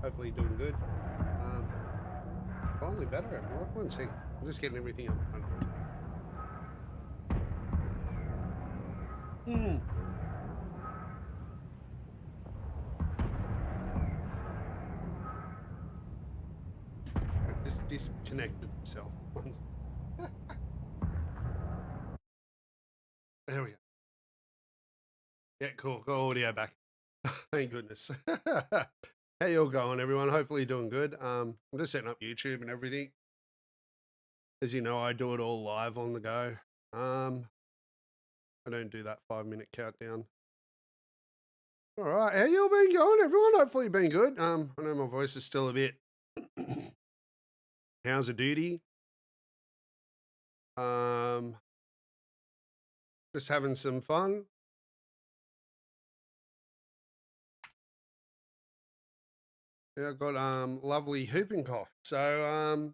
Hopefully you're doing good. Finally better, everyone. One second. I'm just getting everything up. Mm. I just disconnected myself. There we go. Yeah, cool. Got audio back. Thank goodness. How you all going, everyone? Hopefully you're doing good. I'm just setting up YouTube and everything. As you know, I do it all live on the go. I don't do that 5-minute countdown. All right, how you all been going, everyone? Hopefully you've been good. I know my voice is still a bit how's a duty. Just having some fun. Yeah, I got lovely whooping cough. So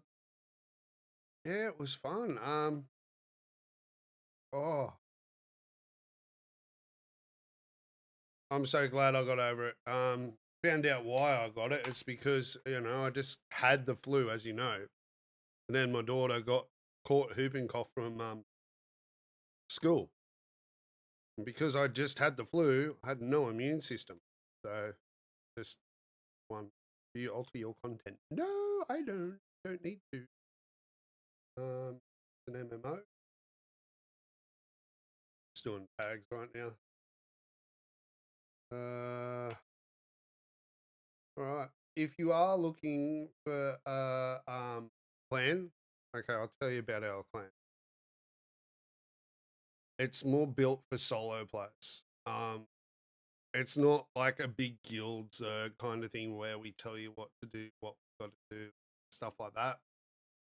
yeah, it was fun. Oh, I'm so glad I got over it. Found out why I got it. It's because, I just had the flu, as you know. And then my daughter got caught whooping cough from school. And because I just had the flu, I had no immune system. So just one. Do you alter your content? No, I don't. Don't need to. It's an MMO. Just doing tags right now. All right. If you are looking for a clan, okay, I'll tell you about our clan. It's more built for solo players. It's not like a big guild kind of thing where we tell you what to do, what we've got to do, stuff like that.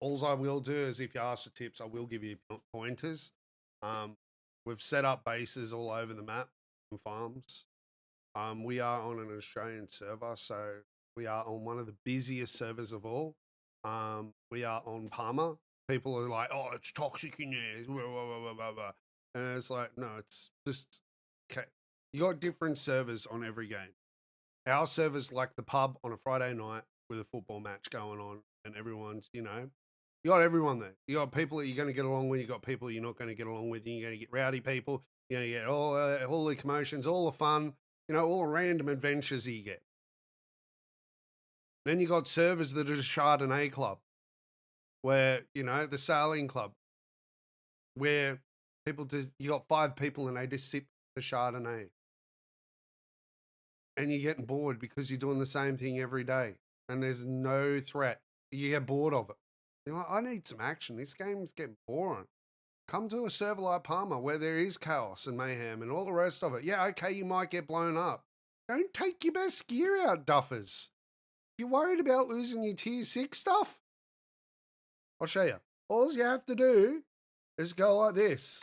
All I will do is if you ask for tips, I will give you pointers. We've set up bases all over the map and farms. We are on an Australian server, so we are on one of the busiest servers of all. We are on Palmer. People are like, "Oh, it's toxic in there," blah, blah, blah, blah, blah. And it's like, no, it's just okay. You got different servers on every game. Our server's like the pub on a Friday night with a football match going on, and everyone's, you got everyone there. You got people that you're going to get along with. You got people you're not going to get along with. You're going to get rowdy people. You're going to get all the commotions, all the fun, all the random adventures you get. Then you got servers that are the Chardonnay club, where, the sailing club, where you got 5 people and they just sip the Chardonnay. And you're getting bored because you're doing the same thing every day and there's no threat. You get bored of it. You're like, I need some action. This game's getting boring. Come to a server like Palmer where there is chaos and mayhem and all the rest of it. Yeah, okay, you might get blown up. Don't take your best gear out, duffers. If you're worried about losing your tier 6 stuff, I'll show you. All you have to do is go like this.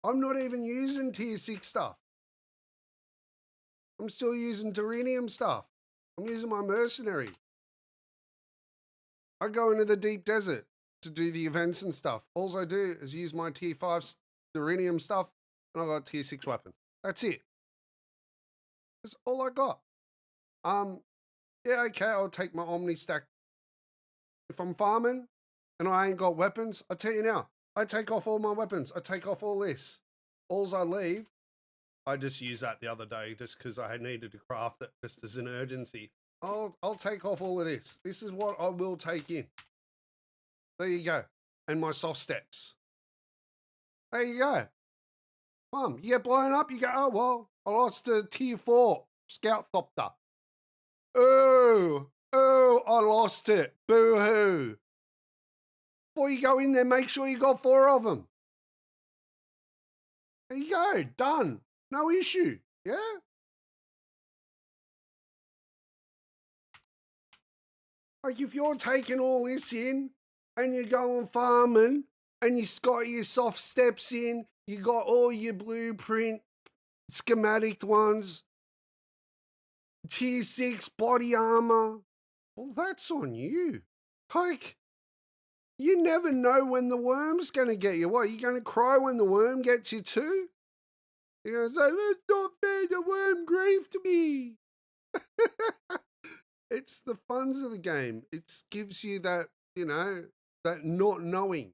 I'm not even using tier 6 stuff. I'm still using Duranium stuff. I'm using my mercenary. I go into the deep desert to do the events and stuff. All I do is use my tier 5 Duranium stuff and I got tier 6 weapons. That's it. That's all I got. Yeah, okay, I'll take my Omni stack. If I'm farming and I ain't got weapons, I tell you now, I take off all my weapons. I take off all this. Alls I leave, I just used that the other day just because I needed to craft it just as an urgency. I'll take off all of this. This is what I will take in. There you go. And my soft steps. There you go. You get blown up, you go, oh, well, I lost to tier 4 Scout Thopter. Oh, I lost it. Boo-hoo. Before you go in there, make sure you got 4 of them. There you go. Done. No issue. Yeah? Like if you're taking all this in and you're going farming and you got your soft steps in, you got all your blueprint schematic ones, tier 6 body armor, well, that's on you. Like, you never know when the worm's going to get you. What, you going to cry when the worm gets you too? You're going to say, that's not fair, the worm grieved me. It's the funs of the game. It gives you that, that not knowing.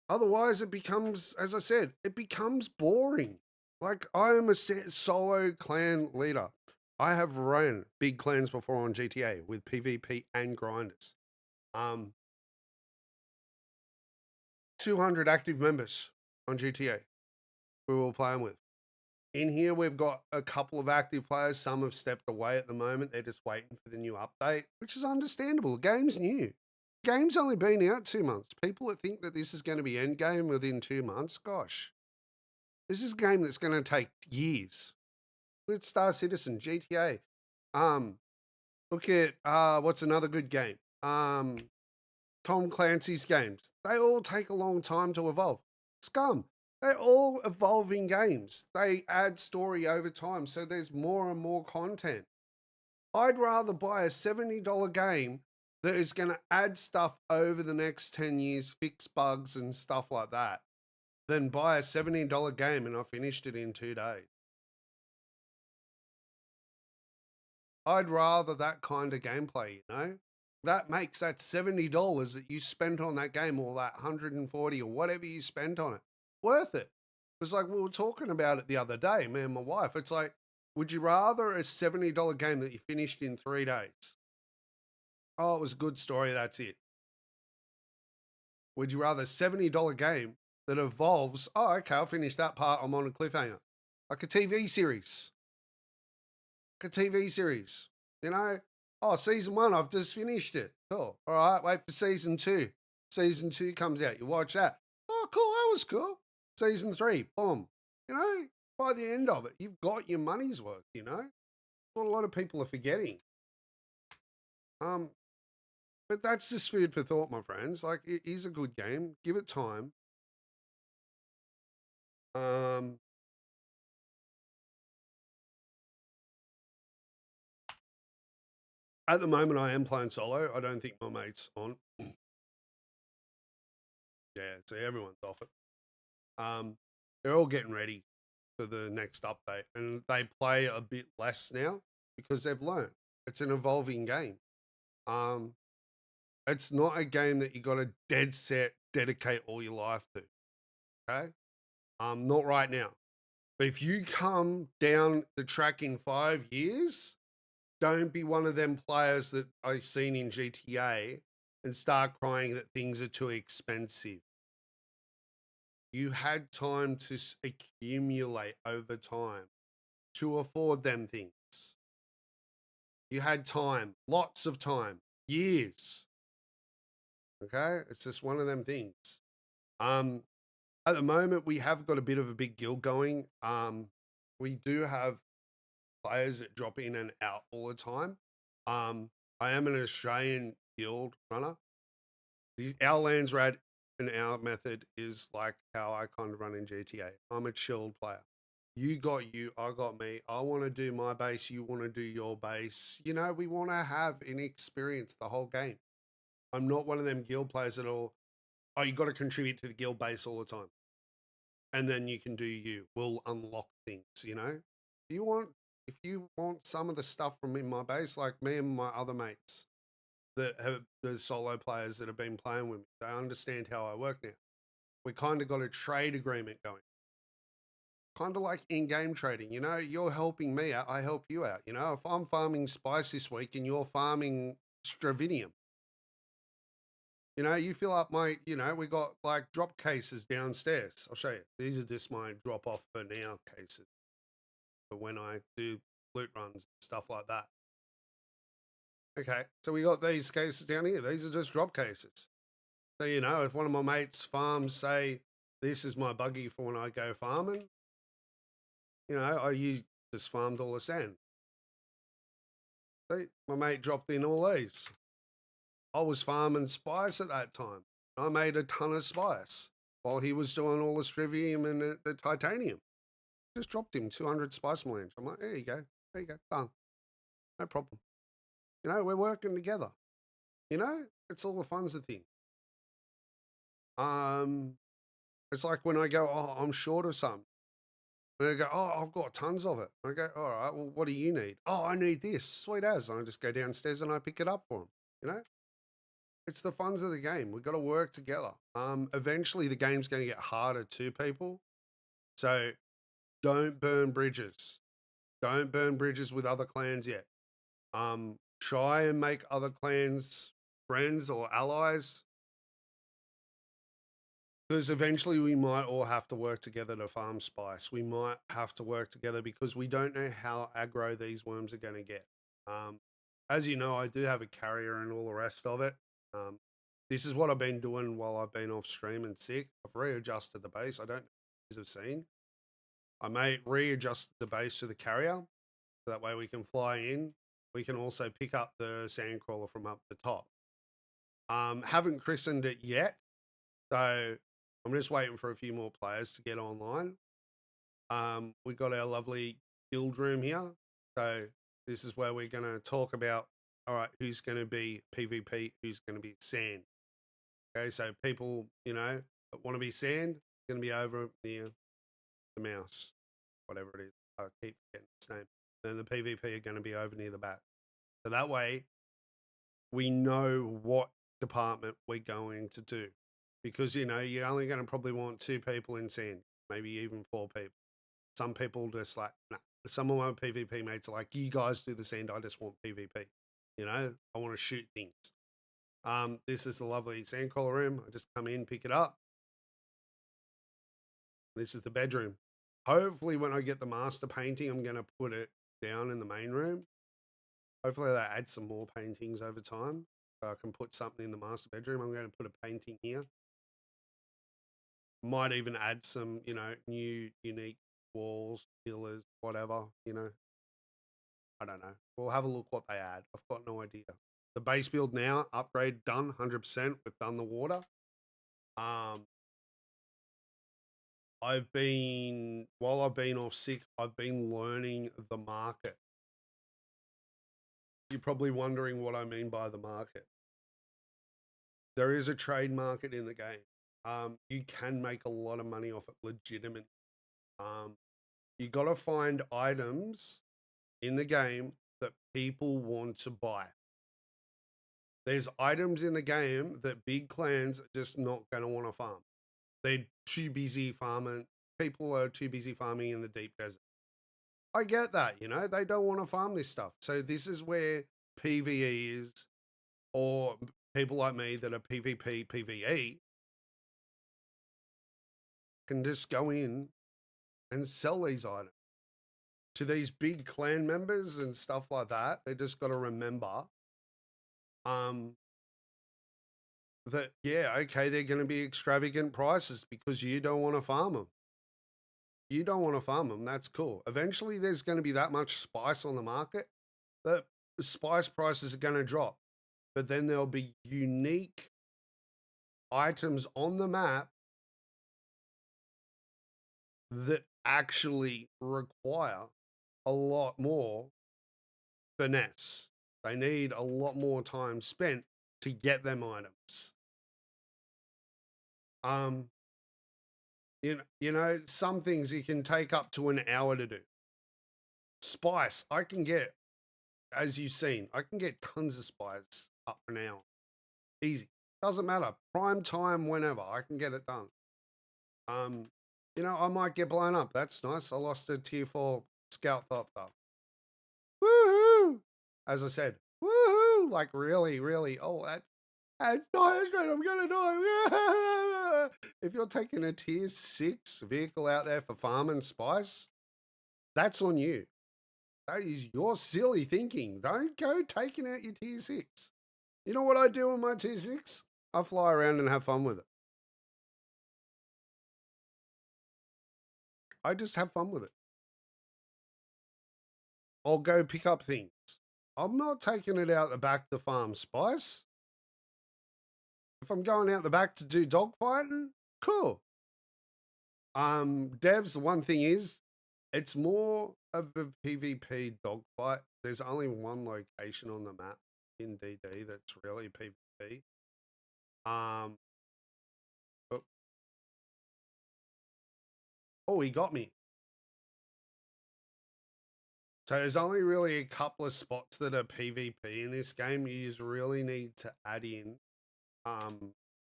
Otherwise, it becomes, as I said, it becomes boring. Like, I am a solo clan leader. I have run big clans before on GTA with PvP and grinders. 200 active members on GTA we were playing with. In here, we've got a couple of active players. Some have stepped away at the moment. They're just waiting for the new update, which is understandable. The game's new. The game's only been out 2 months. People that think that this is going to be endgame within 2 months, gosh, this is a game that's going to take years. Look at Star Citizen, GTA. Look at what's another good game? Tom Clancy's games. They all take a long time to evolve. Scum. They're all evolving games. They add story over time, so there's more and more content. I'd rather buy a $70 game that is going to add stuff over the next 10 years, fix bugs and stuff like that, than buy a $70 game and I finished it in 2 days. I'd rather that kind of gameplay, That makes that $70 that you spent on that game, or that 140 or whatever you spent on it, worth it. It's like we were talking about it the other day, me and my wife. It's like, would you rather a $70 game that you finished in 3 days? Oh, it was a good story, that's it. Would you rather a $70 game that evolves? Oh, okay, I'll finish that part. I'm on a cliffhanger. Like a TV series. Oh, season 1, I've just finished it. Cool. All right, wait for season 2. Season 2 comes out. You watch that. Oh, cool. That was cool. Season 3, boom. By the end of it, you've got your money's worth, What a lot of people are forgetting. But that's just food for thought, my friends. Like, it is a good game. Give it time. At the moment, I am playing solo. I don't think my mate's on. Yeah, so everyone's off it. They're all getting ready for the next update, and they play a bit less now because they've learned it's an evolving game. It's not a game that you got to dead set dedicate all your life to. Okay, not right now. But if you come down the track in 5 years, don't be one of them players that I've seen in GTA and start crying that things are too expensive. You had time to accumulate over time to afford them things. You had time, lots of time, years. Okay, it's just one of them things. At the moment, we have got a bit of a big guild going. We do have players that drop in and out all the time. I am an Australian guild runner. Our lands rad and our method is like how I kind of run in GTA. I'm a chilled player. You got you, I got me. I want to do my base, you want to do your base. We want to have an experience the whole game. I'm not one of them guild players that all, oh, you got to contribute to the guild base all the time. And then you can do you. We'll unlock things, If you want some of the stuff from in my base, like me and my other mates that have the solo players that have been playing with me, they understand how I work now. We kind of got a trade agreement going. Kind of like in-game trading, you're helping me out, I help you out. If I'm farming spice this week and you're farming stravinium, you fill up my, we got like drop cases downstairs. I'll show you. These are just my drop off for now cases for when I do loot runs and stuff like that. Okay, so we got these cases down here. These are just drop cases. So, if one of my mates farms, say, this is my buggy for when I go farming, I just farmed all the sand. See, my mate dropped in all these. I was farming spice at that time. I made a ton of spice while he was doing all the strivium and the titanium. Just dropped him 200 spice melange. I'm like, there you go. Done. No problem. We're working together. It's all the fun's the thing. It's like when I go, oh, I'm short of something. And they go, "Oh, I've got tons of it." I go, "All right, well, what do you need?" "Oh, I need this." Sweet as. And I just go downstairs and I pick it up for them. You know, it's the funs of the game. We've got to work together. Eventually, the game's going to get harder to people. So don't burn bridges. Don't burn bridges with other clans yet. Try and make other clans friends or allies, because eventually we might all have to work together to farm spice. We might have to work together because we don't know how aggro these worms are going to get. Um, as you know, I do have a carrier and all the rest of it. Um, this is what I've been doing while I've been off stream and sick. I've readjusted the base. I don't know if you have seen. I may readjust the base to the carrier so that way we can fly in. We can also pick up the sandcrawler from up the top. Haven't christened it yet, so I'm just waiting for a few more players to get online. We've got our lovely guild room here. So this is where we're going to talk about, all right, who's going to be PvP, who's going to be sand. Okay, so people, that want to be sand, going to be over near the mouse, whatever it is. I keep forgetting its name. Then the PvP are going to be over near the bat. So that way we know what department we're going to do. Because, you're only going to probably want 2 people in sand, maybe even 4 people. Some people just like, nah. Some of my PvP mates are like, you guys do the sand, I just want PvP. I want to shoot things. This is the lovely sandcrawler room. I just come in, pick it up. This is the bedroom. Hopefully when I get the master painting, I'm going to put it down in the main room. Hopefully they add some more paintings over time. So I can put something in the master bedroom. I'm going to put a painting here. Might even add some, new unique walls, pillars, whatever, I don't know. We'll have a look what they add. I've got no idea. The base build now, upgrade done, 100%. We've done the water. While I've been off sick, I've been learning the market. You're probably wondering what I mean by the market. There is a trade market in the game. You can make a lot of money off it legitimately. You got to find items in the game that people want to buy. There's items in the game that big clans are just not going to want to farm. They're too busy farming. People are too busy farming in the deep desert. I get that, they don't want to farm this stuff. So this is where PvE is, or people like me that are PvP, PvE, can just go in and sell these items to these big clan members and stuff like that. They just got to remember that, yeah, okay, they're going to be extravagant prices because you don't want to farm them. You don't want to farm them. That's cool. Eventually, there's going to be that much spice on the market that the spice prices are going to drop. But then there'll be unique items on the map that actually require a lot more finesse. They need a lot more time spent to get them items. Some things you can take up to an hour to do. Spice, I can get, as you've seen, I can get tons of spice up for an hour. Easy. Doesn't matter. Prime time, whenever. I can get it done. I might get blown up. That's nice. I lost a tier 4 scout top. Woohoo! As I said, woohoo! Like really, really. Oh, that's dire straight. I'm gonna die. If you're taking a tier 6 vehicle out there for farm and spice, that's on you. That is your silly thinking. Don't go taking out your tier 6. You know what I do on my tier 6? I fly around and have fun with it. I just have fun with it. I'll go pick up things. I'm not taking it out the back to farm spice. If I'm going out the back to do dogfighting, cool. Devs, the one thing is, it's more of a PvP dogfight. There's only one location on the map in DD that's really PvP. Oh, he got me. So there's only really a couple of spots that are PvP in this game. You just really need to add in,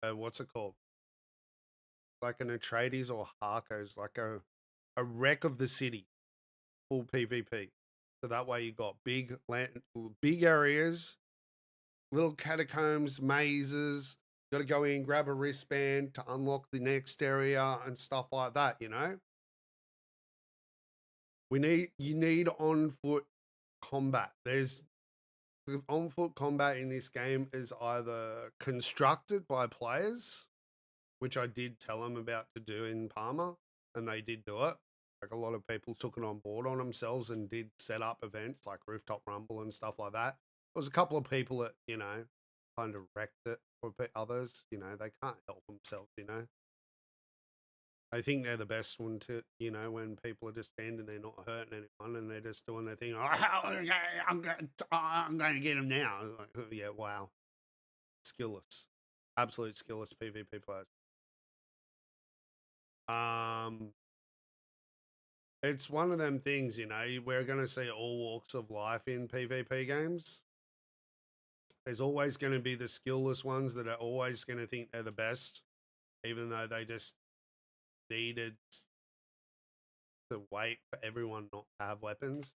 what's it called? Like an Atreides or Harkos, like a wreck of the city, full PvP. So that way you got big areas, little catacombs, mazes. You got to go in, grab a wristband to unlock the next area and stuff like that. You need on foot combat. There's The on foot combat in this game is either constructed by players, which I did tell them about to do in Palmer, and they did do it. Like a lot of people took it on board on themselves and did set up events like Rooftop Rumble and stuff like that. There was a couple of people that, kind of wrecked it for others. They can't help themselves. I think they're the best one to, when people are just standing there not hurting anyone and they're just doing their thing. I'm going to get them now. Like, oh, yeah, wow. Skillless. Absolute skillless PvP players. It's one of them things, we're going to see all walks of life in PvP games. There's always going to be the skillless ones that are always going to think they're the best, even though they just needed to wait for everyone not to have weapons.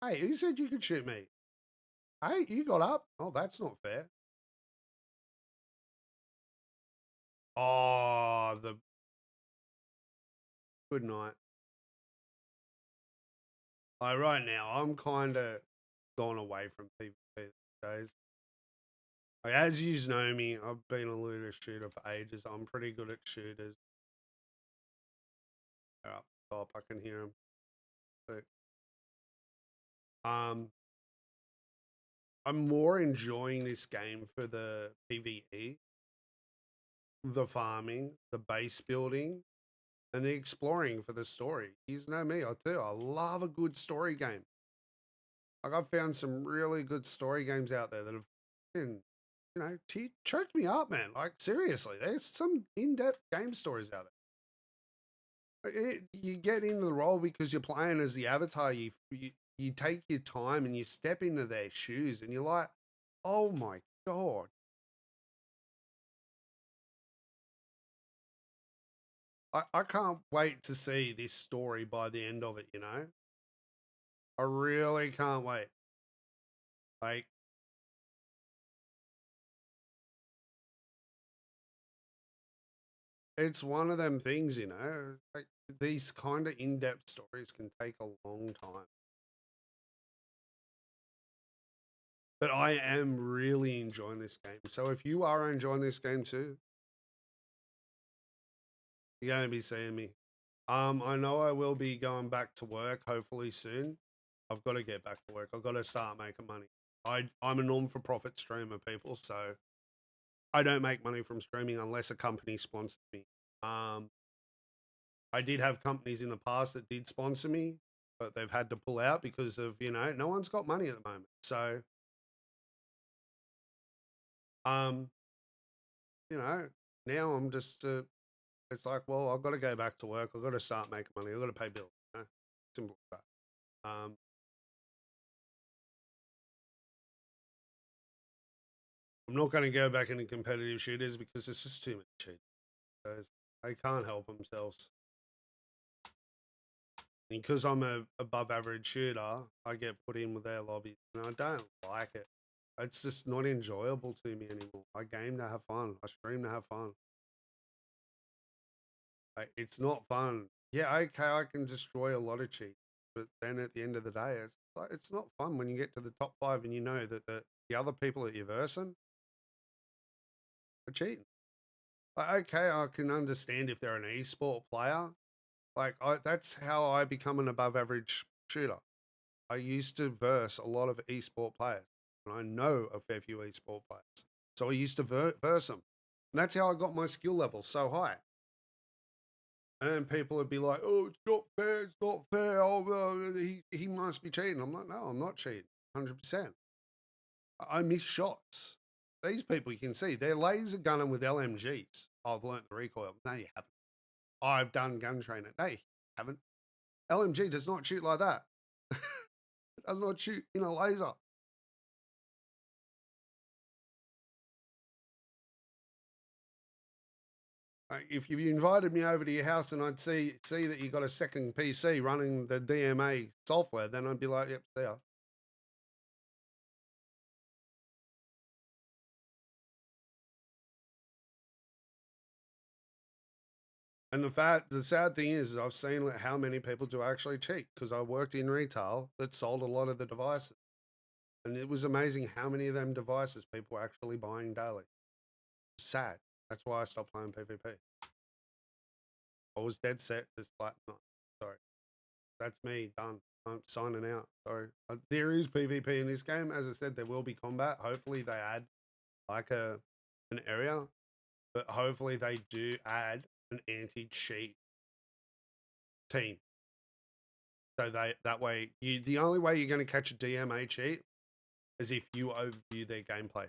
Hey, who said you could shoot me? Hey, you got up? Oh, that's not fair. Oh, the good night. Right now, I'm kind of gone away from PvP these days. Like, as you know me, I've been a looter shooter for ages. I'm pretty good at shooters. They're up top, I can hear them. But, I'm more enjoying this game for the PvE, the farming, the base building, and the exploring for the story. You know me, I tell you, I love a good story game. Like I've found some really good story games out there that have been, choked me up, man. Like seriously, there's some in-depth game stories out there. You get into the role because you're playing as the avatar. You take your time and you step into their shoes, and you're like, oh my god. I can't wait to see this story by the end of it. I really can't wait. Like, it's one of them things. Like, these kind of in depth stories can take a long time. But I am really enjoying this game. So if you are enjoying this game too, you're going to be seeing me. I know I will be going back to work hopefully soon. I've got to get back to work. I've got to start making money. I'm a non-for-profit streamer, people, so I don't make money from streaming unless a company sponsors me. I did have companies in the past that did sponsor me, but they've had to pull out because of, no one's got money at the moment. So, um, now I'm just, it's like, well, I've got to go back to work. I've got to start making money. I've got to pay bills. Simple as that. I'm not going to go back into competitive shooters because it's just too much cheating. They can't help themselves. Because I'm a above average shooter, I get put in with their lobbies and I don't like it. It's just not enjoyable to me anymore. I game to have fun. I stream to have fun. It's not fun. Yeah, okay, I can destroy a lot of cheats, but then at the end of the day, it's not fun when you get to the top 5 and you know that the other people that you're versing are cheating. Okay, I can understand if they're an esport player. That's how I become an above average shooter. I used to verse a lot of esport players, and I know a fair few esport players. So I used to verse them. And that's how I got my skill level so high. And people would be like, oh, it's not fair, it's not fair. Oh, he must be cheating. I'm like, no, I'm not cheating. 100%. I miss shots. These people, you can see, they're laser gunning with LMGs. I've learnt the recoil. No, you haven't. I've done gun training. No, you haven't. LMG does not shoot like that. It does not shoot in a laser. Like, if you invited me over to your house and I'd see that you got a second PC running the DMA software, then I'd be like, yep, see ya. And the sad thing is I've seen how many people do actually cheat because I worked in retail that sold a lot of the devices. And it was amazing how many of them devices people were actually buying daily. Sad. That's why I stopped playing PvP. I was dead set. Just like, no, sorry, that's me done. I'm signing out. Sorry. There is PvP in this game. As I said, there will be combat. Hopefully, they add like an area, but hopefully they do add an anti-cheat team. So that way, the only way you're going to catch a DMA cheat is if you overview their gameplay.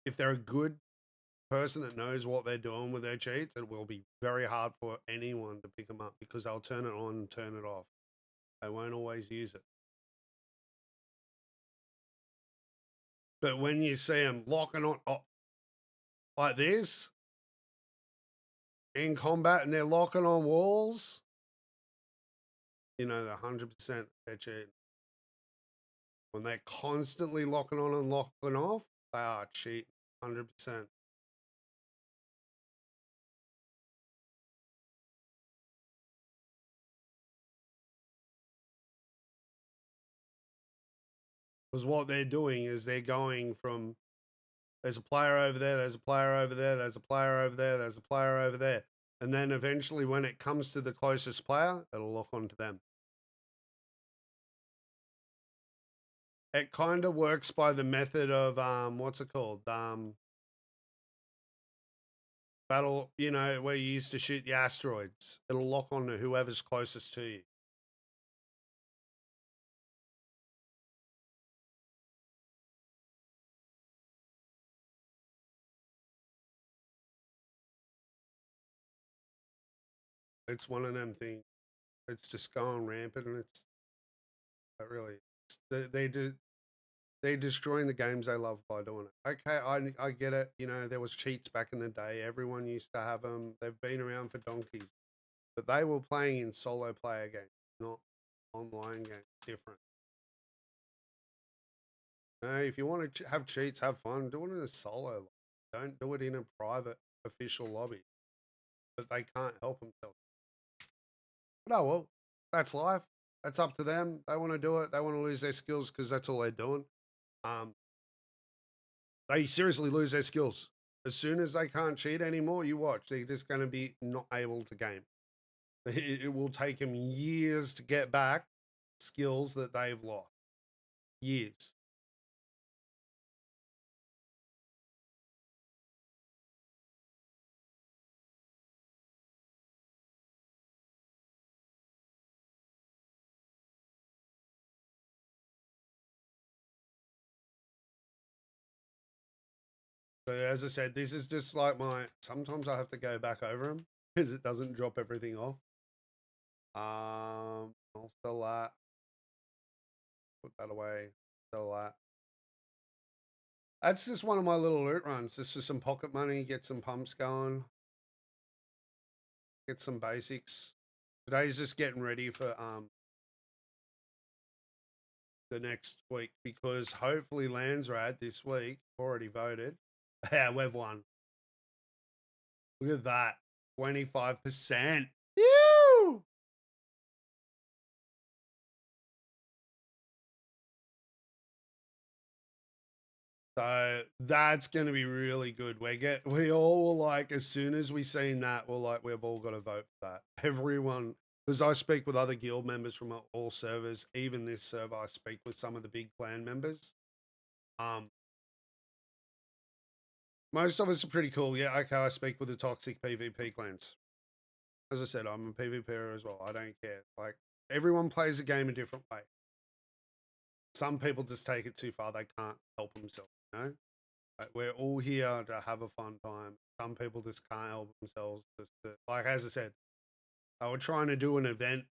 If they're a good person that knows what they're doing with their cheats, it will be very hard for anyone to pick them up because they'll turn it on and turn it off. They won't always use it. But when you see them locking on like this in combat and they're locking on walls, you know, they're 100% they're cheating. When they're constantly locking on and locking off, they are cheating 100%. Because what they're doing is they're going from there's a player over there, there's a player over there, there's a player over there, there's a player over there. And then eventually when it comes to the closest player, it'll lock onto them. It kind of works by the method of what's it called? Battle, you know, where you used to shoot the asteroids. It'll lock onto whoever's closest to you. It's one of them things. It's just going rampant, and it's really they do they're destroying the games they love by doing it. Okay, I get it. You know, there was cheats back in the day. Everyone used to have them. They've been around for donkeys, but they were playing in solo player games, not online games. Different. You know, if you want to have cheats, have fun. Do it in a solo. Lobby. Don't do it in a private official lobby. But they can't help themselves. But oh well, that's life. That's up to them. They want to do it. They want to lose their skills because that's all they're doing. Um, they seriously lose their skills as soon as they can't cheat anymore. You watch; they're just going to be not able to game. It will take them years to get back skills that they've lost. Years. So as I said, this is just like my. Sometimes I have to go back over them because it doesn't drop everything off. I'll sell that. Put that away. Sell that. That's just one of my little loot runs. Just for some pocket money, get some pumps going, get some basics. Today's just getting ready for the next week because hopefully Landsrad this week already voted. Yeah, we've won. Look at that. 25%. Ew! So that's going to be really good. We all were like, as soon as we seen that, we're like, we've all got to vote for that. Everyone, because I speak with other guild members from all servers, even this server, I speak with some of the big clan members. Most of us are pretty cool. Yeah, okay, I speak with the toxic PvP clans. As I said, I'm a PvPer as well. I don't care. Like, everyone plays the game a different way. Some people just take it too far. They can't help themselves, you know? Like, we're all here to have a fun time. Some people just can't help themselves. Like, as I said, they were trying to do an event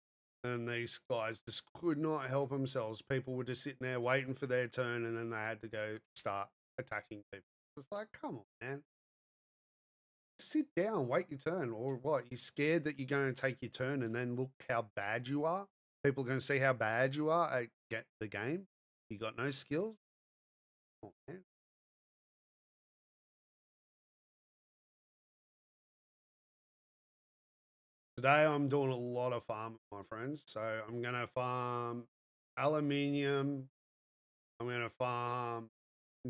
And these guys just could not help themselves. People were just sitting there waiting for their turn, and then they had to go start attacking people. It's like, come on, man. Sit down, wait your turn. Or what? You're scared that you're going to take your turn and then look how bad you are? People are going to see how bad you are at get the game. You got no skills? Oh, man. Today I'm doing a lot of farming, my friends. So I'm going to farm aluminium. I'm going to farm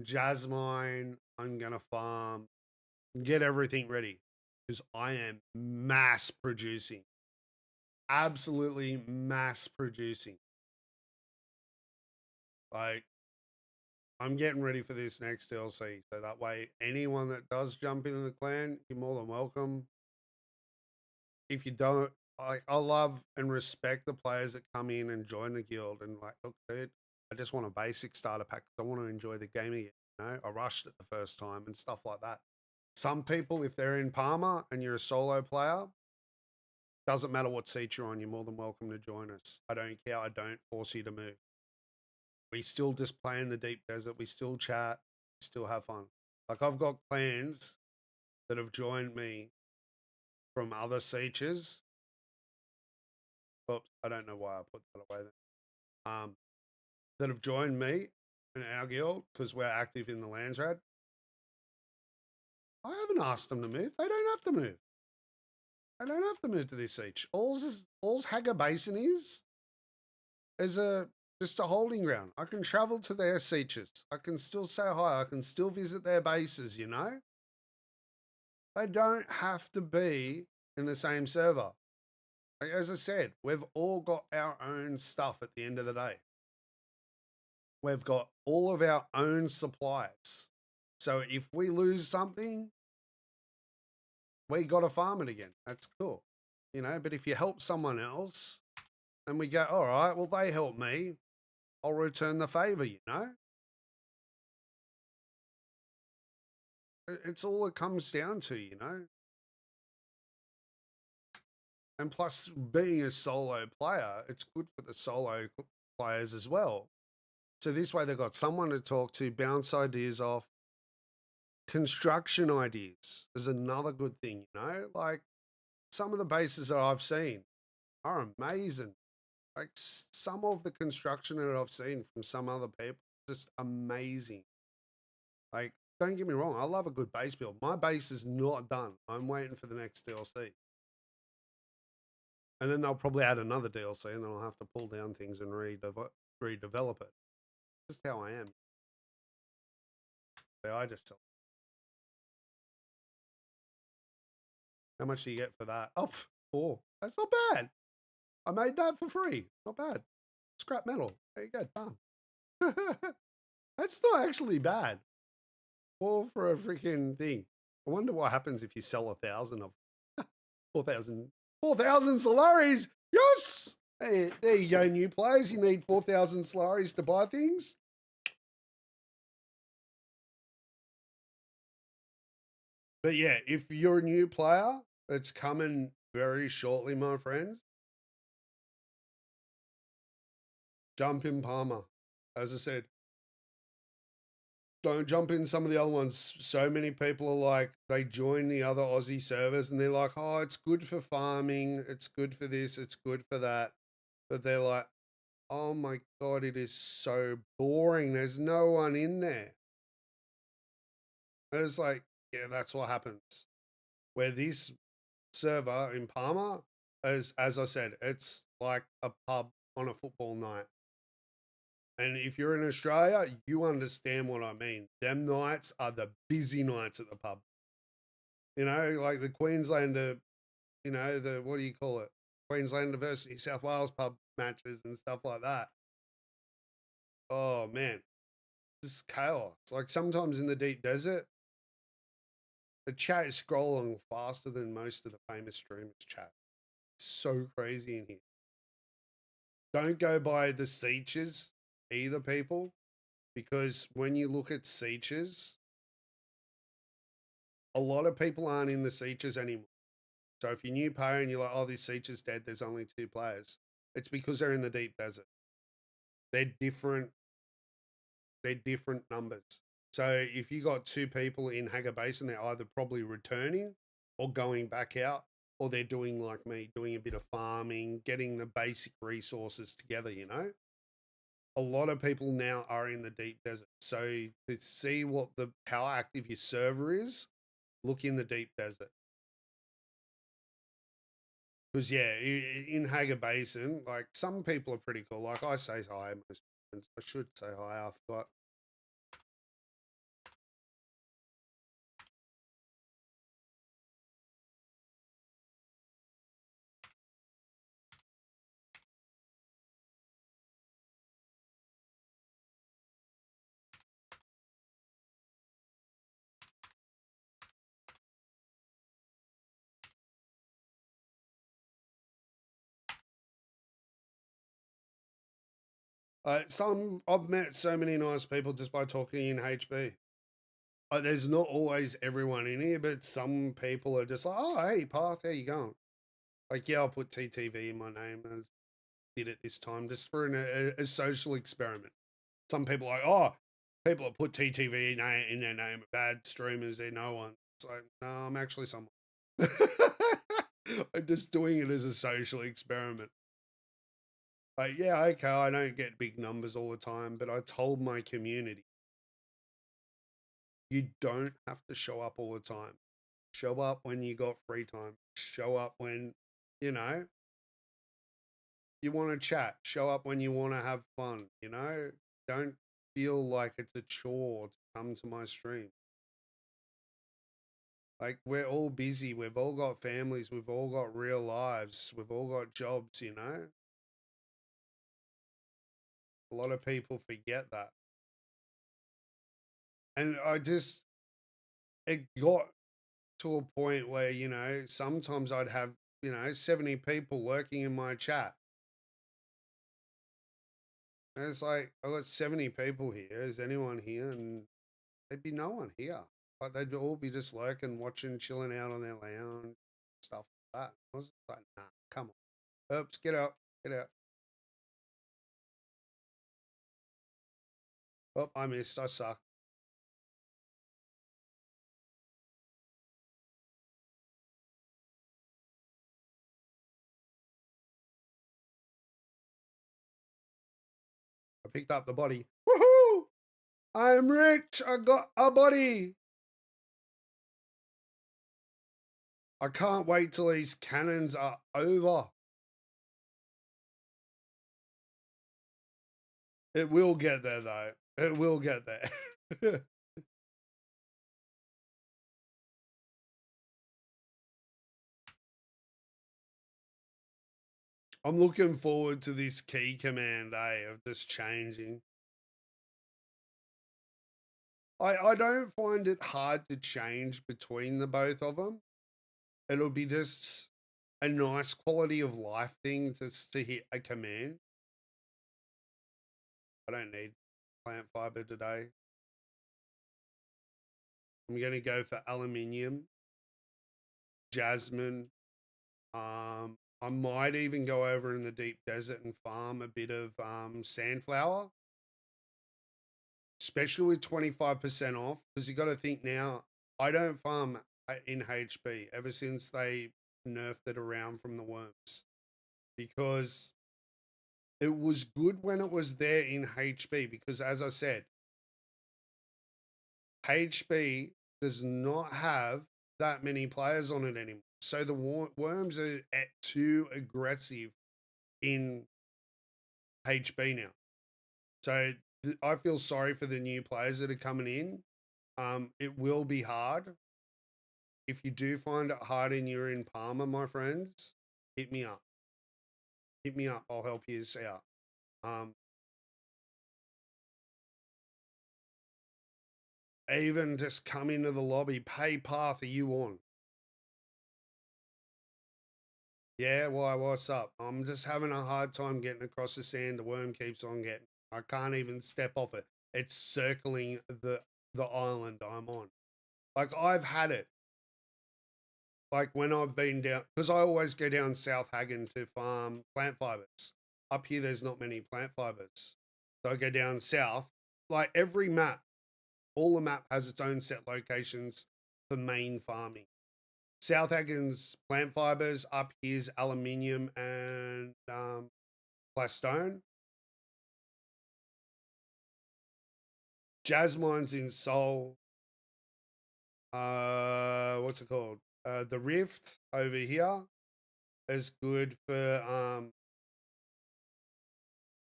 jasmine. I'm going to farm, get everything ready because I am mass producing. Absolutely mass producing. Like, I'm getting ready for this next DLC. So that way, anyone that does jump into the clan, you're more than welcome. If you don't, I love and respect the players that come in and join the guild and like, look, dude, I just want a basic starter pack because I want to enjoy the game again. You know, I rushed it the first time and stuff like that. Some people, if they're in Parma and you're a solo player, doesn't matter what seat you're on, you're more than welcome to join us. I don't care. I don't force you to move. We still just play in the deep desert. We still chat. We still have fun. Like I've got clans that have joined me from other sietches. Oops, I don't know why I put that away then. That have joined me in our guild because we're active in the Landsrad. I haven't asked them to move. They don't have to move. They don't have to move to this siege. All's Hagger Basin is a just a holding ground. I can travel to their sieges. I can still say hi. I can still visit their bases, you know? They don't have to be in the same server. Like, as I said, we've all got our own stuff at the end of the day. We've got all of our own supplies. So if we lose something, we got to farm it again. That's cool. You know, but if you help someone else and we go, all right, well, they helped me, I'll return the favor, you know? It's all it comes down to, you know? And plus, being a solo player, it's good for the solo players as well. So this way, they've got someone to talk to, bounce ideas off. Construction ideas is another good thing, you know? Like some of the bases that I've seen are amazing. Like some of the construction that I've seen from some other people, just amazing. Like, don't get me wrong, I love a good base build. My base is not done. I'm waiting for the next DLC. And then they'll probably add another DLC and then I'll have to pull down things and redevelop it. Just how I am. So I just sell. How much do you get for that? Oh, 4. That's not bad. I made that for free. Not bad. Scrap metal. There you go. Done. That's not actually bad. All for a freaking thing. I wonder what happens if you sell 1,000 of 4,000 Solaris. Yes. Hey, there you go, new players. You need 4,000 Solaris to buy things. But yeah, if you're a new player, it's coming very shortly, my friends. Jump in Palmer. As I said, don't jump in some of the other ones. So many people are like, they join the other Aussie servers and they're like, oh, it's good for farming. It's good for this. It's good for that. But they're like, oh my God, it is so boring. There's no one in there. And it's like, yeah, that's what happens. Where this server in Palmer is, as I said, it's like a pub on a football night. And if you're in Australia, you understand what I mean. Them nights are the busy nights at the pub. You know, like the Queenslander, you know, the, what do you call it? Queensland versus New South Wales pub matches and stuff like that. Oh man, this is chaos. Like sometimes in the deep desert, the chat is scrolling faster than most of the famous streamers chat. It's so crazy in here. Don't go by the sieges either, people, because when you look at sieges, a lot of people aren't in the sieges anymore. So if you're new player and you're like, oh, this siege's dead, there's only 2 players. It's because they're in the deep desert. They're different. They're different numbers. So if you got two people in Hager Basin, they're either probably returning or going back out, or they're doing like me, doing a bit of farming, getting the basic resources together, you know? A lot of people now are in the deep desert. So to see what the how active your server is, look in the deep desert. Because yeah, in Hager Basin, like some people are pretty cool. Like I say hi most times. I should say hi. I forgot. Some I've met so many nice people just by talking in HB. There's not always everyone in here, but some people are just like, "Oh, hey, Path, how you going?" Like, yeah, I'll put TTV in my name and did it this time just for a social experiment. Some people are like, "Oh, people that put TTV in their name are bad streamers. They're no one." It's like, no, I'm actually someone. I'm just doing it as a social experiment. Like, yeah, okay, I don't get big numbers all the time, but I told my community, you don't have to show up all the time. Show up when you got free time. Show up when, you know, you want to chat. Show up when you want to have fun, you know? Don't feel like it's a chore to come to my stream. Like, we're all busy. We've all got families. We've all got real lives. We've all got jobs, you know? A lot of people forget that. And it got to a point where, you know, sometimes I'd have, 70 people lurking in my chat. And it's like, I got 70 people here. Is anyone here? And there'd be no one here. Like, they'd all be just lurking, watching, chilling out on their lounge, stuff like that. I was like, nah, come on. Oops, get out, get out. Oh, I missed. I suck. I picked up the body. Woohoo! I'm rich. I got a body. I can't wait till these cannons are over. It will get there, though. It will get there. I'm looking forward to this key command, of just changing. I don't find it hard to change between the both of them. It'll be just a nice quality of life thing to hit a command. I don't need plant fiber today. I'm gonna go for aluminium, jasmine. I might even go over in the deep desert and farm a bit of sandflower, especially with 25% off. Because you got to think now, I don't farm in HB ever since they nerfed it around from the worms, because it was good when it was there in HB. Because as I said, HB does not have that many players on it anymore. So the worms are too aggressive in HB now. So I feel sorry for the new players that are coming in. It will be hard. If you do find it hard and you're in Palmer, my friends, hit me up. Hit me up. I'll help you out. Um, Even just come into the lobby. Pay Path, are you on? Yeah, why? What's up? I'm just having a hard time getting across the sand. The worm keeps on getting. I can't even step off it. It's circling the island I'm on. Like, I've had it. Like when I've been down, because I always go down South Hagen to farm plant fibers. Up here, there's not many plant fibers. So I go down south. Like every map, all the map has its own set locations for main farming. South Hagen's plant fibers, up here's aluminium and plastone. Jasmine's in Seoul. What's it called? The Rift over here is good for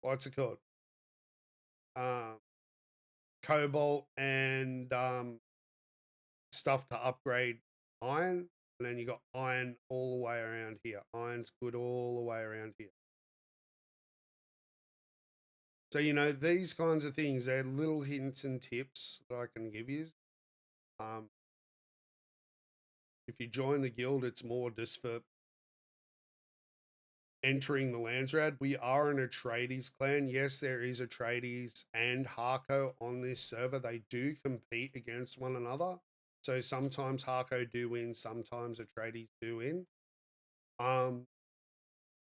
what's it called? Um, cobalt and stuff to upgrade iron. And then you got iron all the way around here. Iron's good all the way around here. So, you know, these kinds of things, they're little hints and tips that I can give you. If you join the guild, it's more just for entering the Landsrad. We are in a Atreides clan. Yes, there is Atreides and Harco on this server. They do compete against one another. So sometimes Harco do win, sometimes Atreides do win.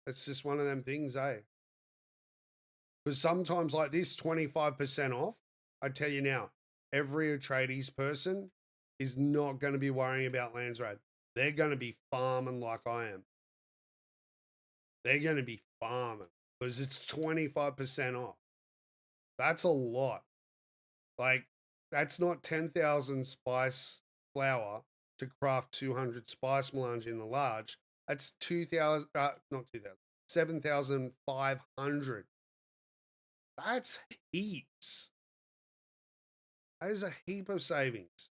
It's just one of them things, eh? Because sometimes like this, 25% off, I tell you now, every Atreides person is not going to be worrying about Landsrad. They're going to be farming like I am. They're going to be farming because it's 25% off. That's a lot. Like, that's not 10,000 spice flour to craft 200 spice melange in the large. That's 2,000, not 2,000, 7,500. That's heaps. That is a heap of savings.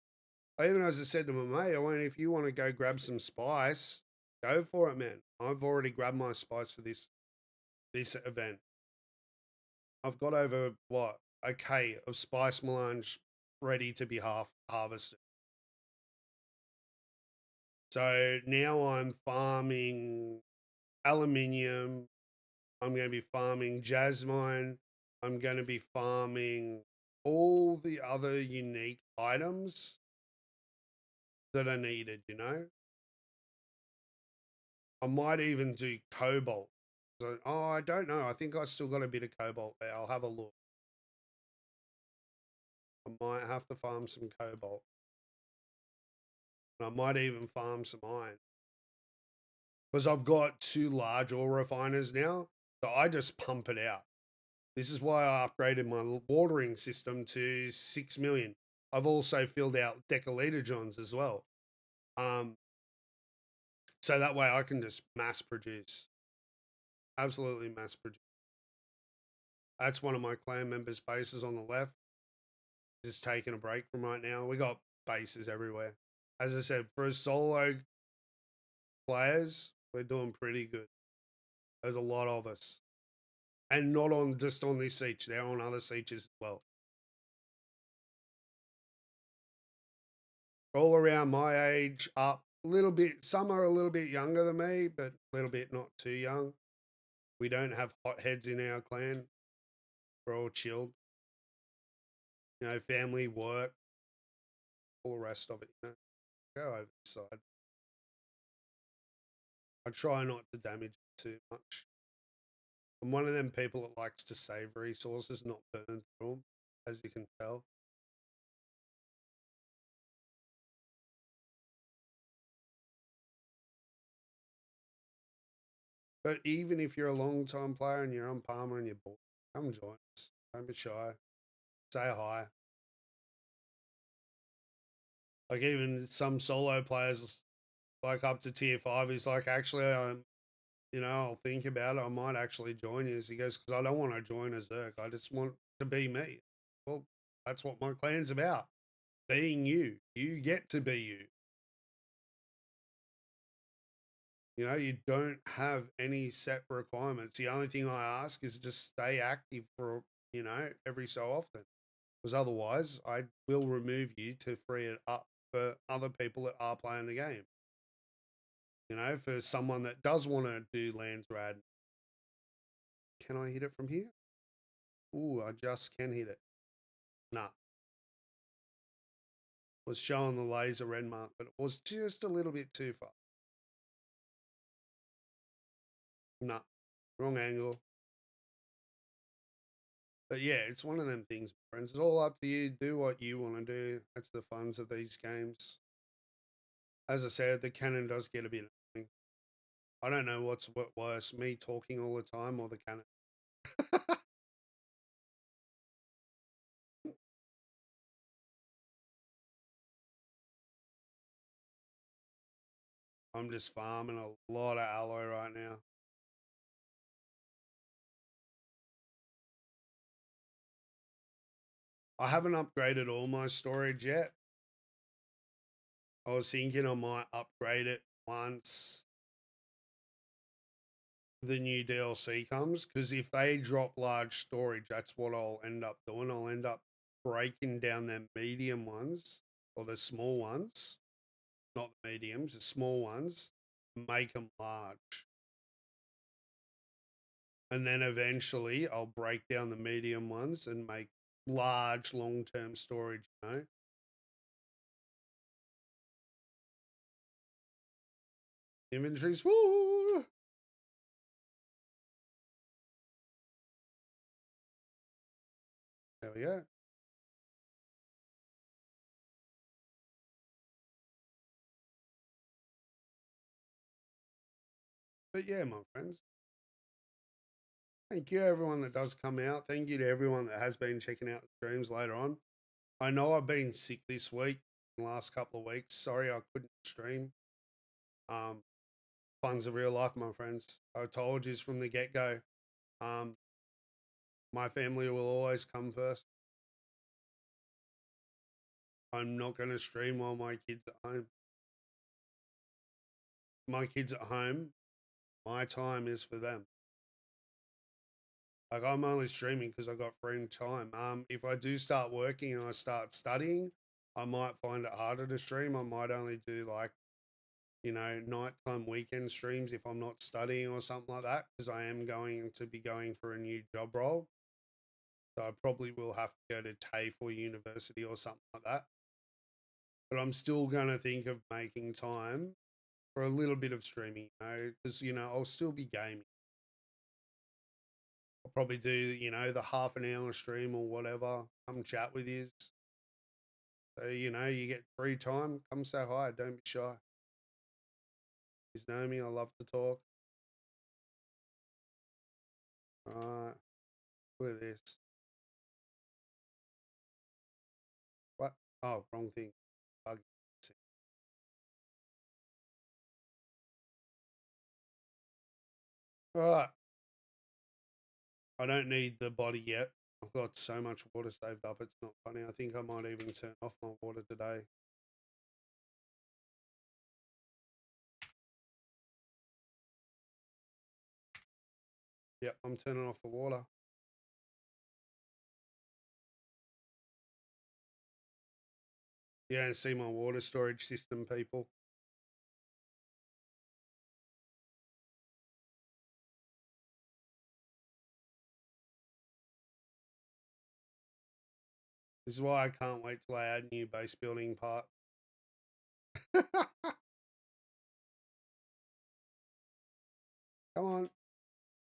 Even as I said to my mate, I went, if you want to go grab some spice, go for it, man. I've already grabbed my spice for this event. I've got over what a K of spice melange ready to be harvested. So now I'm farming aluminium. I'm going to be farming jasmine. I'm going to be farming all the other unique items that are needed, you know? I might even do cobalt. So, I don't know. I think I still got a bit of cobalt there. I'll have a look. I might have to farm some cobalt. And I might even farm some iron. Because I've got 2 large ore refiners now. So I just pump it out. This is why I upgraded my watering system to 6 million. I've also filled out decaliter johns as well. So that way I can just mass produce. Absolutely mass produce. That's one of my clan members' bases on the left. Just taking a break from right now. We got bases everywhere. As I said, for solo players, we're doing pretty good. There's a lot of us. And not on just on this siege, they're on other sieges as well. All around my age, up a little bit. Some are a little bit younger than me, but a little bit not too young. We don't have hotheads in our clan. We're all chilled. You know, family, work, all the rest of it. You know, go over the side. I try not to damage it too much. I'm one of them people that likes to save resources, not burn through them, as you can tell. But even if you're a long time player and you're on Palmer and you're bored, come join us. Don't be shy. Say hi. Like even some solo players, like up to tier 5, he's like, actually, you know, I'll think about it. I might actually join you. He goes, because I don't want to join a Zerk. I just want to be me. Well, that's what my clan's about. Being you. You get to be you. You know, you don't have any set requirements. The only thing I ask is just stay active for, you know, every so often. Because otherwise, I will remove you to free it up for other people that are playing the game. You know, for someone that does want to do Landsrad. Can I hit it from here? Ooh, I just can hit it. Nah. Was showing the laser red mark, but it was just a little bit too far. Nah. Wrong angle. But yeah, it's one of them things, friends. It's all up to you. Do what you want to do. That's the funs of these games. As I said, the cannon does get a bit annoying. I don't know what's worse, me talking all the time or the cannon. I'm just farming a lot of aloe right now. I haven't upgraded all my storage yet. I was thinking I might upgrade it once the new DLC comes, because if they drop large storage, that's what I'll end up doing. I'll end up breaking down them medium ones or the small ones, not the mediums, the small ones, make them large. And then eventually I'll break down the medium ones and make large long term storage, you know? Inventory's full. There we go. But yeah, my friends, thank you everyone that does come out. Thank you to everyone that has been checking out the streams later on. I know I've been sick this week, the last couple of weeks. Sorry I couldn't stream. Um, Fun's of real life, my friends. I told you from the get go. Um, my family will always come first. I'm not going to stream while my kids at home. My kids at home, my time is for them. Like I'm only streaming because I got free time. If I do start working and I start studying, I might find it harder to stream. I might only do like, you know, nighttime weekend streams if I'm not studying or something like that, because I am going to be going for a new job role. So I probably will have to go to TAFE or university or something like that. But I'm still going to think of making time for a little bit of streaming, you know, because, you know, I'll still be gaming. I'll probably do, you know, the half an hour stream or whatever, come chat with you. So, you know, you get free time, come say hi, don't be shy. You know me, I love to talk. Alright, look at this. What? Oh, wrong thing. Bug. Alright, I don't need the body yet. I've got so much water saved up, it's not funny. I think I might even turn off my water today. Yep, I'm turning off the water. You don't see my water storage system, people. This is why I can't wait till I add new base building part. Come on.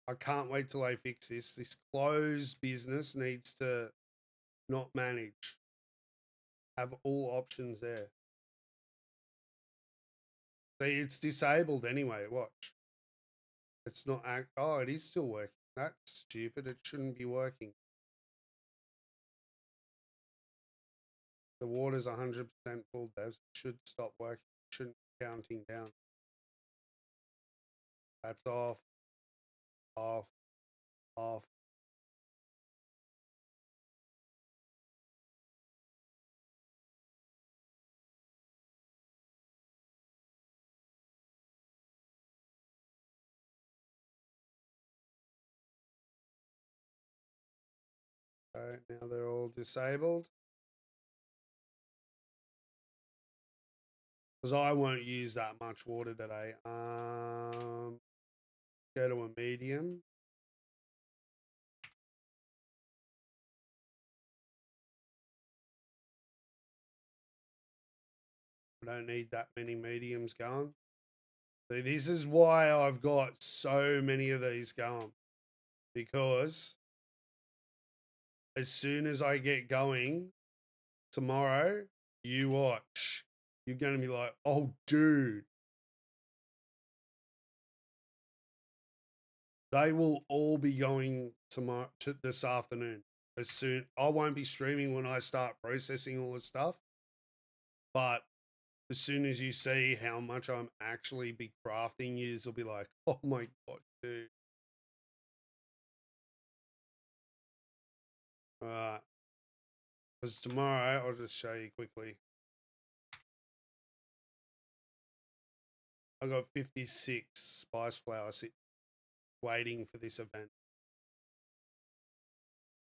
I can't wait till they fix this. This closed business needs to not manage. Have all options there. See, it's disabled anyway. Watch. It's not act. Oh, it is still working. That's stupid. It shouldn't be working. The water's 100% full, devs. It should stop working. It shouldn't be counting down. That's off. Off. Off. Okay, now they're all disabled. Because I won't use that much water today. Go to a medium. I don't need that many mediums going. See, this is why I've got so many of these going. Because as soon as I get going tomorrow, you watch. You're going to be like, oh, dude. They will all be going tomorrow to this afternoon. As soon I won't be streaming when I start processing all this stuff, but as soon as you see how much I'm actually be crafting, you'll be like, oh my god, dude. Alright. Because tomorrow, I'll just show you quickly. I got 56 spice flowers waiting for this event.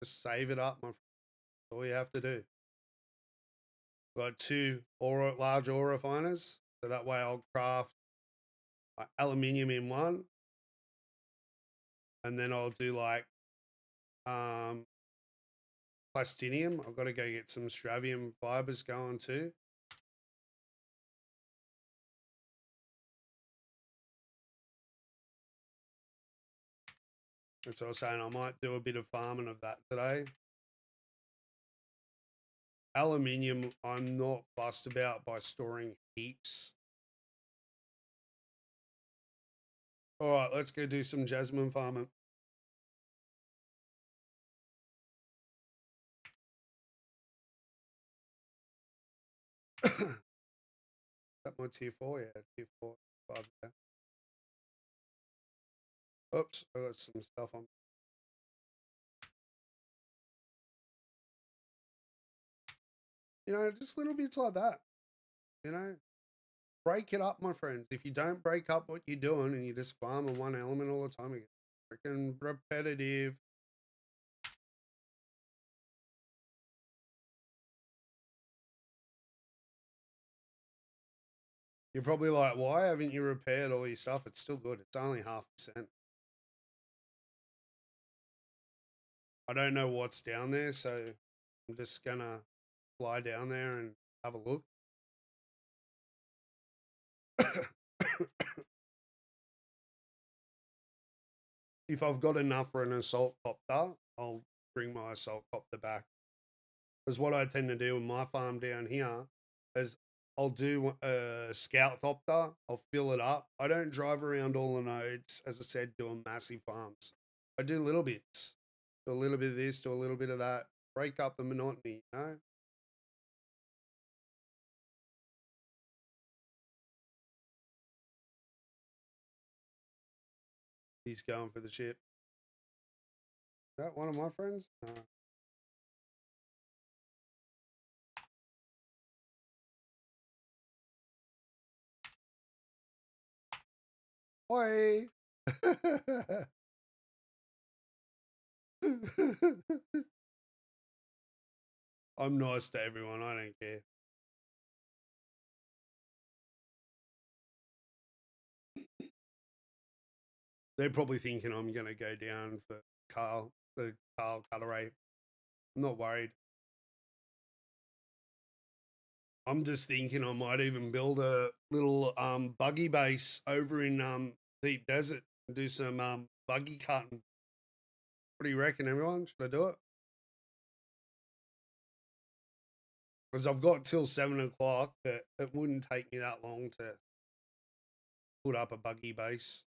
Just save it up, my friend. That's all you have to do. Got two large ore refiners, so that way I'll craft aluminium in one, and then I'll do like plastinium. I've got to go get some stravium fibers going too. That's what I was saying. I might do a bit of farming of that today. Aluminium, I'm not fussed about by storing heaps. All right, let's go do some jasmine farming. That my tier 4? Yeah, tier 4. 5, yeah. Oops, I got some stuff on. You know, just little bits like that. You know, break it up, my friends. If you don't break up what you're doing and you just farm on one element all the time, it gets freaking repetitive. You're probably like, why haven't you repaired all your stuff? It's still good. It's only 0.5%. I don't know what's down there, so I'm just gonna fly down there and have a look. If I've got enough for an assault copter, I'll bring my assault copter back. Because what I tend to do with my farm down here is I'll do a scout copter, I'll fill it up. I don't drive around all the nodes, as I said, doing massive farms. I do little bits. Do a little bit of this, do a little bit of that. Break up the monotony, you know? He's going for the ship. Is that one of my friends? No. Oi! I'm nice to everyone. I don't care. They're probably thinking I'm going to go down for the Carl Cutleray. I'm not worried. I'm just thinking I might even build a little buggy base over in Deep Desert and do some buggy cutting. What do you reckon, everyone? Should I do it? Because I've got till 7 o'clock, but it wouldn't take me that long to put up a buggy base.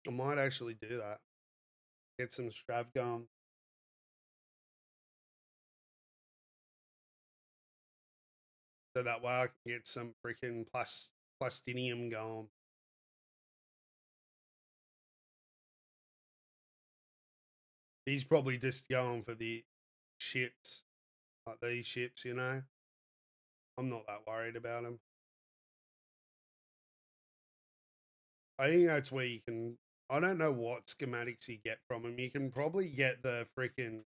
I might actually do that. Get some strav going. So that way I can get some freaking plastinium going. He's probably just going for the ships, like these ships, you know. I'm not that worried about him. I think that's where you can. I don't know what schematics you get from him. You can probably get the freaking.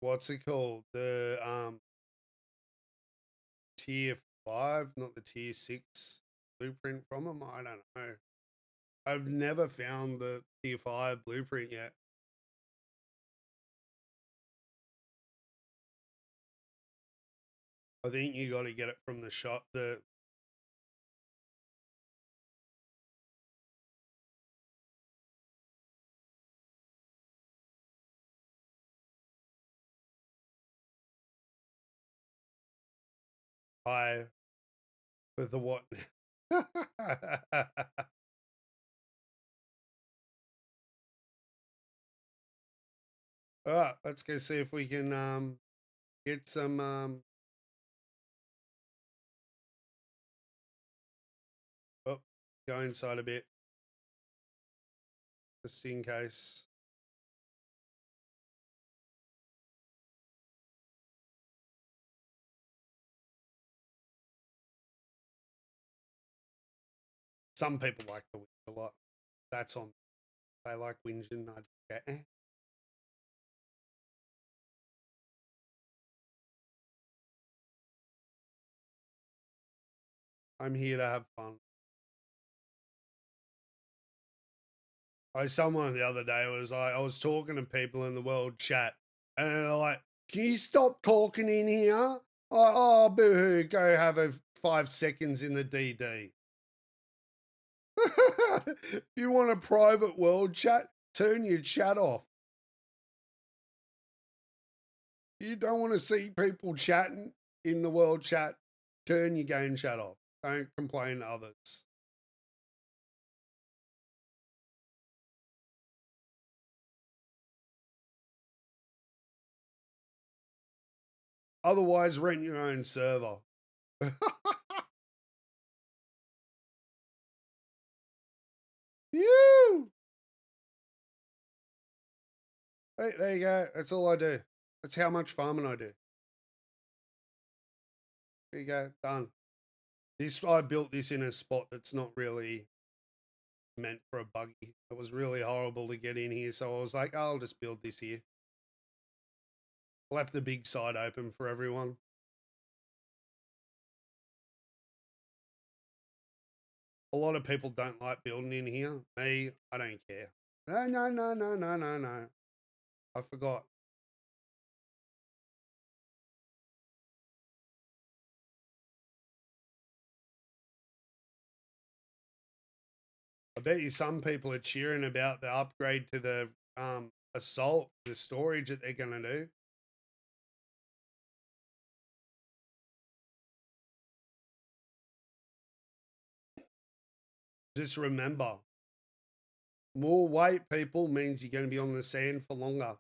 What's it called? The tier 5, not the tier 6 blueprint from him. I don't know. I've never found the tier 5 blueprint yet. I think you got to get it from the shop. Hi with the what? All right, let's go see if we can get some oh, go inside a bit just in case. Some people like to whinge a lot. That's on. They like whinging. I just go, eh. I'm here to have fun. Someone the other day was like, I was talking to people in the world chat, and they're like, "Can you stop talking in here?" Oh, boo hoo! Go have a 5 seconds in the DD. If you want a private world chat, turn your chat off. You don't want to see people chatting in the world chat, turn your game chat off. Don't complain to others. Otherwise, rent your own server. You. Hey, there you go. That's all I do. That's how much farming I do. There you go. Done. I built this in a spot that's not really meant for a buggy. It was really horrible to get in here, so I was like, I'll just build this here. Left the big side open for everyone. A lot of people don't like building in here. Me, I don't care. No, no, no, no, no, no, no. I forgot. I bet you some people are cheering about the upgrade to the assault, the storage that they're gonna do. Just remember, more weight, people, means you're gonna be on the sand for longer.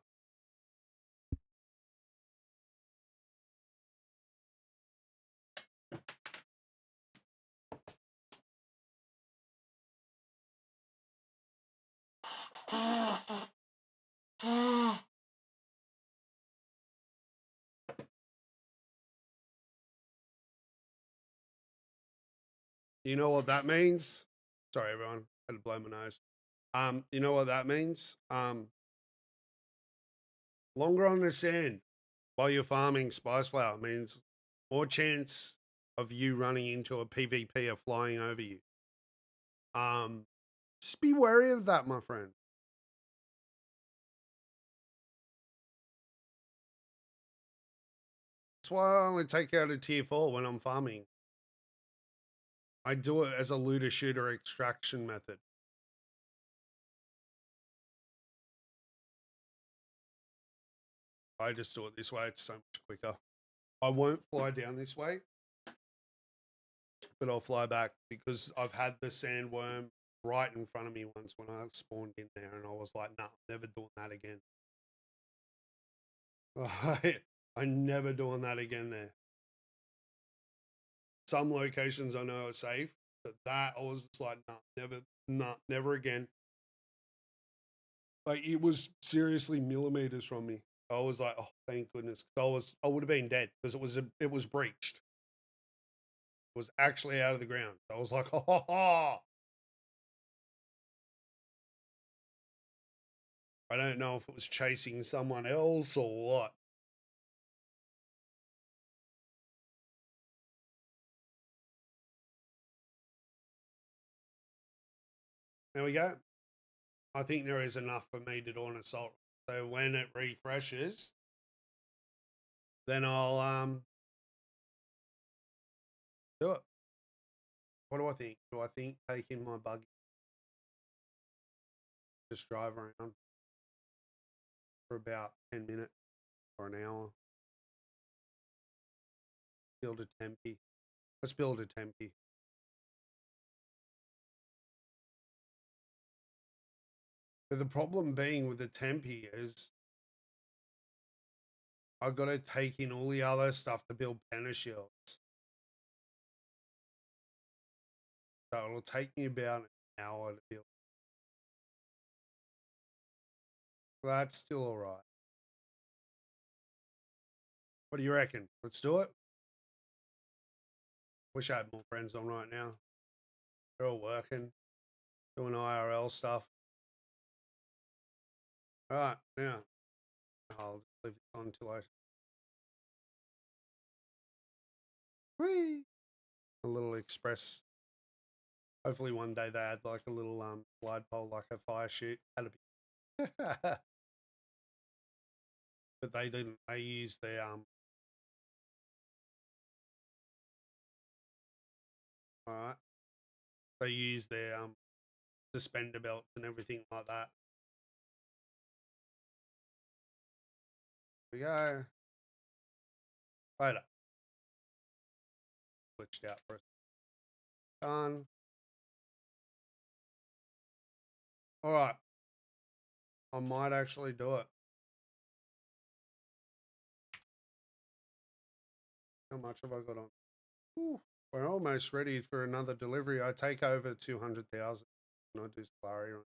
You know what that means? Sorry, everyone. I had to blow my nose. You know what that means? Longer on the sand while you're farming spice flower means more chance of you running into a PvP or flying over you. Just be wary of that, my friend. That's why I only take out a tier 4 when I'm farming. I do it as a looter shooter extraction method. I just do it this way. It's so much quicker. I won't fly down this way, but I'll fly back because I've had the sandworm right in front of me once when I spawned in there, and I was like, "Nah, never doing that again." I'm never doing that again there. Some locations I know are safe, but that I was just like, "Nah, never, nah, never again." Like it was seriously millimeters from me. I was like, "Oh, thank goodness!" I would have been dead because it was breached. It was actually out of the ground. I was like, "Ha ha ha!" I don't know if it was chasing someone else or what. There we go. I think there is enough for me to do an assault. So when it refreshes, then I'll do it. What do I think? Do I think taking my buggy, just drive around for about 10 minutes or an hour, build a tempe, Let's build a Tempe. But the problem being with the Tempe is I've got to take in all the other stuff to build Penna shields. So it'll take me about an hour to build. That's still all right. What do you reckon? Let's do it. Wish I had more friends on right now. They're all working, doing IRL stuff. All right, now I'll just leave this on until I. Whee! A little express. Hopefully one day they add like a little slide pole, like a fire chute. That'd be. But they didn't. They used their All right. They use their suspender belts and everything like that. There we go. Later. Glitched out for us. Done. All right. I might actually do it. How much have I got on? Ooh, we're almost ready for another delivery. I take over 200,000 and I do Solari.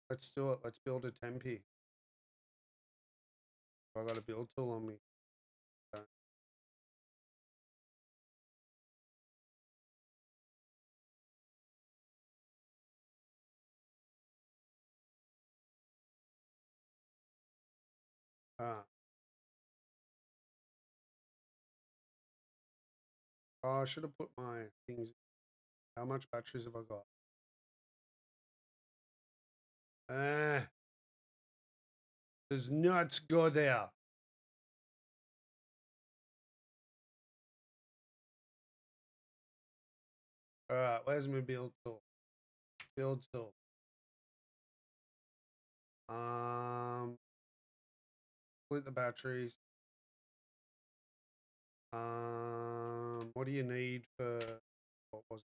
Let's do it. Let's build a Tempe. I got a build tool on me. So. Oh, I should have put my things. How much batteries have I got? Does not go there. All right, where's my build tool? Build tool. Split the batteries. What do you need for what was it?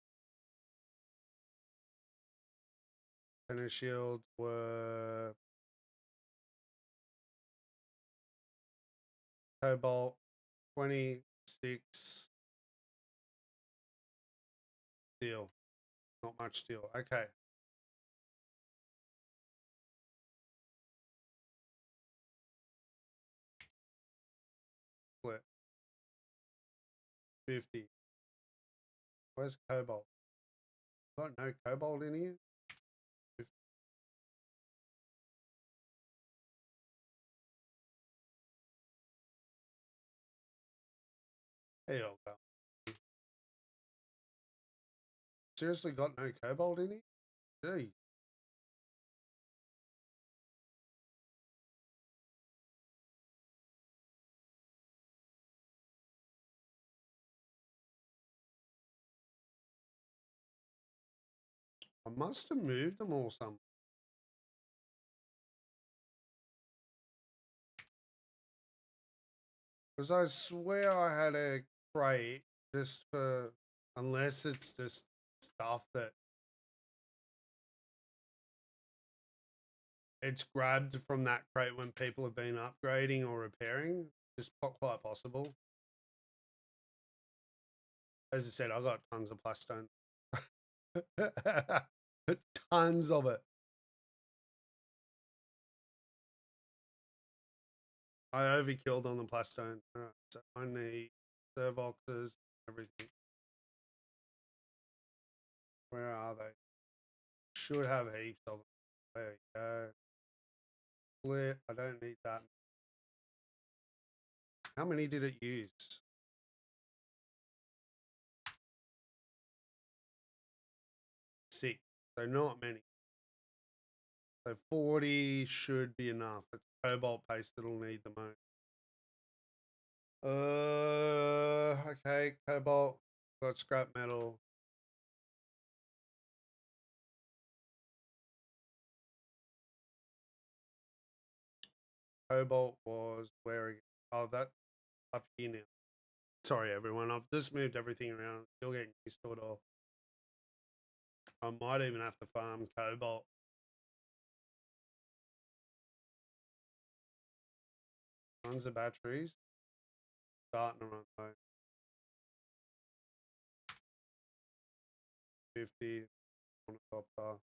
Tennis shields were cobalt 26 steel. Not much steel. Okay. Split 50. Where's cobalt? Got no cobalt in here? 50. There you go. Seriously got no cobalt in here? Gee. I must have moved them all some. Because I swear I had a crate just for, unless it's just stuff that it's grabbed from that crate when people have been upgrading or repairing. Just quite possible. As I said, I got tons of plastone. Tons of it. I overkilled on the plastone. So I need servoxes, everything. Where are they? Should have heaps of them. There you go. Split. I don't need that. How many did it use? 6. So not many. So 40 should be enough. It's cobalt paste that'll need the most. Okay, cobalt. Got scrap metal. Cobalt was wearing. Oh, that up here now. Sorry, everyone. I've just moved everything around. Still getting used to it all. I might even have to farm Cobalt. Tons of batteries. Starting to run low. 50 on a copper.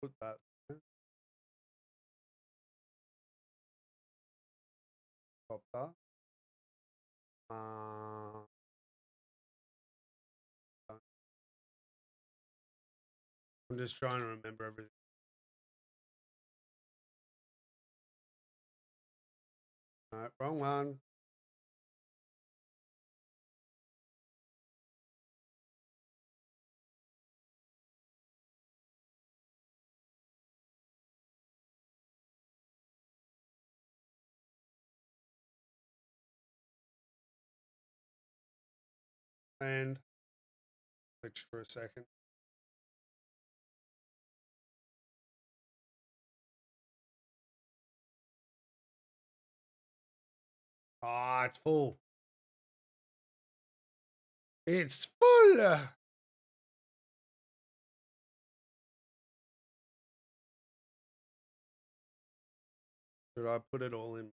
Put that there. Copper. I'm just trying to remember everything. All right, wrong one. And switch for a second. Ah, it's full. It's full. Should I put it all in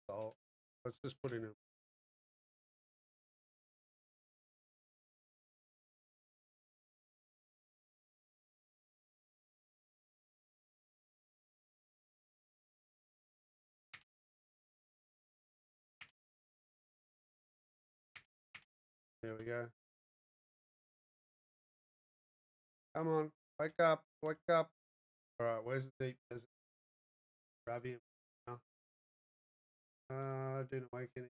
salt? Let's just put it in. There we go. Come on, wake up, wake up. All right, where's the deep desert? Ravium. No. Didn't wake any.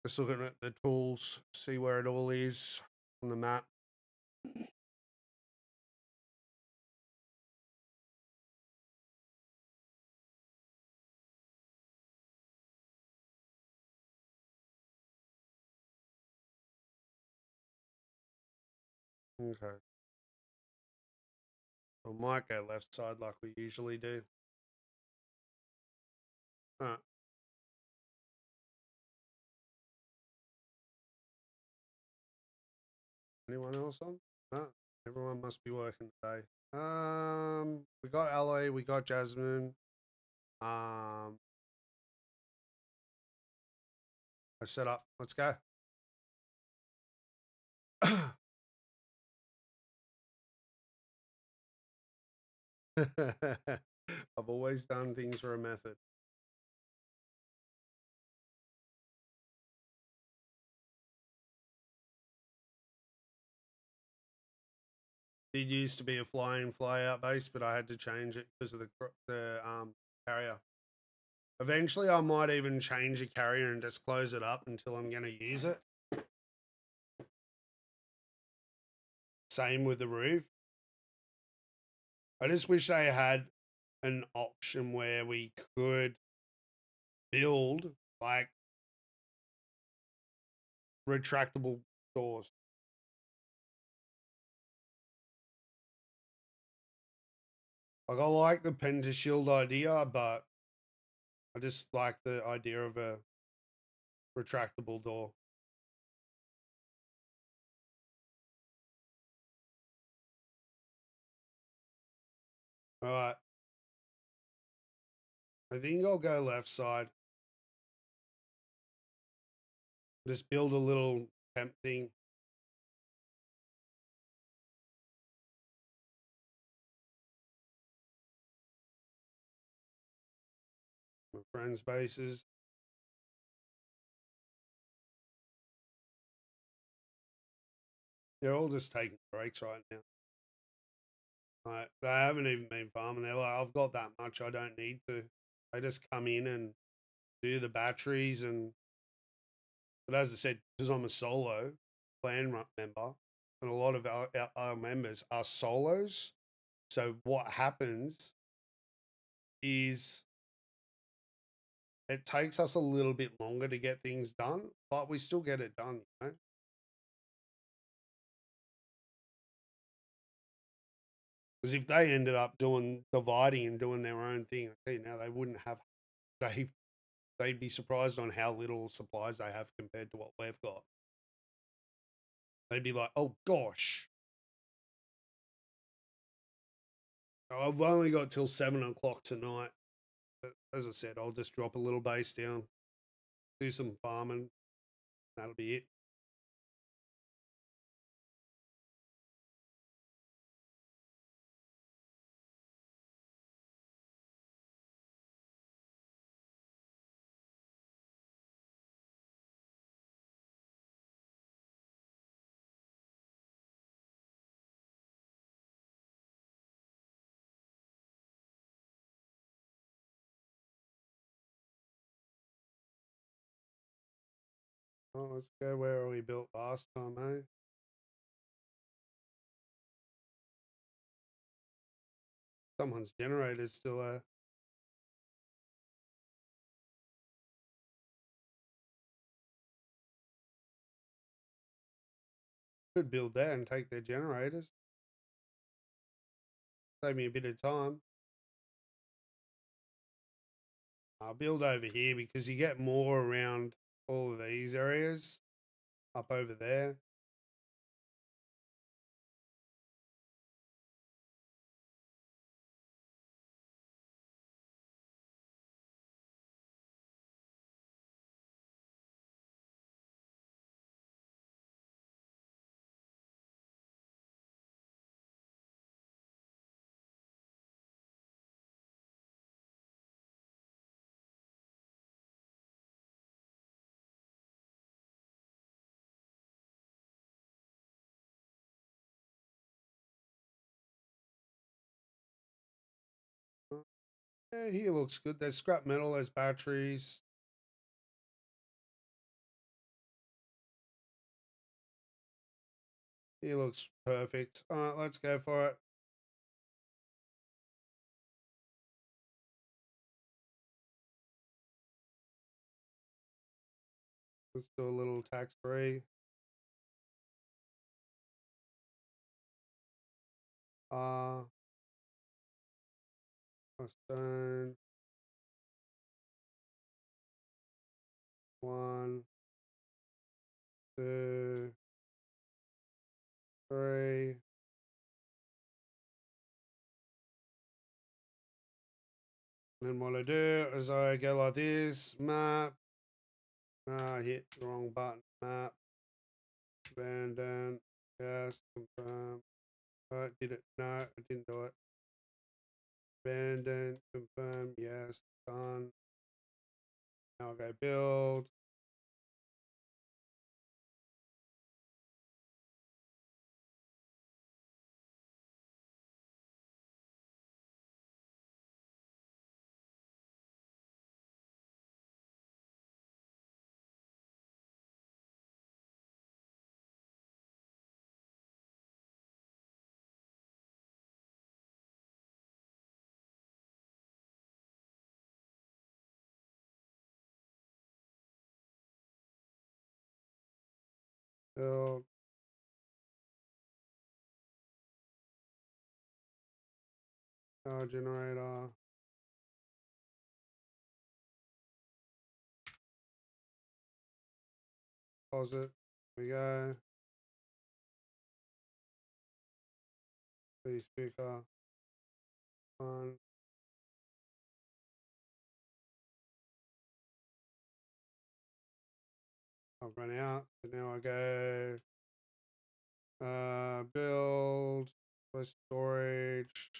Just looking at the tools, see where it all is on the map. Okay. I might go left side like we usually do. All right. Anyone else on? No, everyone must be working today. We got Alloy, we got Jasmine. I set up. Let's go. I've always done things for a method. It used to be a fly in, fly out base, but I had to change it because of the carrier. Eventually, I might even change the carrier and just close it up until I'm going to use it. Same with the roof. I just wish they had an option where we could build like retractable doors. Like I like the pentashield idea, but I just like the idea of a retractable door. All right. I think I'll go left side. Just build a little temp thing. My friends' bases. They're all just taking breaks right now. Like they haven't even been farming. They're like, I've got that much. I don't need to. They just come in and do the batteries and. But as I said, because I'm a solo clan member, and a lot of our members are solos. So what happens is it takes us a little bit longer to get things done, but we still get it done, you know? Because if they ended up dividing and doing their own thing, okay, now they wouldn't have they they'd be surprised on how little supplies they have compared to what we've got. They'd be like, "Oh gosh, I've only got till 7 o'clock tonight." But as I said, I'll just drop a little base down, do some farming. That'll be it. Oh, let's go where we built last time, eh? Someone's generator's still there. Could build there and take their generators. Save me a bit of time. I'll build over here because you get more around all of these areas up over there. Yeah, here looks good. There's scrap metal, there's batteries. He looks perfect. All right, let's go for it. Let's do a little tax free. A stone. One, two, three. And then what I do is I go like this. Map. I hit the wrong button. Map. Abandon. Yes. Confirm. I did it. No, I didn't do it. Abandon. Confirm. Yes. Done. Now I go build. Build. Power generator. Pause it. Here we go. The speaker. On. I've run out. So now I go build. Storage.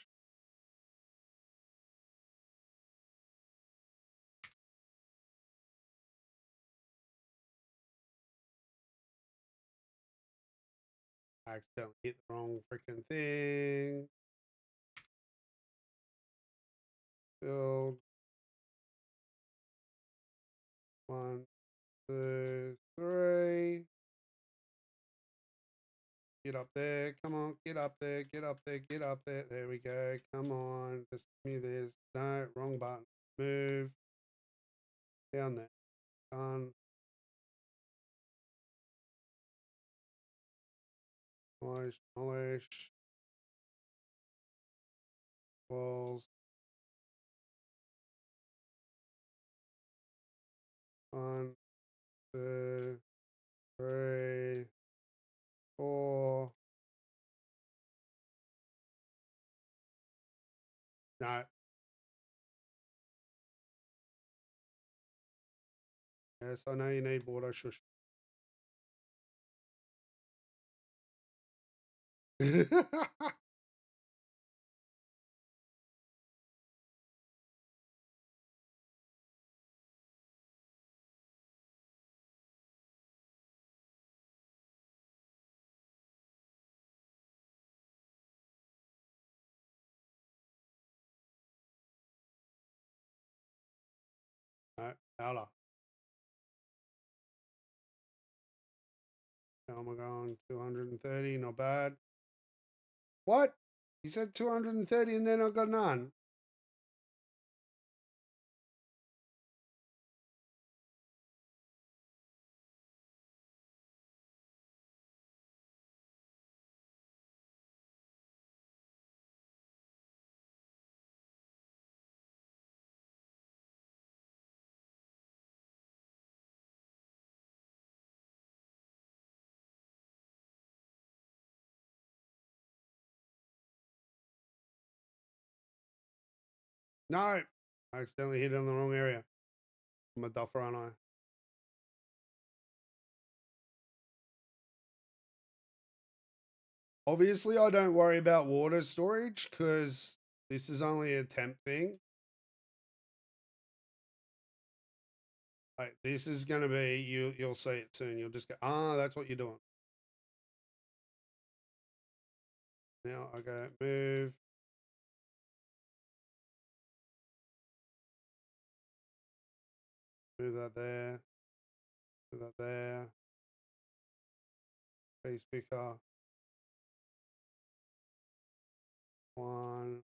I accidentally hit the wrong freaking thing. Build. One, two, three. Get up there. Come on. Get up there. Get up there. Get up there. There we go. Come on. Just give me this. No, wrong button. Move. Down there. Done. Polish. Walls. 1, 2, 3, 4. No. Yes, I know you need water. Shush. No, Ella. How am I going? 230, not bad. What? You said 230 and then I got none. No. I accidentally hit it on the wrong area. I'm a duffer, aren't I? Obviously, I don't worry about water storage because this is only a temp thing. Like, this is going to be, you'll see it soon. You'll just go, that's what you're doing. Now I go move. Move that there. Move that there. Face picker. 1,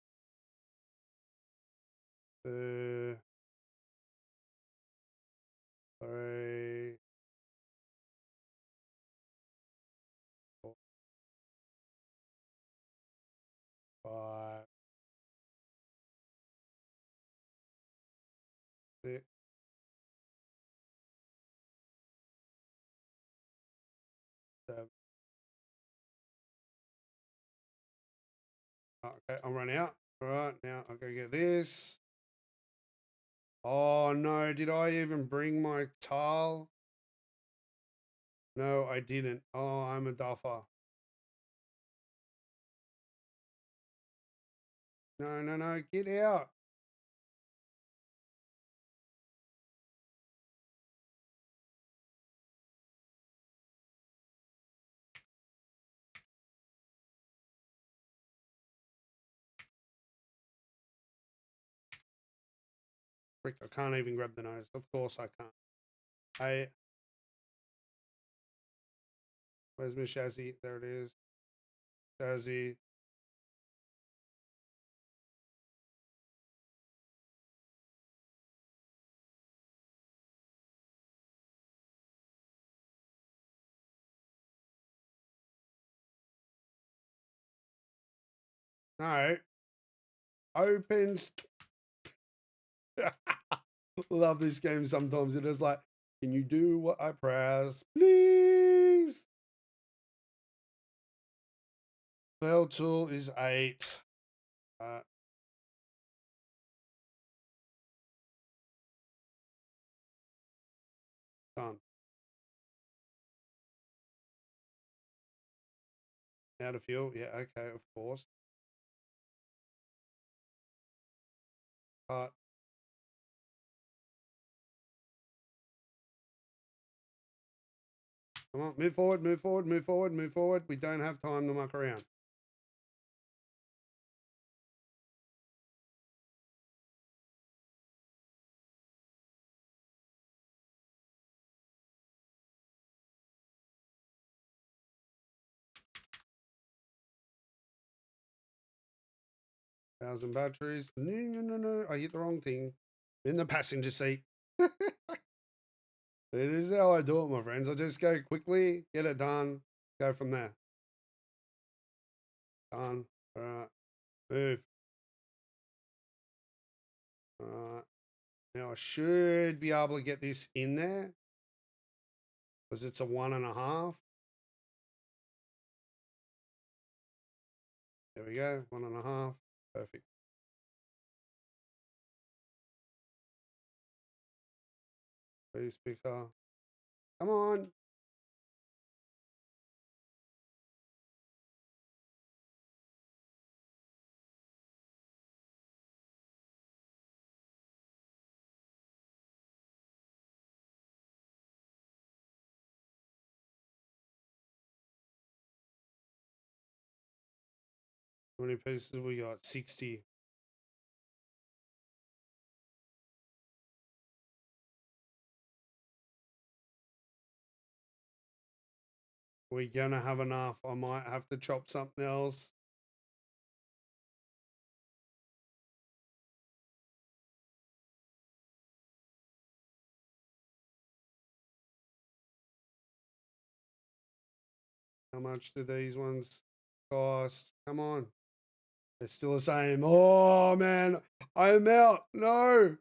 2, 3, 4, 5, 6, 7. Okay, I'm running out. All right, now I'll go get this. Oh no, did I even bring my towel? No, I didn't. Oh, I'm a duffer. No, get out. Frick, I can't even grab the nose. Of course I can't. Where's my chassis? There it is. Chassis. No. Opens. Love this game sometimes. It is like, can you do what I press? Please. Bell tool is 8. Done. Out of fuel. Yeah, okay, of course. Come on, move forward, move forward, move forward, move forward. We don't have time to muck around. Thousand batteries. No. I hit the wrong thing. In the passenger seat. This is how I do it, my friends. I just go quickly, get it done, go from there. Done. All right. Move. All right. Now I should be able to get this in there because it's a 1.5. There we go. 1.5. Perfect. Please speaker. Come on. How many pieces have we got? 60. We're gonna have enough. I might have to chop something else. How much do these ones cost? Come on. They're still the same. Oh man, I'm out. No.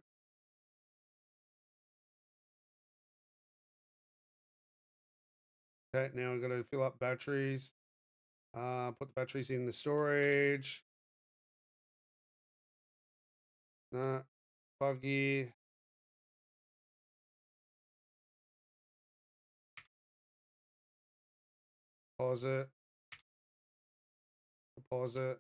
Okay, now I've got to fill up batteries. Put the batteries in the storage. Buggy. Deposit. Deposit.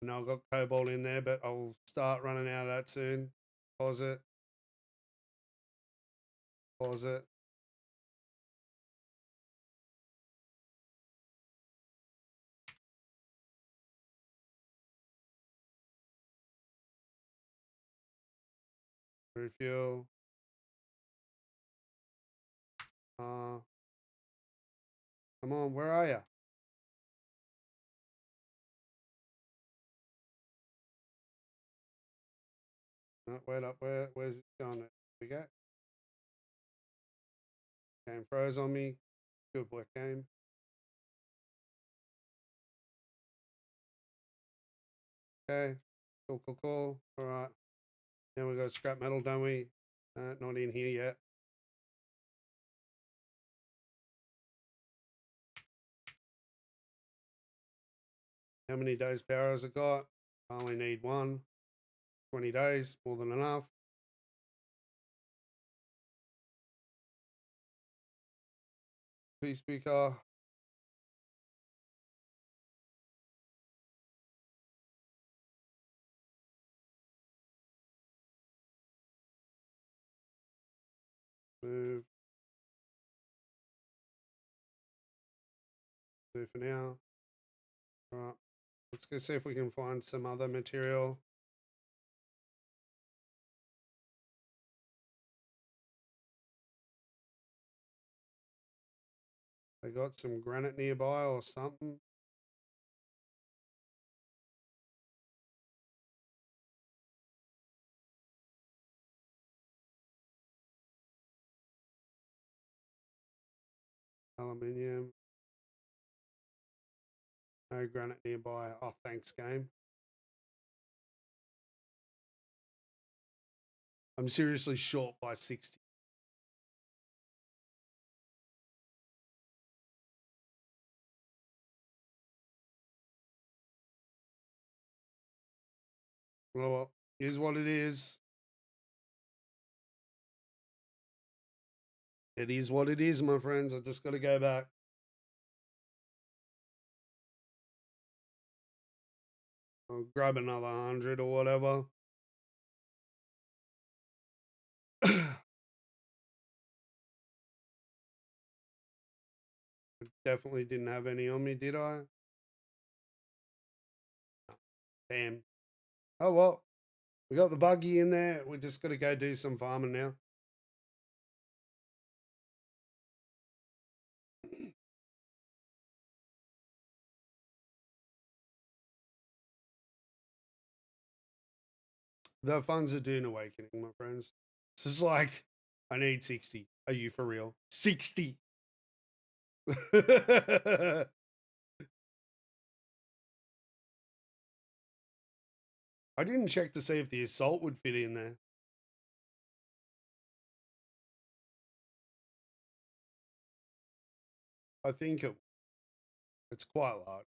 No, I've got cobalt in there, but I'll start running out of that soon. Deposit. Deposit. Refuel. Come on, where are you? No, wait up. Where's it going? There we go. Game froze on me. Good work, game. Okay. Cool, cool, cool. All right. Now we got scrap metal, don't we? Not in here yet. How many days power has it got? I only need one. 20 days, more than enough. P speaker. Move. Move for now. All right. Let's go see if we can find some other material. They got some granite nearby or something. Aluminium. No granite nearby. Oh, thanks, game. I'm seriously short by 60. Well, here's what it is. It is what it is, my friends. I just got to go back. I'll grab another 100 or whatever. Definitely didn't have any on me, did I? Damn. Oh, well. We got the buggy in there. We just got to go do some farming now. The funds of Dune Awakening, my friends. It's just like, I need 60. Are you for real? 60. I didn't check to see if the assault would fit in there. I think it's quite large.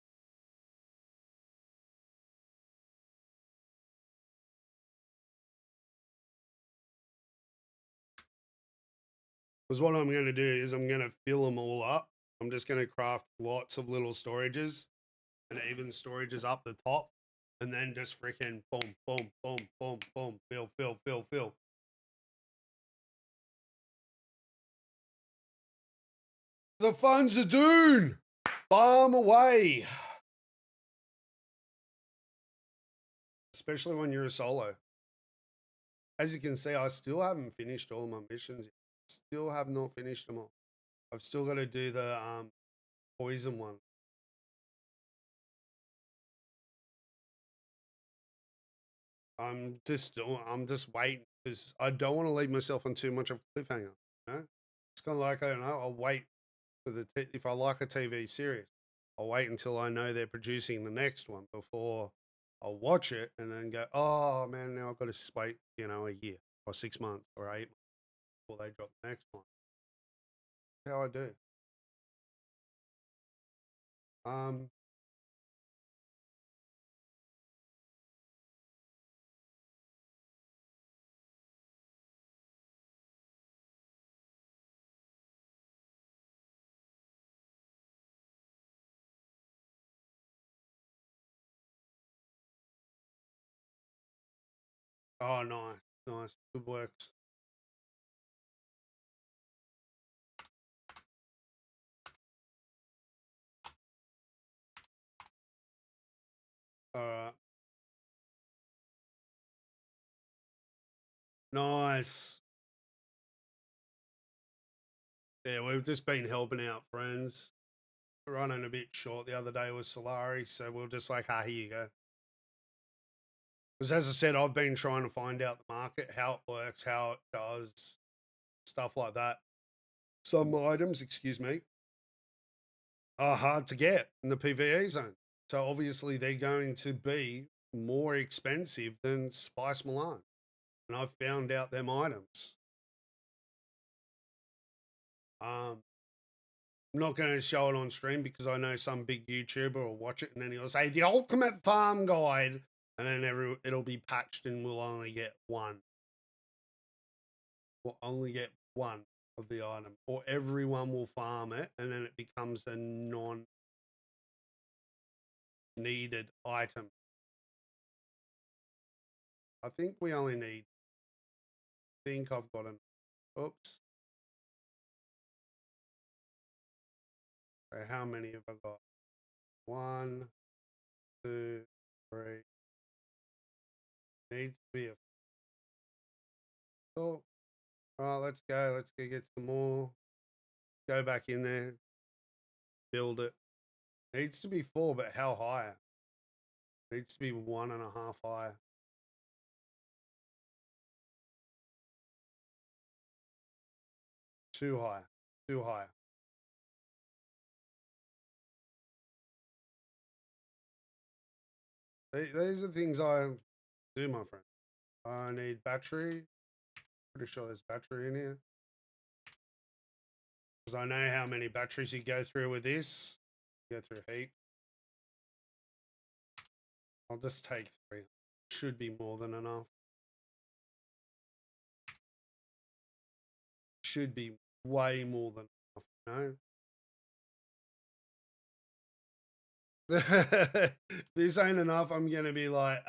Because what I'm going to do is I'm going to fill them all up. I'm just going to craft lots of little storages and even storages up the top. And then just freaking boom, boom, boom, boom, boom, fill, fill, fill, fill. The funds of Dune. Farm away. Especially when you're a solo. As you can see, I still haven't finished all my missions yet. Still have not finished them all. I've still got to do the poison one. I'm just waiting because I don't want to leave myself on too much of a cliffhanger. You know, it's kind of like, I don't know. I'll wait for if I like a TV series, I'll wait until I know they're producing the next one before I'll watch it and then go, oh man, now I've got to wait, a year or 6 months or 8 months before they drop the next one. That's how I do. Um, oh, nice, nice, good works. All right, nice. Yeah, we've just been helping out friends. Running a bit short the other day with Solari, so we're just like, here you go. Because as I said, I've been trying to find out the market, how it works, how it does, stuff like that. Some items, excuse me, are hard to get in the PvE zone. So obviously they're going to be more expensive than Spice Milan. And I've found out them items. I'm not going to show it on stream because I know some big YouTuber will watch it and then he'll say the ultimate farm guide, and then it'll be patched and we'll only get one. We'll only get one of the item, or everyone will farm it, and then it becomes a non-needed item. I think we only need. I think I've got an. Oops. So how many have I got? 1, 2, 3. Needs to be a. Oh, all right, let's go. Let's go get some more. Go back in there. Build it. Needs to be 4, but how high? Needs to be 1.5 high. Too high. Too high. These are things I do, my friend. I need battery. Pretty sure there's battery in here. Because I know how many batteries you go through with this. You go through heat. I'll just take 3. Should be more than enough. Should be way more than enough, if this ain't enough, I'm going to be like,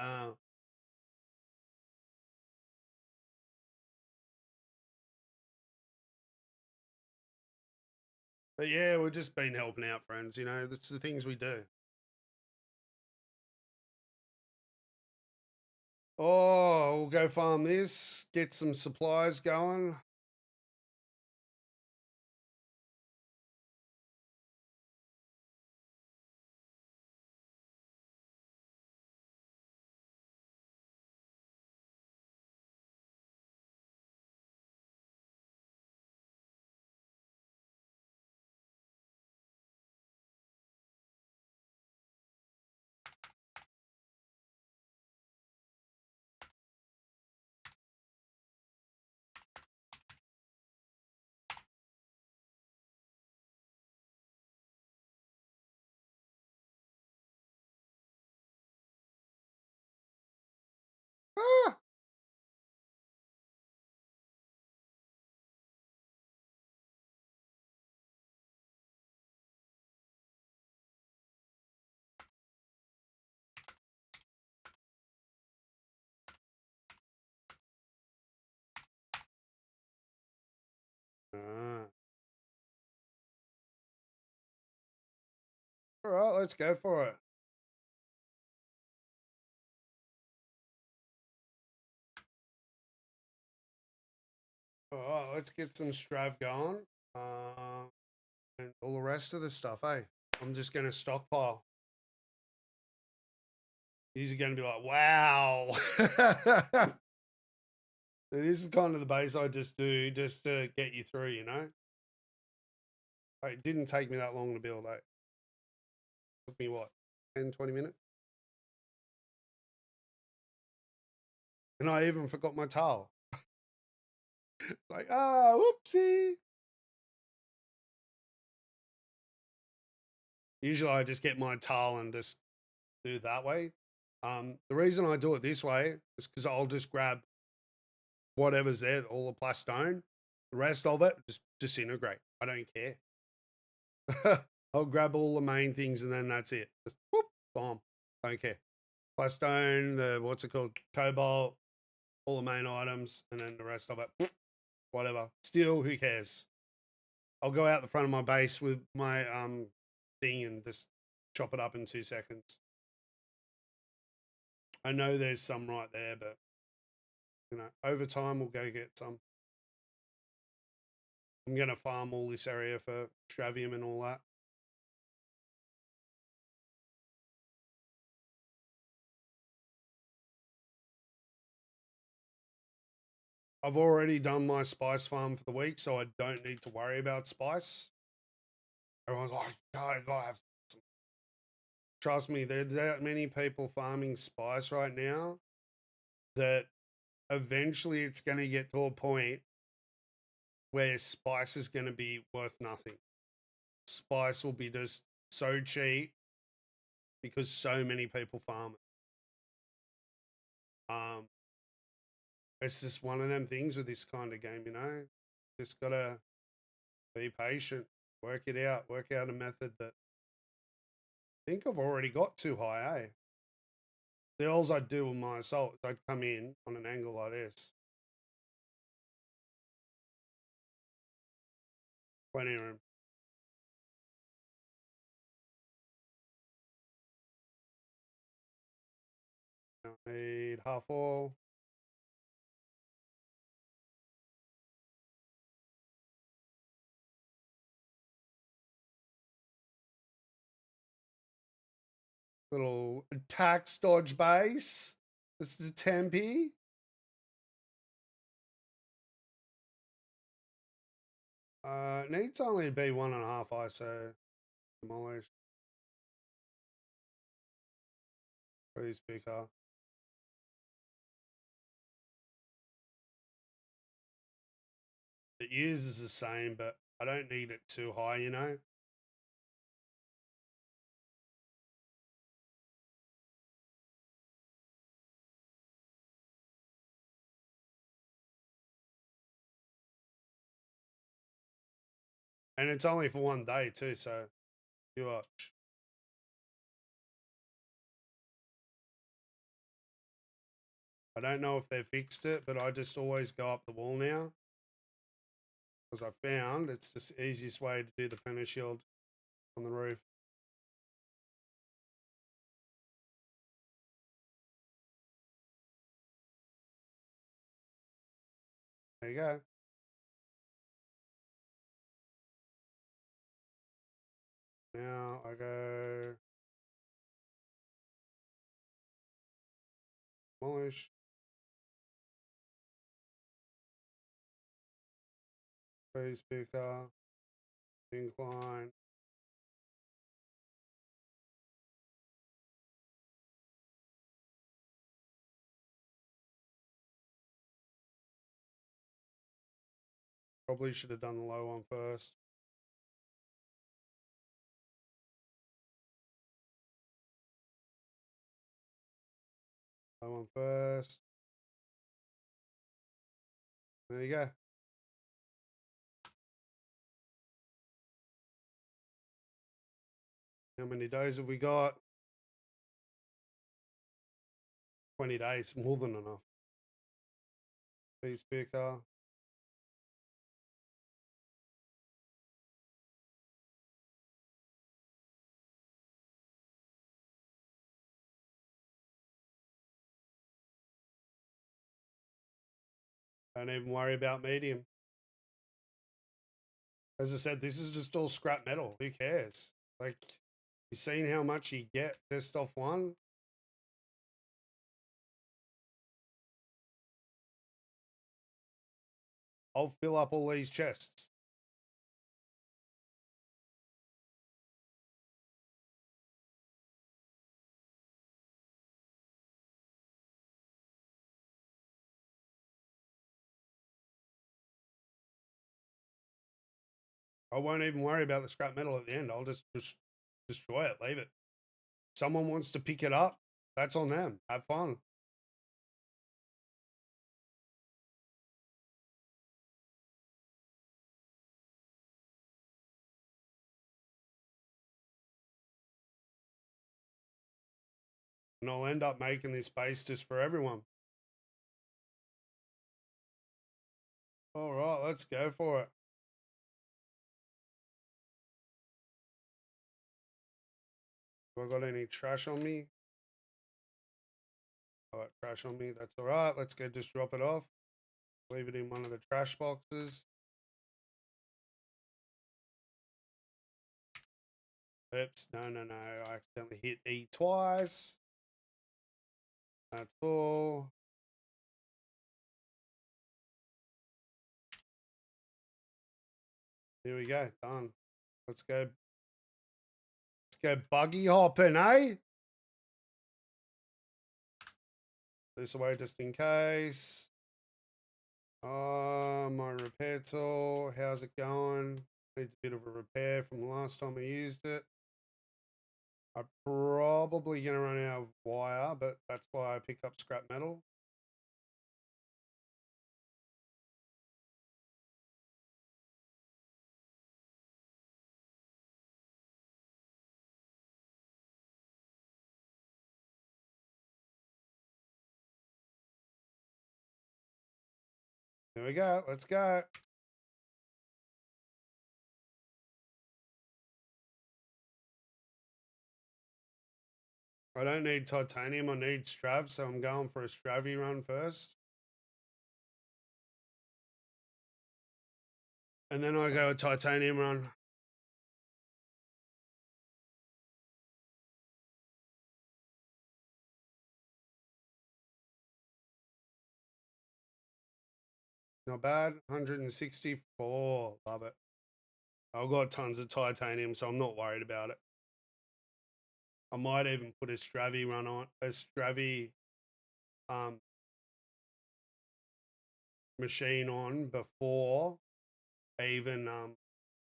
But yeah, we've just been helping out friends, that's the things we do. Oh, we'll go farm this, get some supplies going. Ah! Ah. All right, let's go for it. All right, let's get some Strav going. And all the rest of the stuff, hey? I'm just going to stockpile. These are going to be like, wow. This is kind of the base I just do just to get you through, you know? It didn't take me that long to build, it took me what, 10, 20 minutes? And I even forgot my towel. Like, whoopsie. Usually I just get my towel and just do it that way. The reason I do it this way is because I'll just grab whatever's there, all the plastone. The rest of it just disintegrate. I don't care. I'll grab all the main things and then that's it. Just whoop, bomb. Don't care. Plastone, the what's it called? Cobalt, all the main items, and then the rest of it, whatever. Steel, who cares? I'll go out the front of my base with my thing and just chop it up in 2 seconds. I know there's some right there, but you know, over time we'll go get some. I'm gonna farm all this area for Stravium and all that. I've already done my spice farm for the week, so I don't need to worry about spice. Everyone's like, gotta have some. Trust me, there's that many people farming spice right now that eventually it's going to get to a point where spice is going to be worth nothing. Spice will be just so cheap because so many people farm it. It's just one of them things with this kind of game, you know. Just gotta be patient, work it out, work out a method that I think I've already got too high, eh? The alls I'd do with my assault is I'd come in on an angle like this. Plenty of room. I need half all. Little tax dodge base. This is a Tempe. Needs only to be 1.5 ISO. Demolish. Please, speaker. It uses the same, but I don't need it too high, you know? And it's only for 1 day too, so you watch. I don't know if they've fixed it, but I just always go up the wall now. Because I found it's the easiest way to do the penta shield on the roof. There you go. Now I go demolish. Phase speaker. Incline. Probably should have done the low one first. Low one first. There you go. How many days have we got? 20 days, more than enough. Piece picker. Don't even worry about medium. As I said, this is just all scrap metal. Who cares? Like, you seen how much you get just off one? I'll fill up all these chests. I won't even worry about the scrap metal at the end. I'll just destroy it, leave it. If someone wants to pick it up, that's on them. Have fun. And I'll end up making this base just for everyone. All right, let's go for it. Have I got any trash on me? All right, trash on me. That's all right. Let's go just drop it off. Leave it in one of the trash boxes. Oops, no. I accidentally hit E twice. That's all. Here we go. Done. Let's go. Let's go buggy hopping, eh? This way just in case. My repair tool. How's it going? Needs a bit of a repair from the last time I used it. I'm probably going to run out of wire, but that's why I picked up scrap metal. There we go. Let's go. I don't need titanium. I need strav, so I'm going for a stravy run first. And then I go a titanium run. Not bad. 164. Love it. I've got tons of titanium, so I'm not worried about it. I might even put a stravy run on, a stravy machine on before even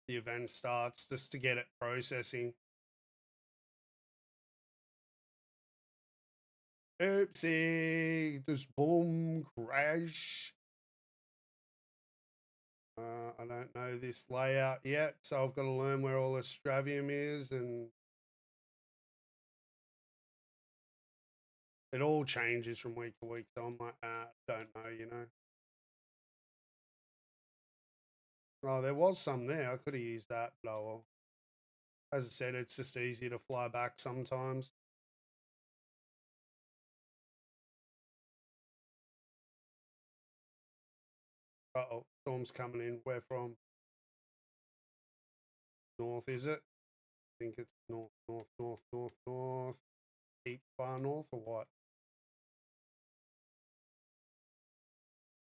the event starts, just to get it processing. Oopsie, just boom, crash. I don't know this layout yet, so I've got to learn where all the stravium is, and it all changes from week to week, so I'm like, don't know, you know. Oh, there was some there. I could have used that, but oh well. As I said, it's just easier to fly back sometimes. Uh-oh, storm's coming in. Where from? North, is it? I think it's north. Deep far north or what?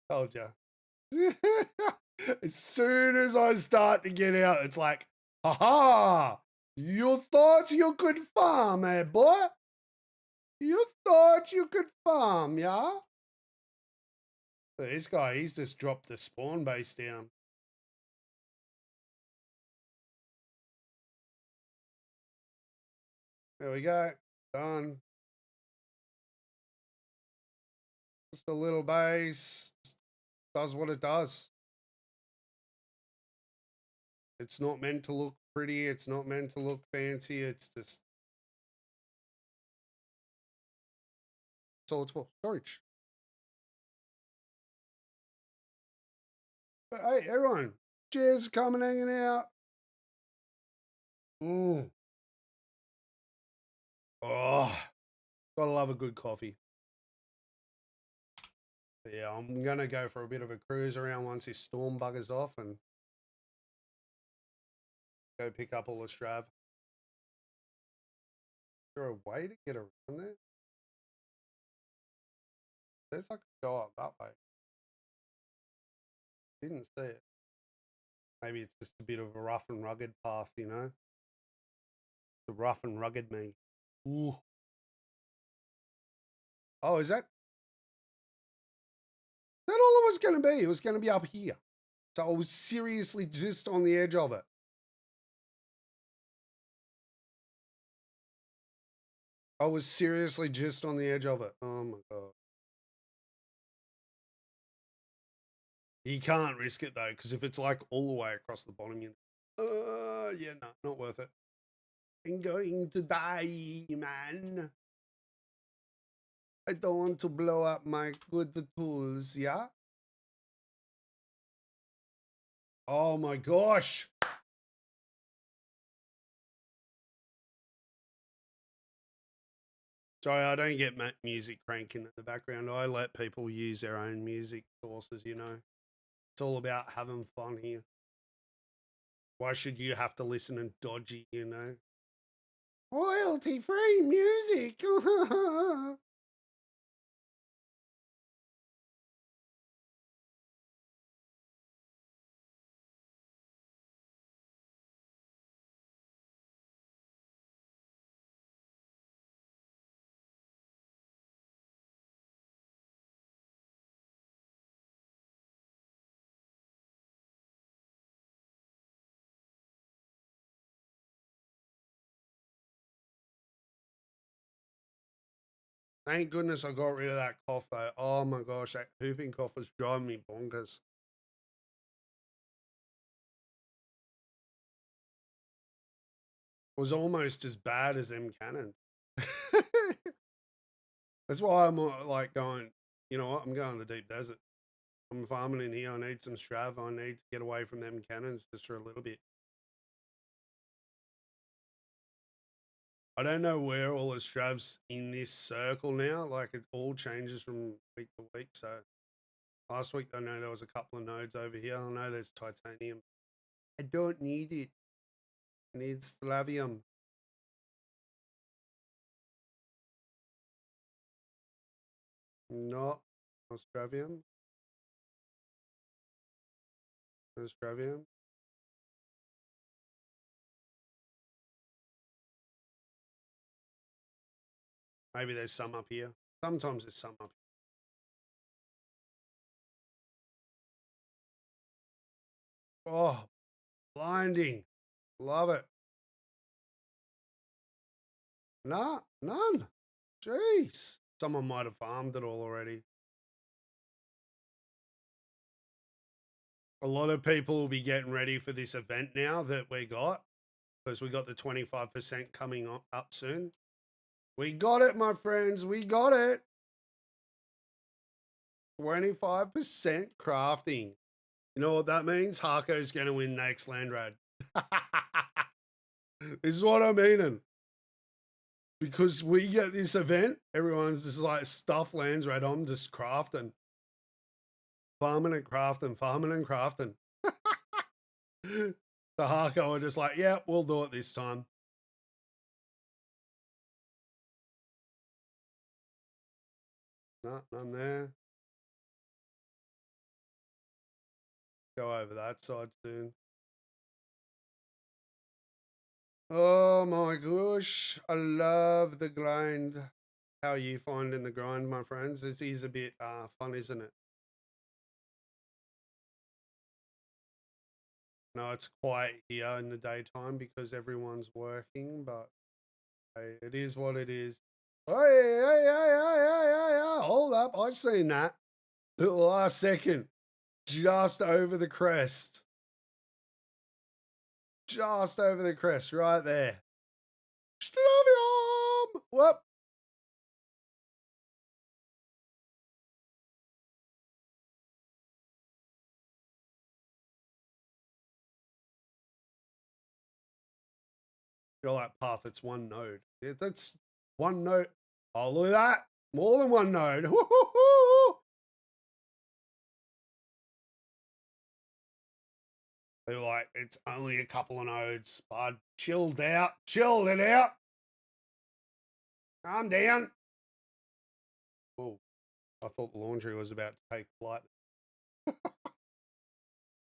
Told you. As soon as I start to get out, it's like, haha, you thought you could farm, eh, boy? You thought you could farm, yeah? But this guy, he's just dropped the spawn base down. There we go. Done. Just a little base. does what it does. It's not meant to look pretty. It's not meant to look fancy. It's just, that's all it's for. Storage. But hey, everyone, cheers, coming hanging out. Mm. Oh, gotta love a good coffee. Yeah, I'm gonna go for a bit of a cruise around once this storm buggers off and go pick up all the strav. Is there a way to get around there? There's like a go up that way. Didn't see it. Maybe it's just a bit of a rough and rugged path, you know? The rough and rugged me. Ooh. Oh, is that all it was going to be? It was going to be up here. So I was seriously just on the edge of it. I was seriously just on the edge of it. Oh my God. You can't risk it though, because if it's like all the way across the bottom, yeah, no, not worth it. I'm going to die, man. I don't want to blow up my good tools, yeah? Oh my gosh. Sorry, I don't get music cranking in the background. I let people use their own music sources, you know. It's all about having fun here. Why should you have to listen and dodgy, you know? Royalty-free music. Thank goodness I got rid of that cough though. Oh my gosh, that whooping cough was driving me bonkers. It was almost as bad as M Cannon. That's why I'm like going, you know what, I'm going to the deep desert. I'm farming in here. I need some strav. I need to get away from them cannons just for a little bit. I don't know where all the strav's in this circle now. Like it all changes from week to week. So last week I know there was a couple of nodes over here. I know there's titanium. I don't need it. I need slavium. Not Austravium. Austravium. Maybe there's some up here. Sometimes there's some up here. Oh, blinding. Love it. Nah, none. Jeez. Someone might have farmed it all already. A lot of people will be getting ready for this event now that we got, because we got the 25% coming up soon. We got it, my friends. We got it. 25% crafting. You know what that means? Harko's going to win next Landrad. This is what I'm meaning. Because we get this event, everyone's just like stuff Landrad on, just crafting. Farming and crafting, farming and crafting. The Harko are just like, yeah, we'll do it this time. No, none there. Go over that side soon. Oh my gosh, I love the grind. How are you finding the grind, my friends? It is a bit fun, isn't it? No, it's quiet here in the daytime because everyone's working, but hey, it is what it is. Hey, hold up. I seen that. The last second. Just over the crest. Just over the crest, right there. Slavium! Whoop. You're like, path, it's one node. Yeah, that's one node. Oh, look at that. More than one node. Woo-hoo-hoo! They're like, it's only a couple of nodes, bud. Chilled out. Chilled it out. Calm down. Oh, I thought the laundry was about to take flight.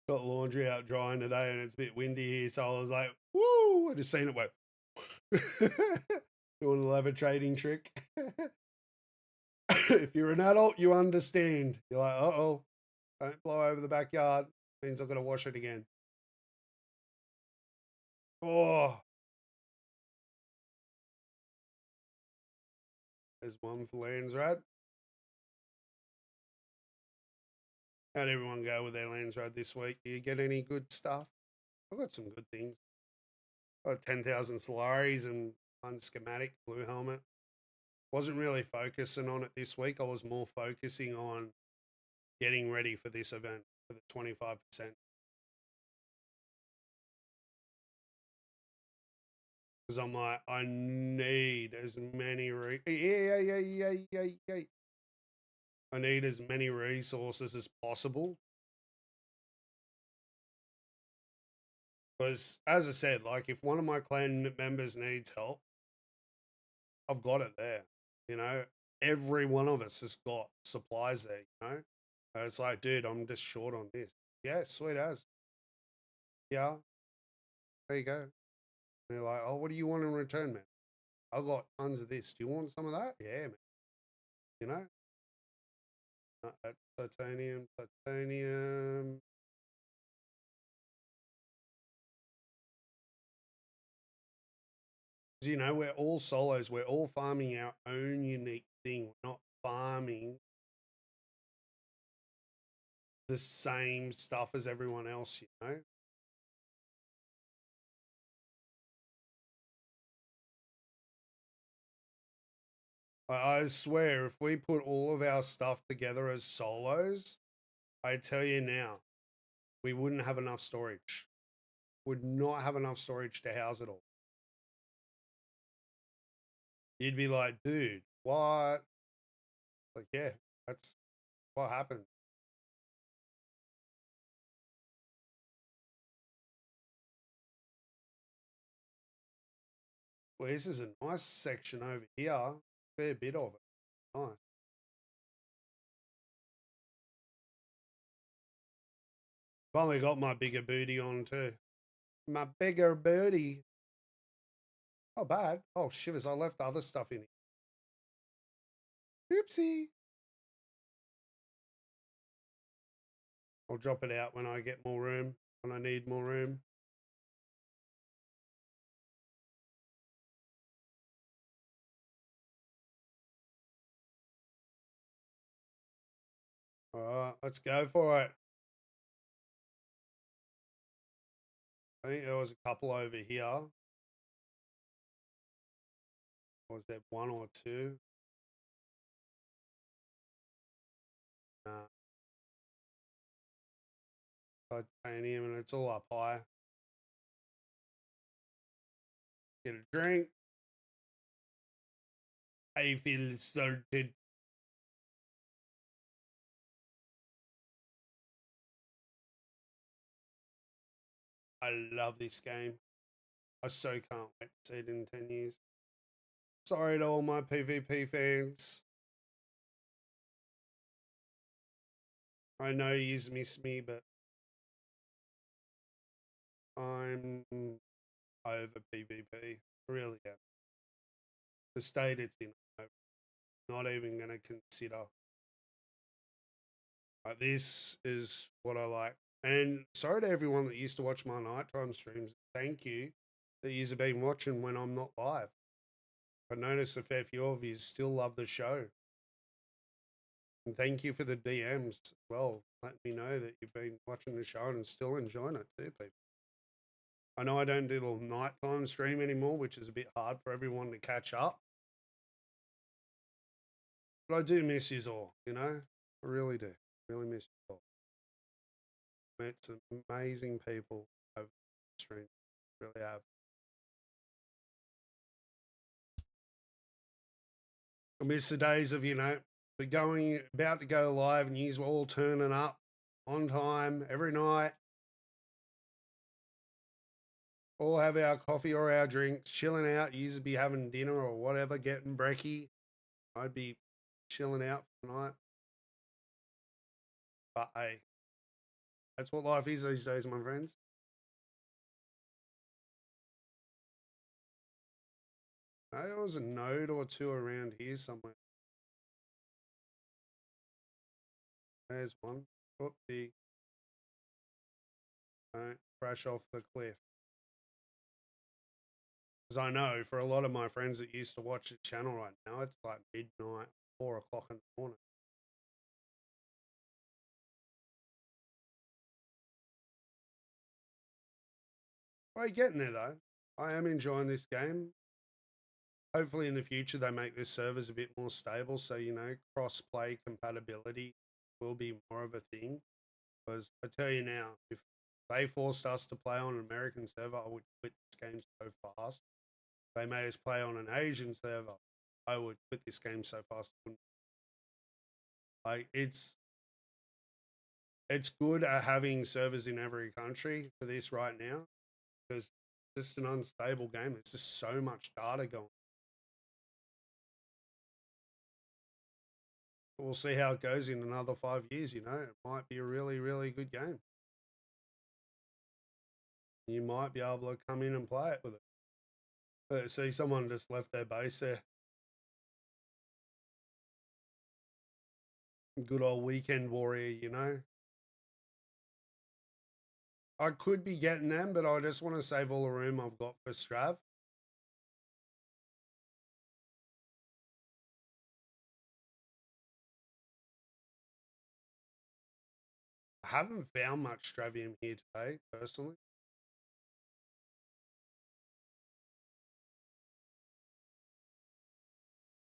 Got laundry out drying today and it's a bit windy here, so I was like, woo! I just seen it went. Doing a levitating trick. If you're an adult, you understand. You're like, uh-oh, don't blow over the backyard. Means I've got to wash it again. Oh, there's one for Landsrad. How'd everyone go with their Landsrad this week? Do you get any good stuff? I've got some good things. I got 10,000 Solaris and one schematic blue helmet. Wasn't really focusing on it this week. I was more focusing on getting ready for this event for the 25%. Because I'm like, I need as many I need as many resources as possible. Because as I said, like if one of my clan members needs help, I've got it there. You know, every one of us has got supplies there, you know? It's like, dude, I'm just short on this. Yeah, sweet as. Yeah, there you go. And they're like, oh, what do you want in return, man? I've got tons of this. Do you want some of that? Yeah, man. You know? Titanium, titanium. You know, we're all solos. We're all farming our own unique thing. We're not farming the same stuff as everyone else, you know? I swear, if we put all of our stuff together as solos, I tell you now, we wouldn't have enough storage. Would not have enough storage to house it all. You'd be like, dude, what? Like, yeah, that's what happened. Well, this is a nice section over here. Fair bit of it. Nice. Finally got my bigger booty on too. My bigger booty. Oh, bad. Oh, shivers. I left other stuff in it. Oopsie. I'll drop it out when I get more room, when I need more room. All right, let's go for it. I think there was a couple over here. Was there one or two? Nah. Titanium, and it's all up high. Get a drink. I feel started. I love this game. I so can't wait to see it in 10 years. Sorry to all my PvP fans. I know you miss me, but I'm over PvP. I really am. The state it's in, I'm not even going to consider. This is what I like. And sorry to everyone that used to watch my nighttime streams. Thank you that you've been watching when I'm not live. I noticed a fair few of you still love the show. And thank you for the DMs as well. let me know that you've been watching the show and still enjoying it too, people. I know I don't do the nighttime stream anymore, which is a bit hard for everyone to catch up. But I do miss you all, you know? I really do. Really miss you all. Met some amazing people over the stream. Really have. I miss the days of, we're about to go live and you're all turning up on time every night. All have our coffee or our drinks, chilling out. You be having dinner or whatever, getting brekkie. I'd be chilling out for the night. But hey, that's what life is these days, my friends. There was a node or two around here somewhere. There's one. Oopsie. Don't crash off the cliff. Because I know for a lot of my friends that used to watch the channel right now, it's like midnight, 4 o'clock in the morning. We're getting there though. I am enjoying this game. Hopefully in the future they make this servers a bit more stable, so cross-play compatibility will be more of a thing. Because I tell you now, if they forced us to play on an American server, I would quit this game so fast. If they made us play on an Asian server, I would quit this game so fast. Like it's good at having servers in every country for this right now, because it's just an unstable game. There's just so much data going. We'll see how it goes in another 5 years. It might be a really, really good game. You might be able to come in and play it with it. See, someone just left their base there. Good old weekend warrior, I could be getting them, but I just want to save all the room I've got for Strav. I haven't found much Stravium here today, personally.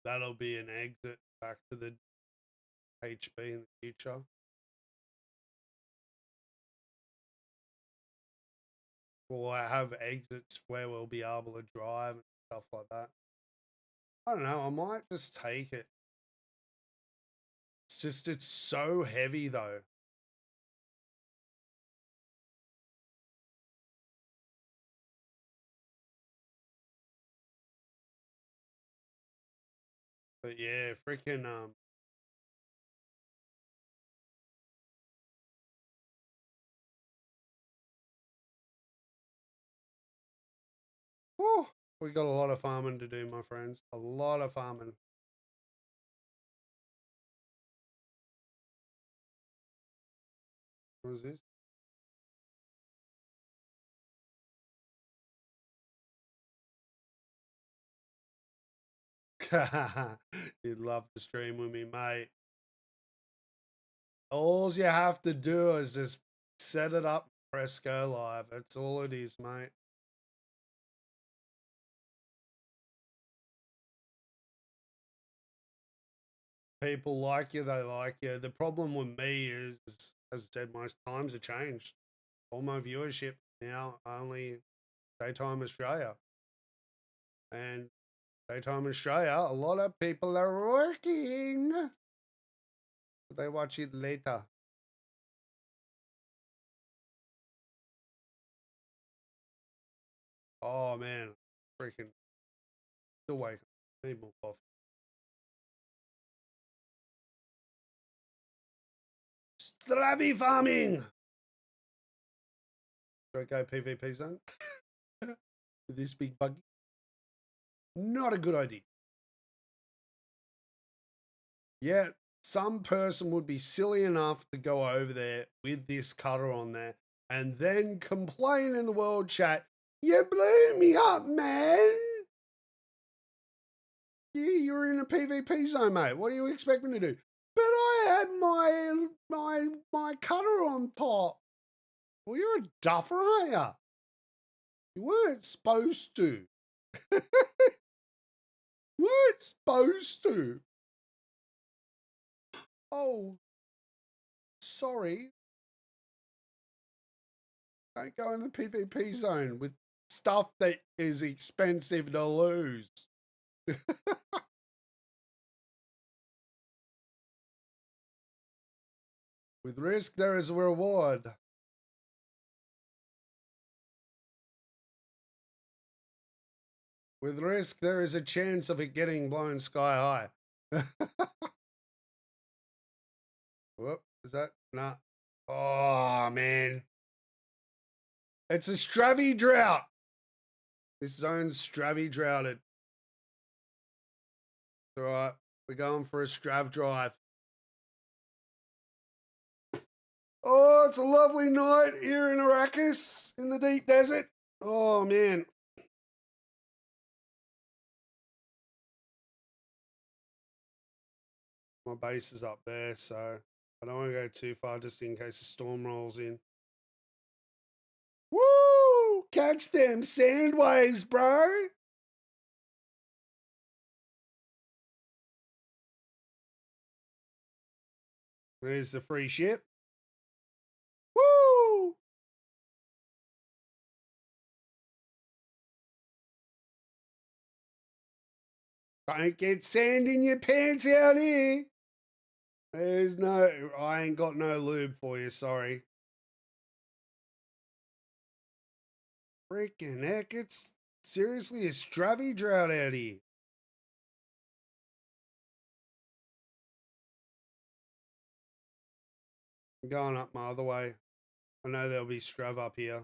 That'll be an exit back to the HB in the future. Or I have exits where we'll be able to drive and stuff like that. I don't know. I might just take it. It's so heavy though. But yeah, freaking whew, we got a lot of farming to do, my friends. A lot of farming. What is this? You'd love to stream with me, mate. All you have to do is just set it up, press go live. That's all it is, mate. People like you, they like you. The problem with me is, as I said, my times have changed. All my viewership now only daytime Australia. And daytime Australia, a lot of people are working. They watch it later. Oh man, freaking still waking. Need more coffee. Stravy farming. Should I go PvP zone? With this big buggy? Not a good idea. Yeah, some person would be silly enough to go over there with this cutter on there and then complain in the world chat, "You blew me up, man." Yeah, you're in a PvP zone, mate. What do you expect me to do? But I had my cutter on top. Well, you're a duffer, aren't you? You weren't supposed to. You weren't supposed to. Oh, sorry. Don't go in the PvP zone with stuff that is expensive to lose. With risk, there is a reward. With risk, there is a chance of it getting blown sky high. Whoop, is that? Nah. Oh, man. It's a Stravy drought. This zone's Stravy droughted. All right, we're going for a Strav drive. Oh, it's a lovely night here in Arrakis in the deep desert. Oh, man. My base is up there, so I don't want to go too far just in case a storm rolls in. Woo! Catch them sand waves, bro. There's the free ship. Woo! Don't get sand in your pants out here. There's no, I ain't got no lube for you, sorry. Freaking heck, it's seriously a Stravy drought out here. I'm going up my other way. I know there'll be Strav up here.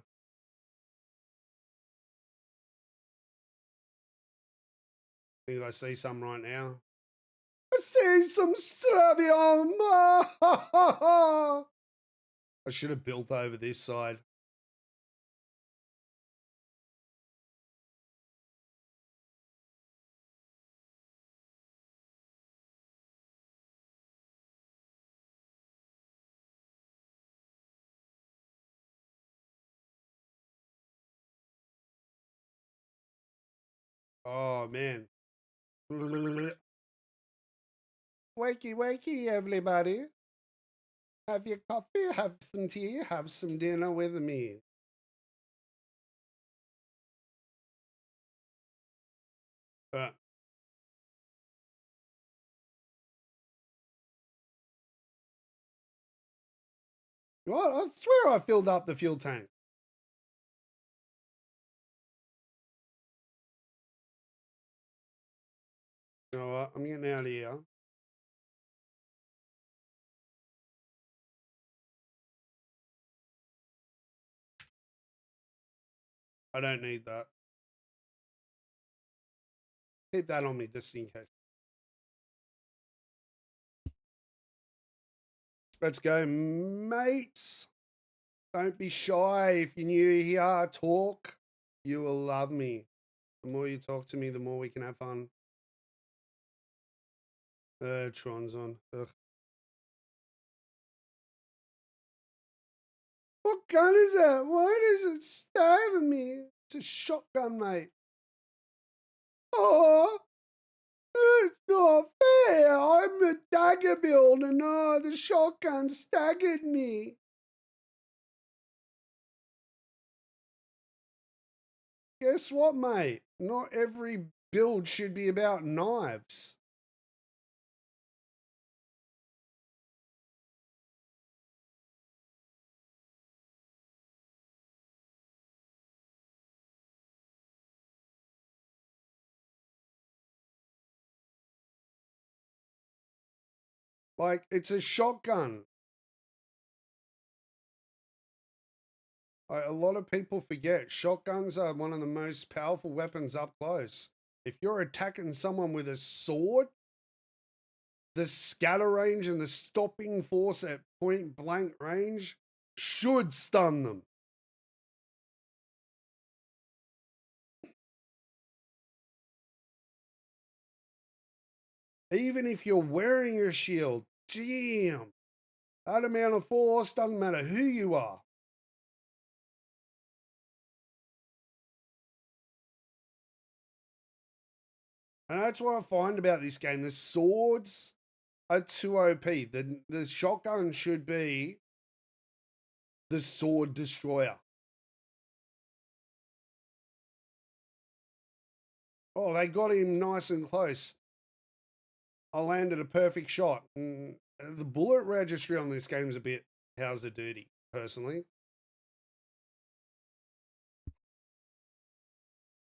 I think I see some right now. I see some Stravium. I should have built over this side. Oh, man. Wakey, wakey, everybody. Have your coffee, have some tea, have some dinner with me. What? I swear I filled up the fuel tank. You know what? I'm getting out of here. I don't need that. Keep that on me just in case. Let's go, mates. Don't be shy. If you're new here, talk. You will love me. The more you talk to me, the more we can have fun. Tron's on. Ugh. What gun is that? Why does it stab at me? It's a shotgun, mate. Oh, it's not fair. I'm a dagger build and the shotgun staggered me. Guess what, mate? Not every build should be about knives. Like, it's a shotgun. A lot of people forget shotguns are one of the most powerful weapons up close. If you're attacking someone with a sword, the scatter range and the stopping force at point blank range should stun them. Even if you're wearing your shield, Damn. That amount of force doesn't matter who you are. And that's what I find about this game. The swords are too OP. The shotgun should be the sword destroyer. Oh, they got him nice and close. I landed a perfect shot. And the bullet registry on this game is a bit how's the duty, personally.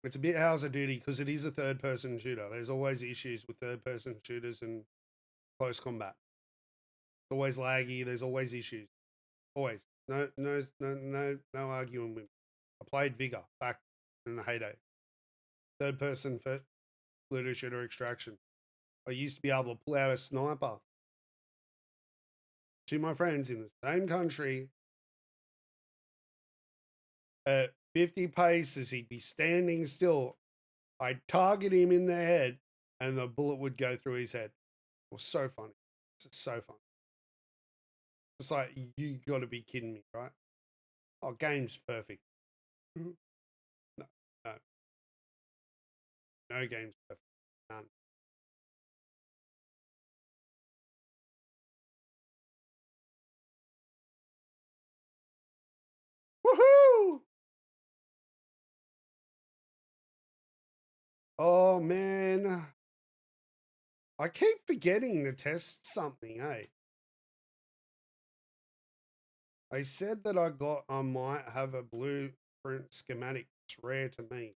It's a bit how's the duty because it is a third person shooter. There's always issues with third person shooters and close combat. It's always laggy. There's always issues. Always. No arguing with me. I played Vigor back in the heyday. Third person for looter shooter extraction. I used to be able to pull out a sniper to my friends in the same country at 50 paces. He'd be standing still. I'd target him in the head and the bullet would go through his head. It was so funny. It's so funny. It's like, you got to be kidding me, right? Oh, game's perfect. No, no. No game's perfect. None. Woohoo! Oh, man. I keep forgetting to test something, eh? I said that I might have a blueprint schematic. It's rare to me.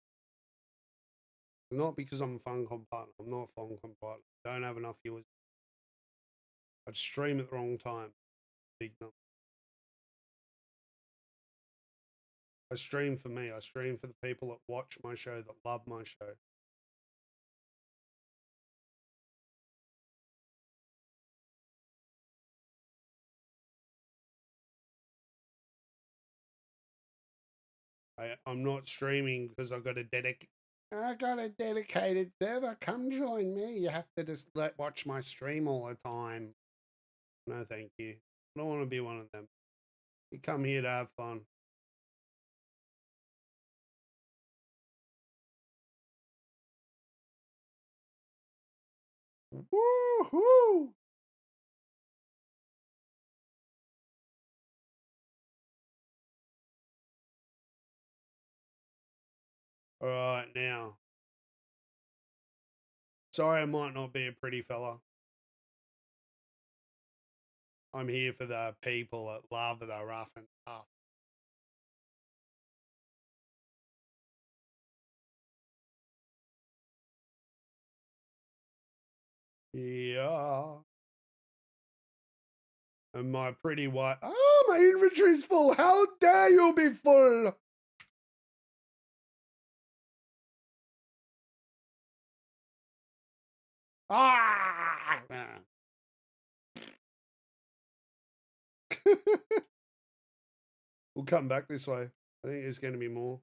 Not because I'm a fun partner. I'm not a fun partner. Don't have enough viewers. I'd stream at the wrong time. Big number. I stream for me. I stream for the people that watch my show, that love my show. I'm not streaming because I got a dedicated server. Come join me. You have to just watch my stream all the time. No, thank you. I don't want to be one of them. You come here to have fun. Woohoo! All right, now. Sorry, I might not be a pretty fella. I'm here for the people that love the rough and tough. Yeah. And my pretty white. Oh, my inventory's full. How dare you be full? Ah! We'll come back this way. I think there's going to be more.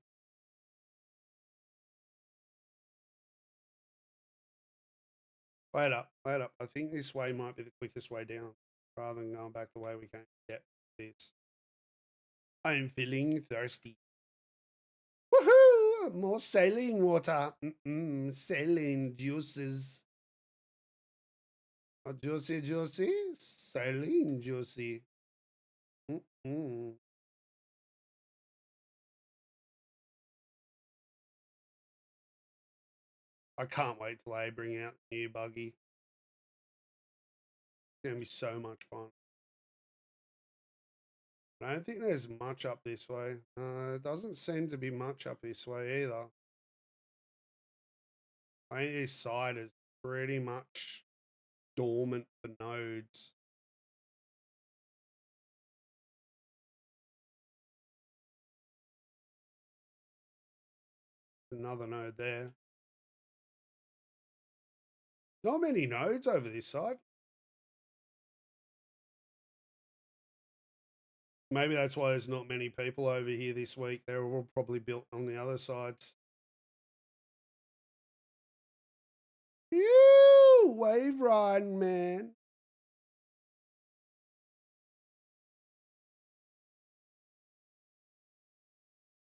Wait up, wait up. I think this way might be the quickest way down rather than going back the way we came. Yeah, this. I'm feeling thirsty. Woohoo! More saline water. Saline juices. Juicy. Saline juicy. I can't wait till they bring out the new buggy. It's going to be so much fun. I don't think there's much up this way. It doesn't seem to be much up this way either. I think this side is pretty much dormant for nodes. Another node there. Not many nodes over this side. Maybe that's why there's not many people over here this week. They're all probably built on the other sides. Ew, wave riding, man.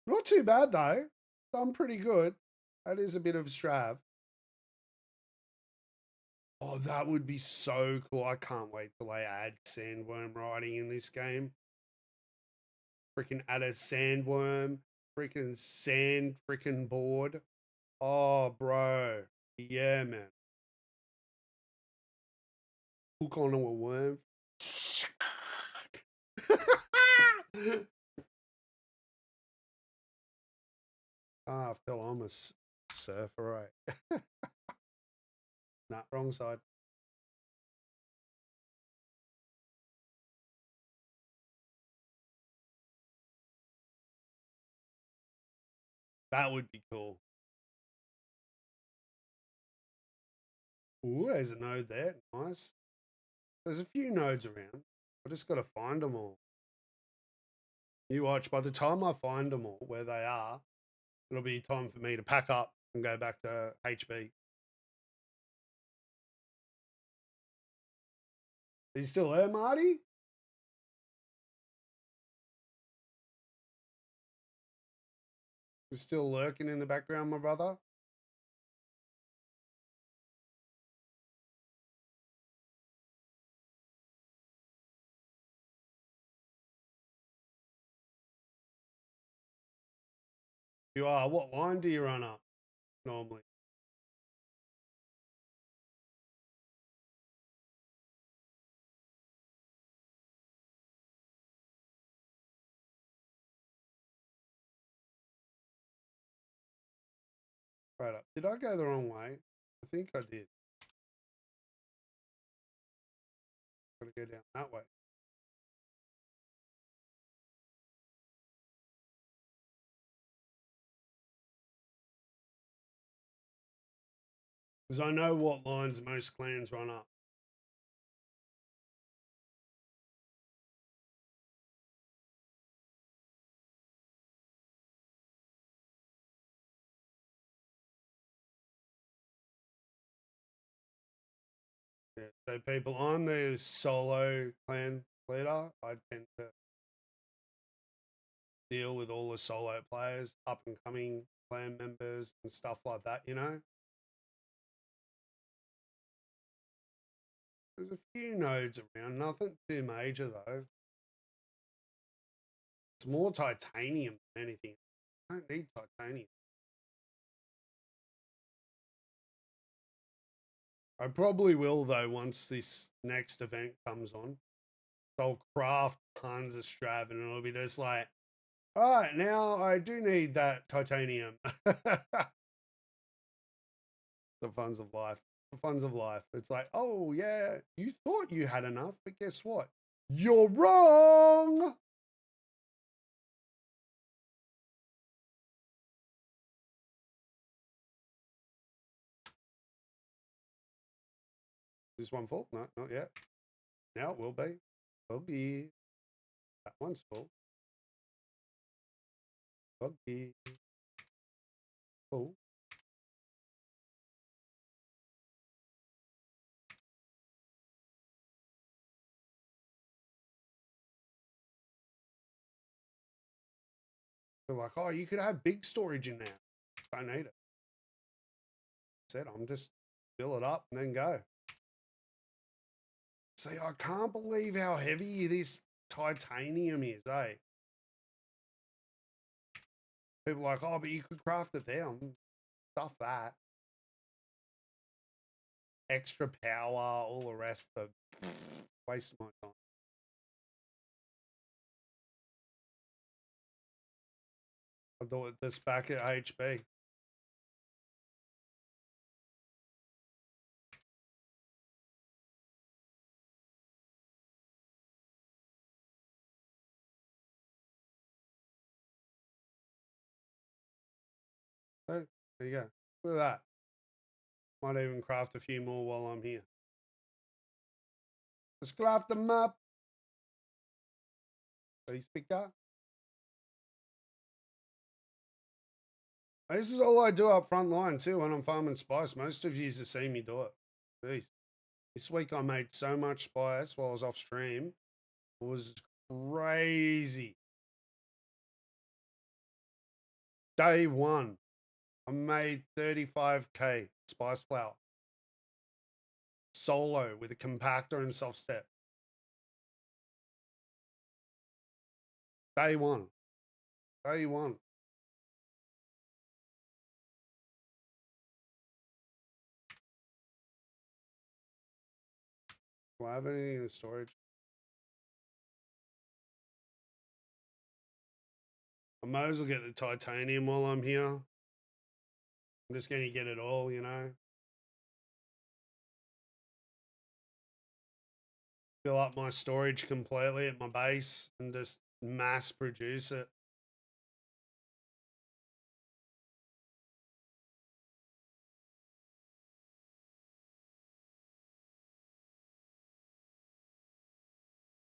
Not too bad though. Done pretty good. That is a bit of a strav. Oh, that would be so cool. I can't wait till they add sandworm riding in this game. Freaking add a sandworm, freaking sand freaking board. Oh, bro. Yeah, man. Hook onto a worm. Ah, Phil, I'm a surfer, right? Nah, wrong side. That would be cool. Ooh, there's a node there. Nice. There's a few nodes around. I just got to find them all. You watch, by the time I find them all where they are, it'll be time for me to pack up and go back to HB. Are you still there, Marty? You're still lurking in the background, my brother? You are. What line do you run up normally? Right up. Did I go the wrong way? I think I did. Got to go down that way. Because I know what lines most clans run up. Yeah. So people, I'm the solo clan leader. I tend to deal with all the solo players, up and coming clan members and stuff like that, you know? There's a few nodes around, nothing too major though. It's more titanium than anything. I don't need titanium. I probably will though once this next event comes on. So I'll craft tons of strav and it'll be just like, all right, now I do need that titanium. The funds of life. The funds of life. It's like, oh yeah, you thought you had enough, but guess what? You're wrong. Is this one full? No, not yet. Now it will be. Will be. That one's full. Will be full. They're like, oh, you could have big storage in there. Don't need it. Said I'm just fill it up and then go. See, I can't believe how heavy this titanium is, eh? People are like, oh, but you could craft it there. Stuff that. Extra power, all the rest of waste of my time. I thought this back at HB. So there you go. Look at that. Might even craft a few more while I'm here. Let's craft them up. Please speaker. This is all I do up front line too when I'm farming spice. Most of you have seen me do it. Jeez. This week I made so much spice while I was off stream. It was crazy. Day one, I made 35K spice flower. Solo with a compactor and soft step. Day one. Day one. Do I have anything in the storage? I might as well get the titanium while I'm here. I'm just going to get it all, you know. Fill up my storage completely at my base and just mass produce it.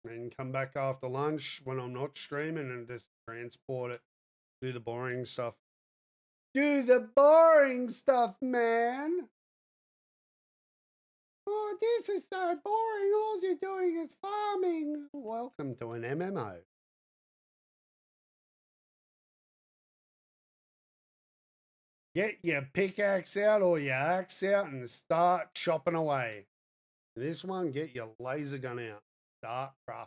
And come back after lunch when I'm not streaming and just transport it. Do the boring stuff. Do the boring stuff, man. Oh, this is so boring. All you're doing is farming. Welcome to an MMO. Get your pickaxe out or your axe out and start chopping away. This one, get your laser gun out. Start crafting.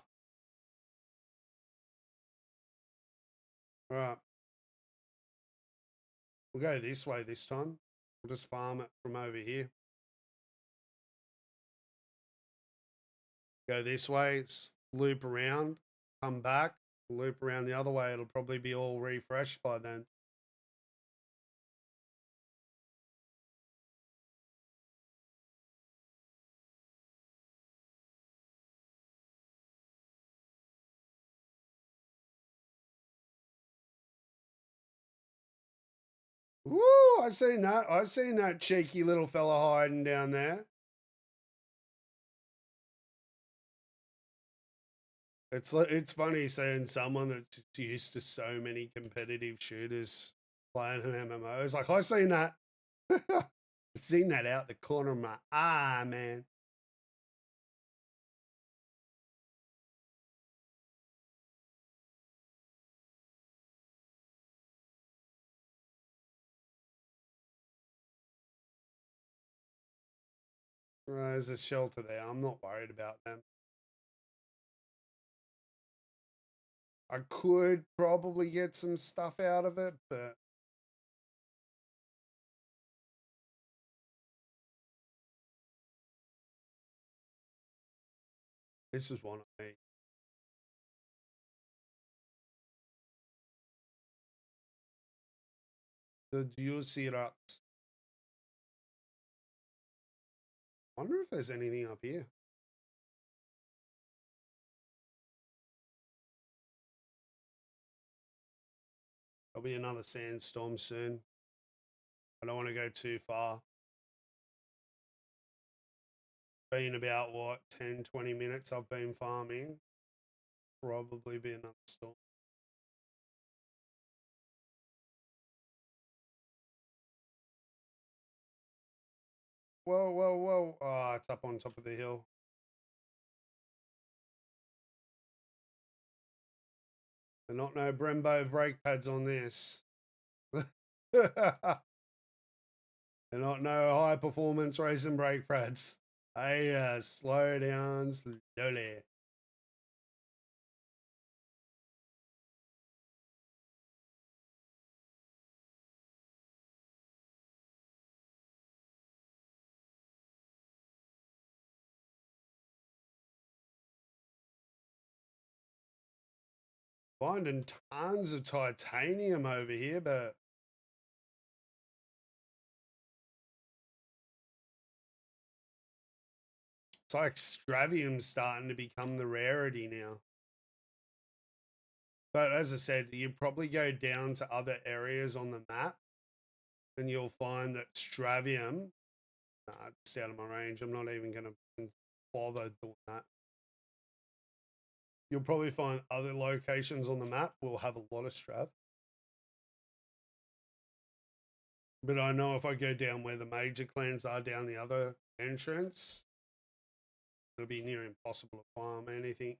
All right. We'll go this way this time. We'll just farm it from over here. Go this way, loop around, come back, loop around the other way. It'll probably be all refreshed by then. Woo! I seen that. I seen that cheeky little fella hiding down there. It's funny seeing someone that's used to so many competitive shooters playing an MMO. It's like I seen that. I seen that out the corner of my eye, man. There's a shelter there. I'm not worried about them. I could probably get some stuff out of it, but this is one of me. The juicy rocks. Wonder if there's anything up here. There'll be another sandstorm soon. I don't want to go too far. Been about what 10, 20 minutes I've been farming. Probably be another storm. Whoa, whoa, whoa. Oh, it's up on top of the hill. They're not no Brembo brake pads on this. They're not no high performance racing brake pads. Hey, slow down slowly. Finding tons of titanium over here, but it's like stravium's starting to become the rarity now. But as I said, you probably go down to other areas on the map and you'll find that stravium, it's out of my range. I'm not even going to bother doing that. You'll probably find other locations on the map will have a lot of strav. But I know if I go down where the major clans are down the other entrance, it'll be near impossible to farm anything.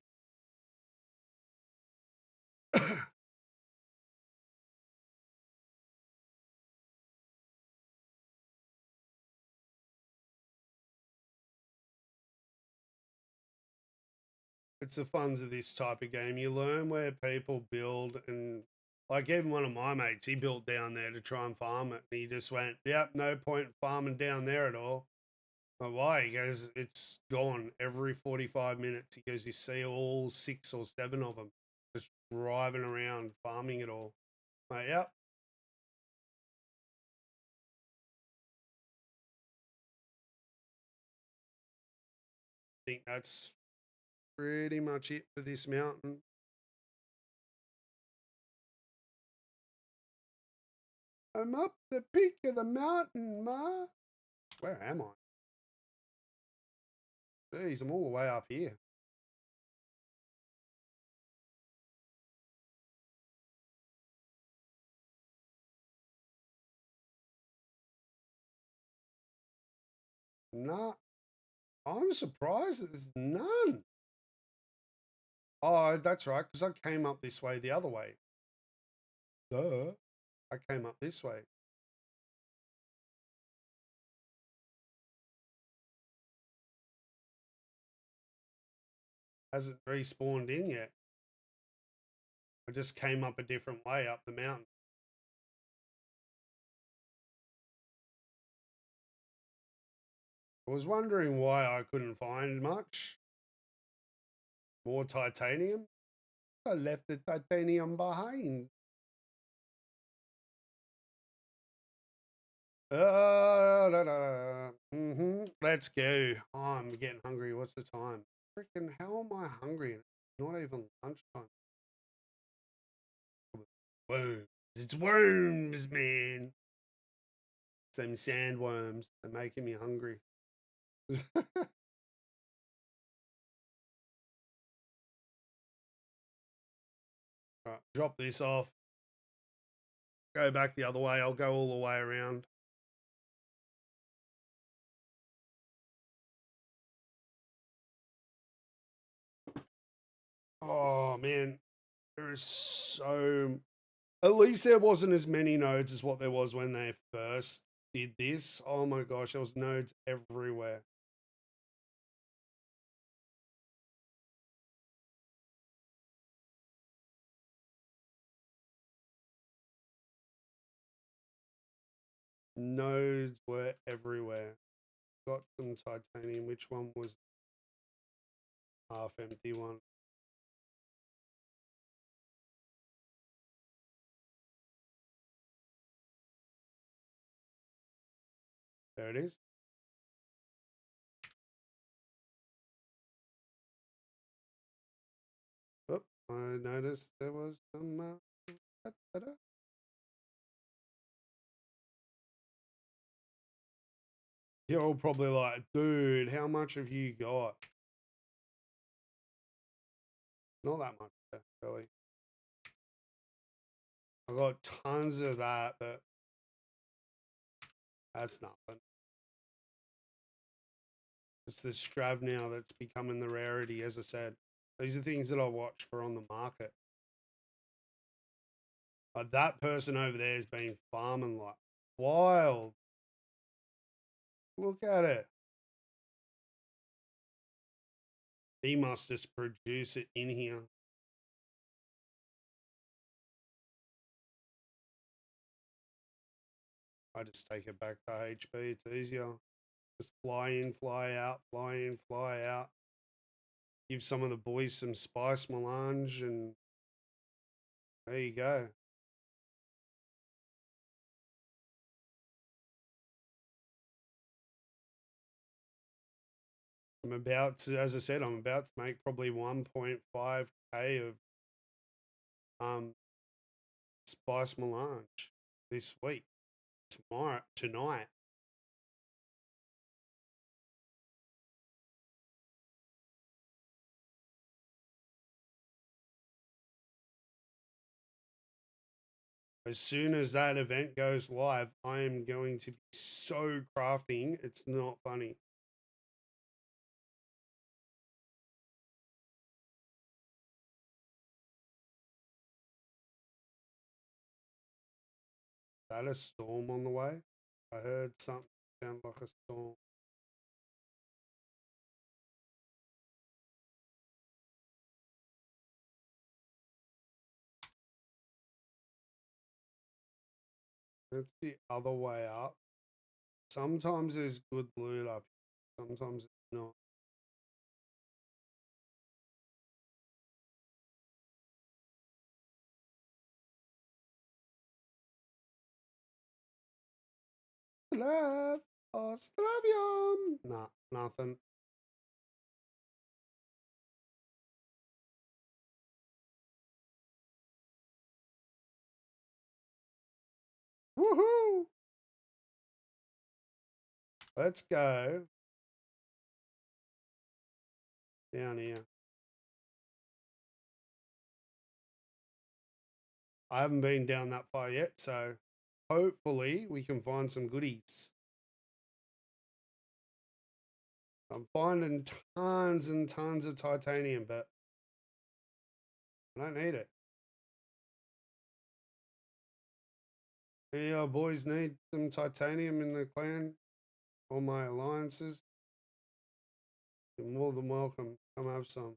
It's the funs of this type of game. You learn where people build, and like even one of my mates, he built down there to try and farm it. And he just went, "Yep, no point farming down there at all." Like, why? He goes, "It's gone every 45 minutes." He goes, "You see all 6 or 7 of them just driving around farming it all." Like, yep. I think that's pretty much it for this mountain. I'm up the peak of the mountain, Ma. Where am I? Jeez, I'm all the way up here. Nah, I'm surprised that there's none. Oh, that's right, because I came up this way the other way. Duh. I came up this way. Hasn't respawned in yet. I just came up a different way up the mountain. I was wondering why I couldn't find much. More titanium? I left the titanium behind. Let's go. Oh, I'm getting hungry. What's the time? Freaking how am I hungry? Not even lunchtime. Worms. It's worms, man. Some sandworms. They're making me hungry. Right, drop this off. Go back the other way. I'll go all the way around. Oh man, there is so. At least there wasn't as many nodes as what there was when they first did this. Oh my gosh, there was nodes everywhere. Nodes were everywhere. Got some titanium. Which one was half empty one? There it is. Oh, I noticed there was some. You're all probably like, dude, how much have you got? Not that much, really. I got tons of that, but that's nothing. It's the Strav now that's becoming the rarity, as I said. These are things that I watch for on the market. That person over there has been farming like wild. Look at it. He must just produce it in here. I just take it back to HP. It's easier. Just fly in, fly out, fly in, fly out. Give some of the boys some spice melange, and there you go. I'm about to, as I said, I'm about to make probably 1.5k of um spice melange this week. Tonight. As soon as that event goes live, I am going to be so crafting. It's not funny. Is that a storm on the way? I heard something sound like a storm. It's the other way up. Sometimes there's good loot up here. Sometimes it's not. Love. Ostravium. Nah, nothing. Woohoo! Let's go down here. I haven't been down that far yet, so hopefully we can find some goodies. I'm finding tons and tons of titanium, but I don't need it. Any of our boys need some titanium in the clan or my alliances? You're more than welcome. Come have some.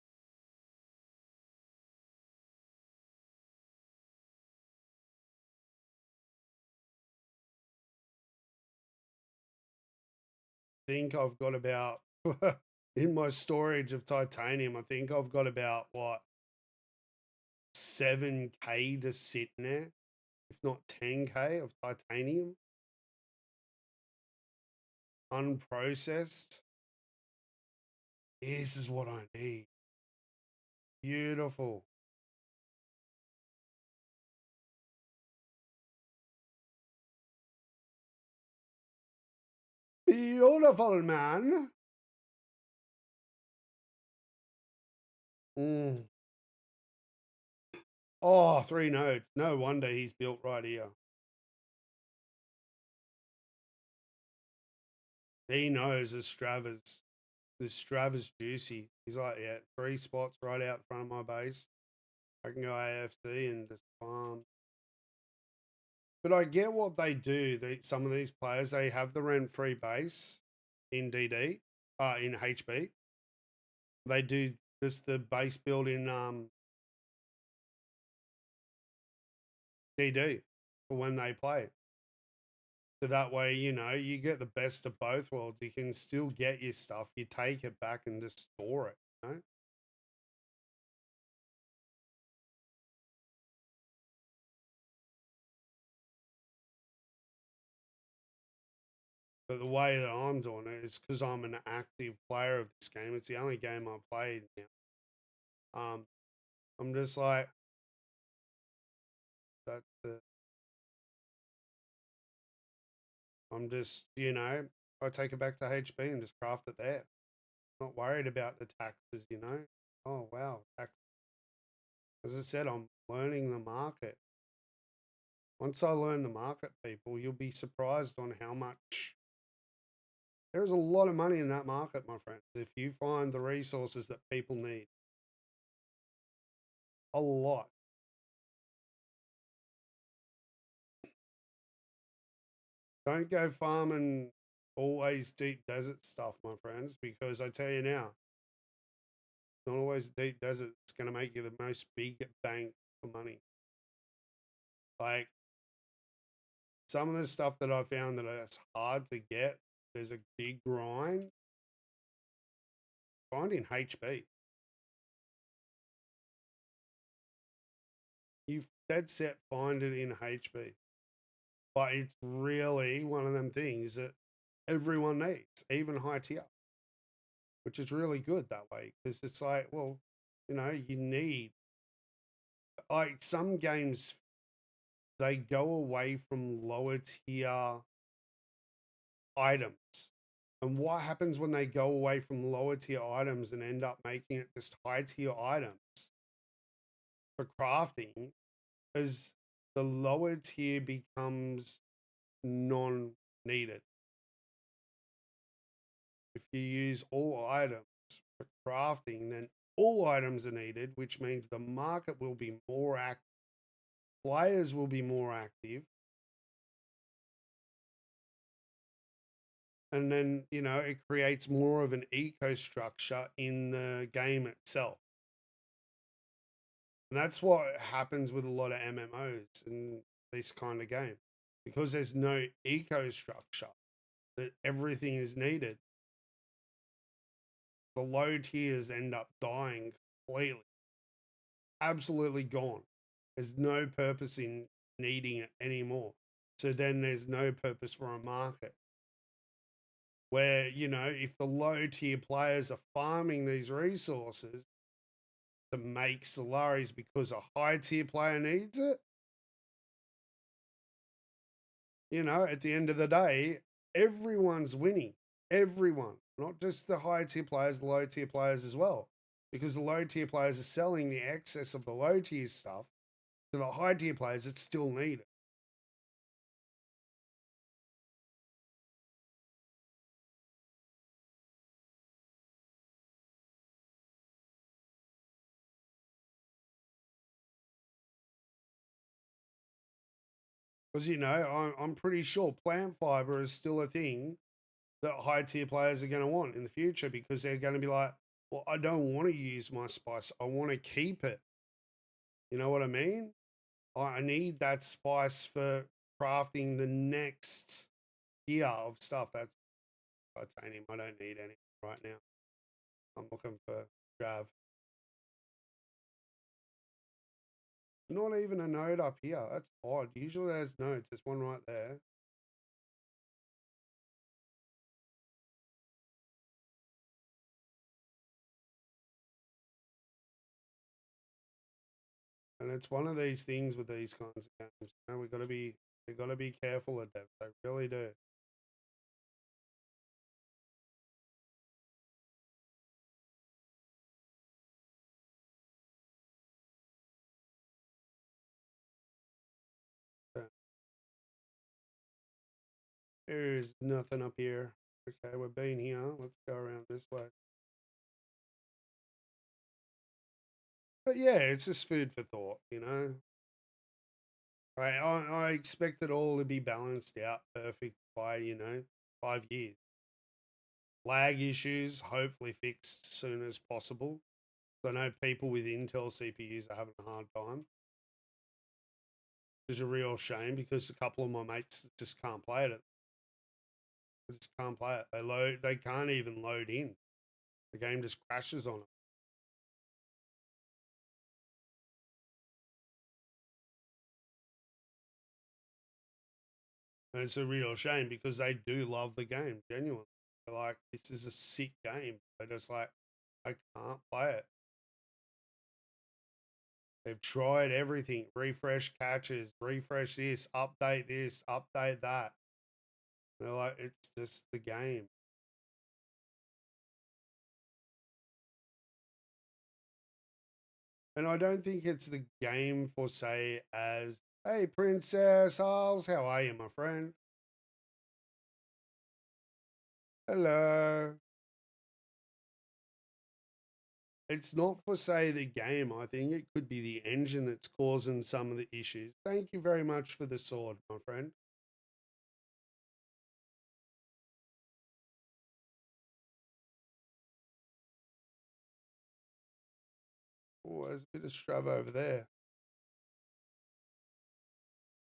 Think I've got about in my storage of titanium, I think I've got about what 7K to sit in there, if not 10K of titanium. Unprocessed. This is what I need. Beautiful. Beautiful, man. Mm. Oh, 3 nodes. No wonder he's built right here. He knows the Strava's. The Strava's juicy. He's like, yeah, 3 spots right out front of my base. I can go AFC and just farm. But I get what they do. Some of these players, they have the rent-free base in DD, in HB. They do just the base build in DD for when they play. So that way, you get the best of both worlds. You can still get your stuff. You take it back and just store it, But the way that I'm doing it is because I'm an active player of this game. It's the only game I played now. I'm just like, that's the I'm just, I take it back to HB and just craft it there. Not worried about the taxes. Oh, wow. As I said, I'm learning the market. Once I learn the market, people, you'll be surprised on how much. There's a lot of money in that market, my friends, if you find the resources that people need. A lot. Don't go farming always deep desert stuff, my friends, because I tell you now, it's not always a deep desert that's going to make you the most big bang for money. Like some of the stuff that I found that it's hard to get, there's a big grind. Find in HB. You dead set find it in HB. But it's really one of them things that everyone needs, even high tier, which is really good that way because it's like, well, you need like some games they go away from lower tier items. And what happens when they go away from lower tier items and end up making it just high tier items for crafting is the lower tier becomes non needed. If you use all items for crafting, then all items are needed, which means the market will be more active, players will be more active, and then it creates more of an eco structure in the game itself. And that's what happens with a lot of MMOs in this kind of game. because there's no eco structure that everything is needed. The low tiers end up dying completely, absolutely gone. There's no purpose in needing it anymore. So then there's no purpose for a market where, you know, if the low tier players are farming these resources to make Solaris because a high tier player needs it, you know, at the end of the day, everyone's winning. Everyone, not just the high tier players, the low tier players as well. Because the low tier players are selling the excess of the low tier stuff to the high tier players that still need it. Because, you know, I'm pretty sure plant fiber is still a thing that high tier players are going to want in the future because they're going to be like, well, I don't want to use my spice. I want to keep it. You know what I mean? I need that spice for crafting the next tier of stuff. That's titanium. I don't need any right now. I'm looking for Jav. Not even a node up here. That's odd. Usually there's nodes. There's one right there. And it's one of these things with these kinds of games. You know, they gotta be careful at devs. They really do. So, there's nothing up here. Okay, we're being here. Let's go around this way. But yeah, it's just food for thought, you know. I expect it all to be balanced out perfect by, you know, 5 years. Lag issues hopefully fixed as soon as possible. So I know people with Intel CPUs are having a hard time. Which is a real shame because a couple of my mates just can't play it. They just can't play it. They can't even load in. The game just crashes on them. And it's a real shame because they do love the game, genuinely. They're like, this is a sick game. They're just like, I can't play it. They've tried everything, refresh catches, refresh this, update that. They're like, it's just the game. And I don't think it's the game for say as, hey Princess Isles, how are you, my friend? Hello. It's not for say the game. I think it could be the engine that's causing some of the issues. Thank you very much for the sword, my friend. Oh, there's a bit of strub over there.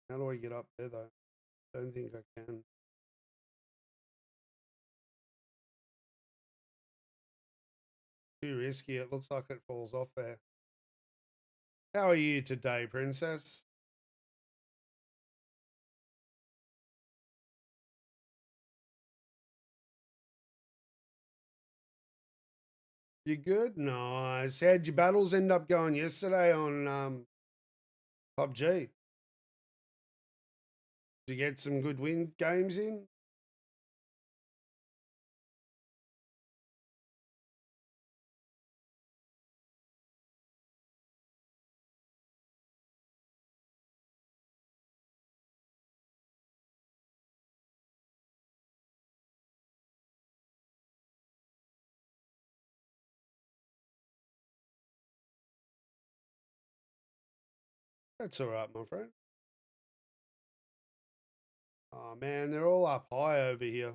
How do I get up there though? Don't think I can. Too risky. It looks like it falls off there. How are you today, princess? You good? Nice. How'd your battles end up going yesterday on PUBG? Did you get some good win games in? That's all right, my friend. Oh man, they're all up high over here.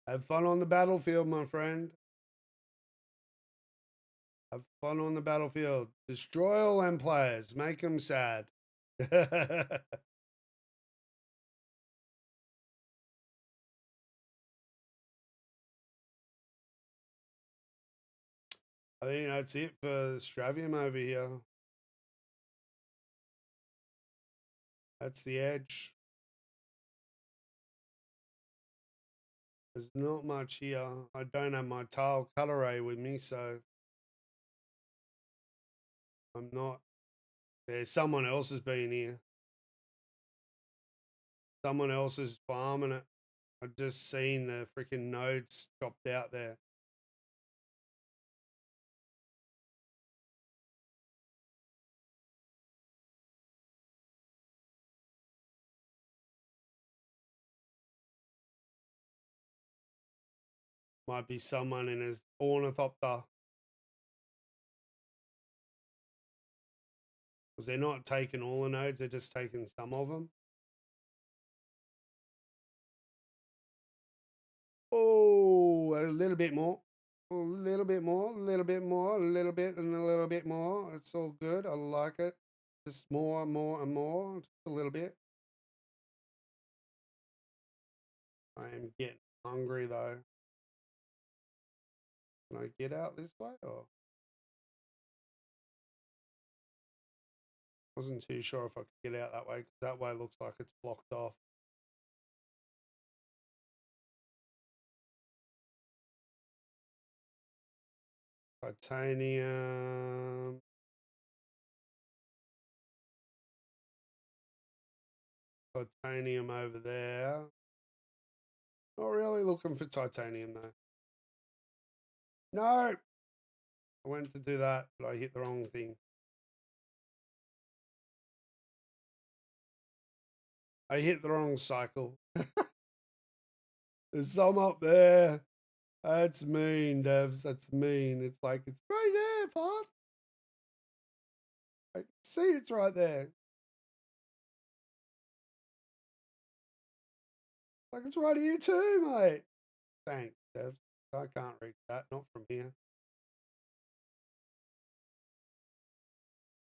Have fun on the battlefield, my friend. Have fun on the battlefield. Destroy all empires. Make them sad. I think that's it for Stravium over here. That's the edge. There's not much here. I don't have my tile cut array with me, so I'm not. There's someone else has been here. Someone else is farming it. I've just seen the freaking nodes chopped out there. Might be someone in his ornithopter. Because they're not taking all the nodes, they're just taking some of them. Oh, a little bit more. A little bit more, a little bit more, a little bit, and a little bit more. It's all good. I like it. Just more and more and more. Just a little bit. I am getting hungry though. Can I get out this way or? Wasn't too sure if I could get out that way because that way looks like it's blocked off. Titanium. Titanium over there. Not really looking for titanium though. No! I went to do that, but I hit the wrong thing. I hit the wrong cycle. There's some up there. That's mean, devs. That's mean. It's like, it's right there, Pop. I see it's right there. Like, it's right here too, mate. Thanks, devs. I can't reach that. Not from here.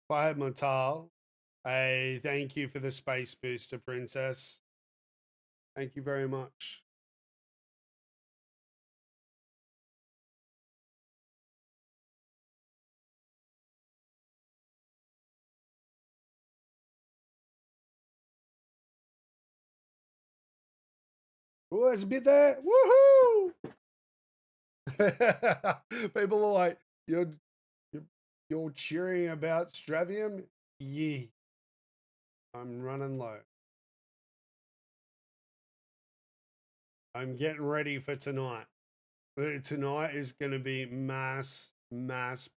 If I had my tile. Hey, thank you for the space booster, princess. Thank you very much. Oh, there's a bit there. Woohoo! People are like, you're cheering about Stravium? Yeah. I'm running low. I'm getting ready for tonight. Tonight is going to be mass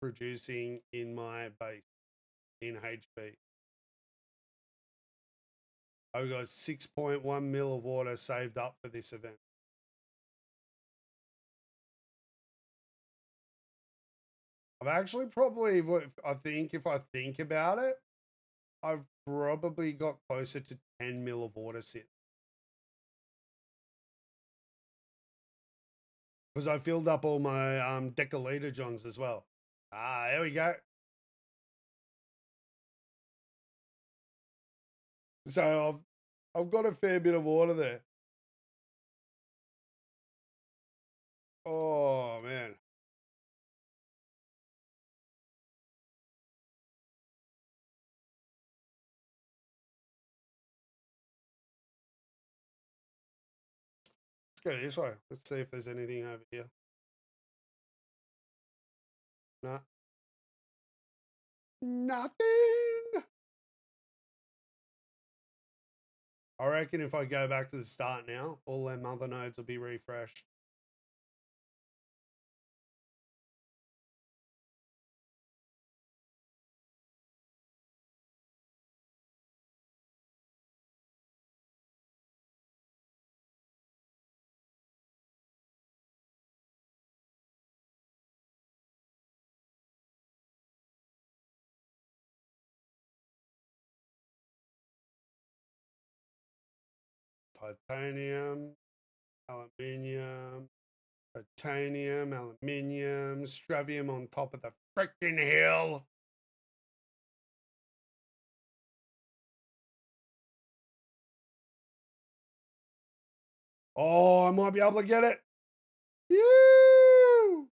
producing in my base in HB. I've got 6.1 mil of water saved up for this event. I've actually probably, I think if I think about it, I've probably got closer to 10 mil of water sit. Because I filled up all my decaliter johns as well. Ah, there we go. So I've got a fair bit of water there. Oh man. Let's go this way. Let's see if there's anything over here. Nah. Nothing. I reckon if I go back to the start now, all them other nodes will be refreshed. Titanium, aluminium. Titanium, aluminium, stravium on top of the freaking hill. Oh, I might be able to get it. You.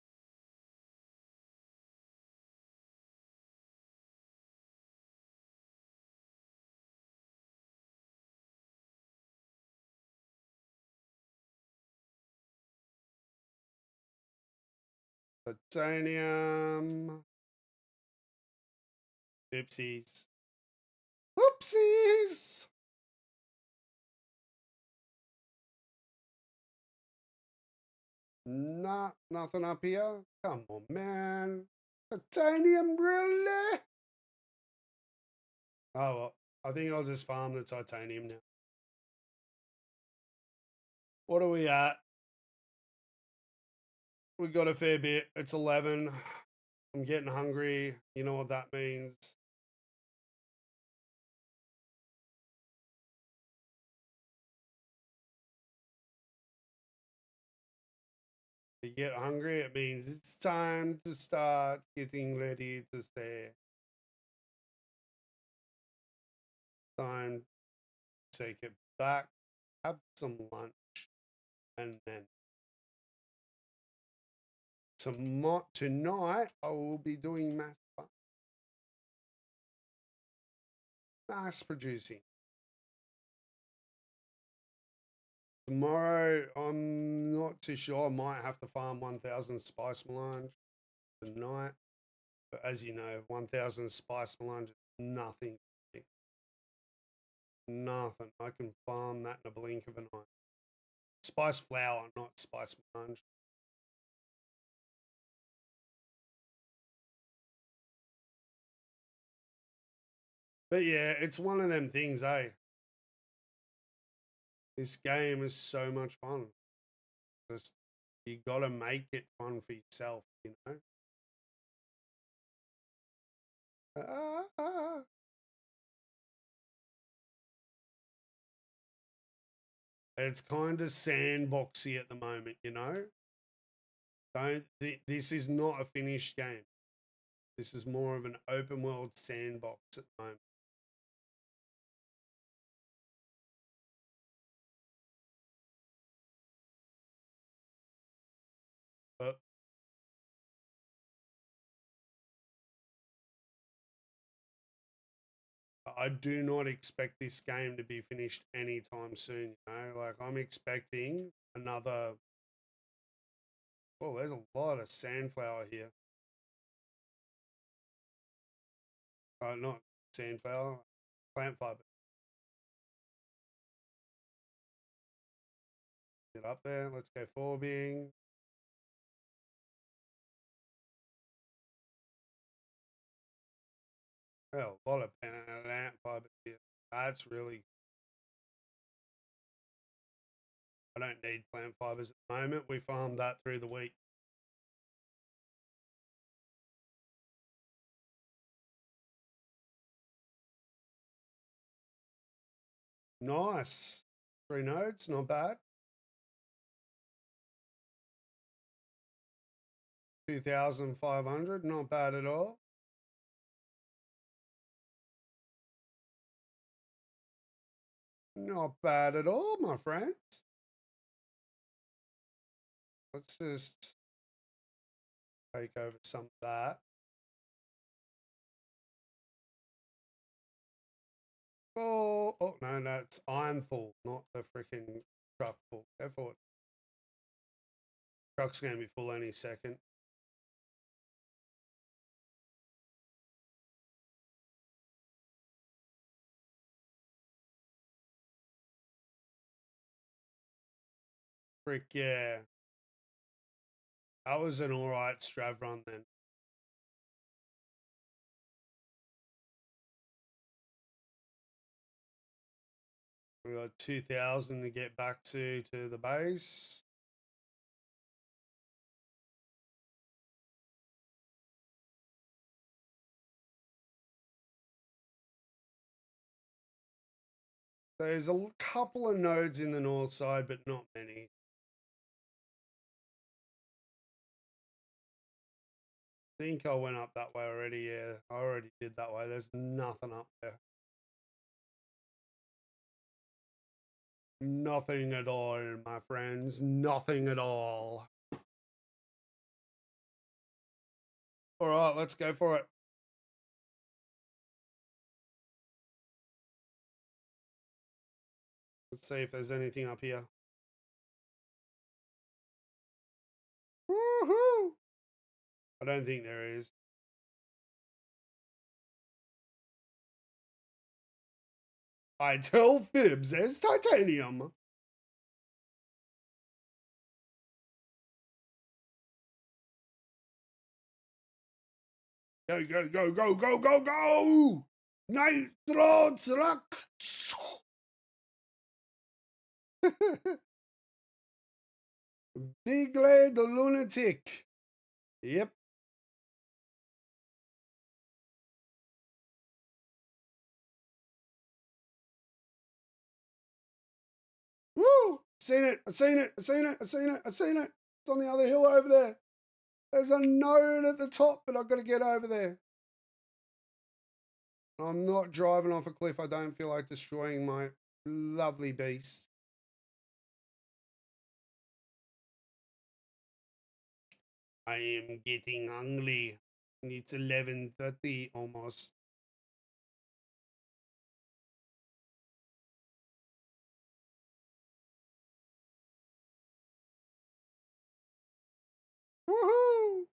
Titanium. Oopsies. Oopsies. Nah, nothing up here. Come on, man. Titanium, really? Oh, well, I think I'll just farm the titanium now. What are we at? We got a fair bit. It's 11. I'm getting hungry. You know what that means. You get hungry, it means it's time to start getting ready to stay. Time to take it back, have some lunch, and then tonight I will be doing mass producing. Tomorrow, I'm not too sure. I might have to farm 1,000 spice melange tonight. But as you know, 1,000 spice melange is nothing. Nothing. I can farm that in a blink of an eye. Spice flour, not spice melange. But yeah, it's one of them things, eh? This game is so much fun. Just you gotta make it fun for yourself, you know? Ah. It's kind of sandboxy at the moment, you know? This is not a finished game. This is more of an open world sandbox at the moment. But I do not expect this game to be finished anytime soon, you know? Like I'm expecting another. Oh, there's a lot of sandflower here. Not sandflower, plant fiber. Get up there. Let's go forbing. Oh, a lot of plant fiber here. That's really. I don't need plant fibers at the moment. We farmed that through the week. Nice. 3 nodes, not bad. 2,500, not bad at all. Not bad at all, my friends. Let's just take over some of that. Oh, no, that's I'm full, not the freaking truck full. Therefore, truck's going to be full any second. Frick yeah. That was an alright strav run then. We got 2,000 to get back to the base. There's a couple of nodes in the north side, but not many. think I went up that way already. Yeah, I already did that way. There's nothing up there. Nothing at all, my friends. Nothing at all. All right, let's go for it. Let's see if there's anything up here. Woohoo! I don't think there is. I tell fibs, there's titanium. Go, go, go, go, go, go, go! Nitro truck! Big Lad the lunatic. Yep. Woo! Seen it. I've seen it. I've seen it. I've seen it. I've seen it. It's on the other hill over there. There's a node at the top, but I've got to get over there. I'm not driving off a cliff. I don't feel like destroying my lovely beast. I am getting hungry. It's 11:30 almost. Woohoo!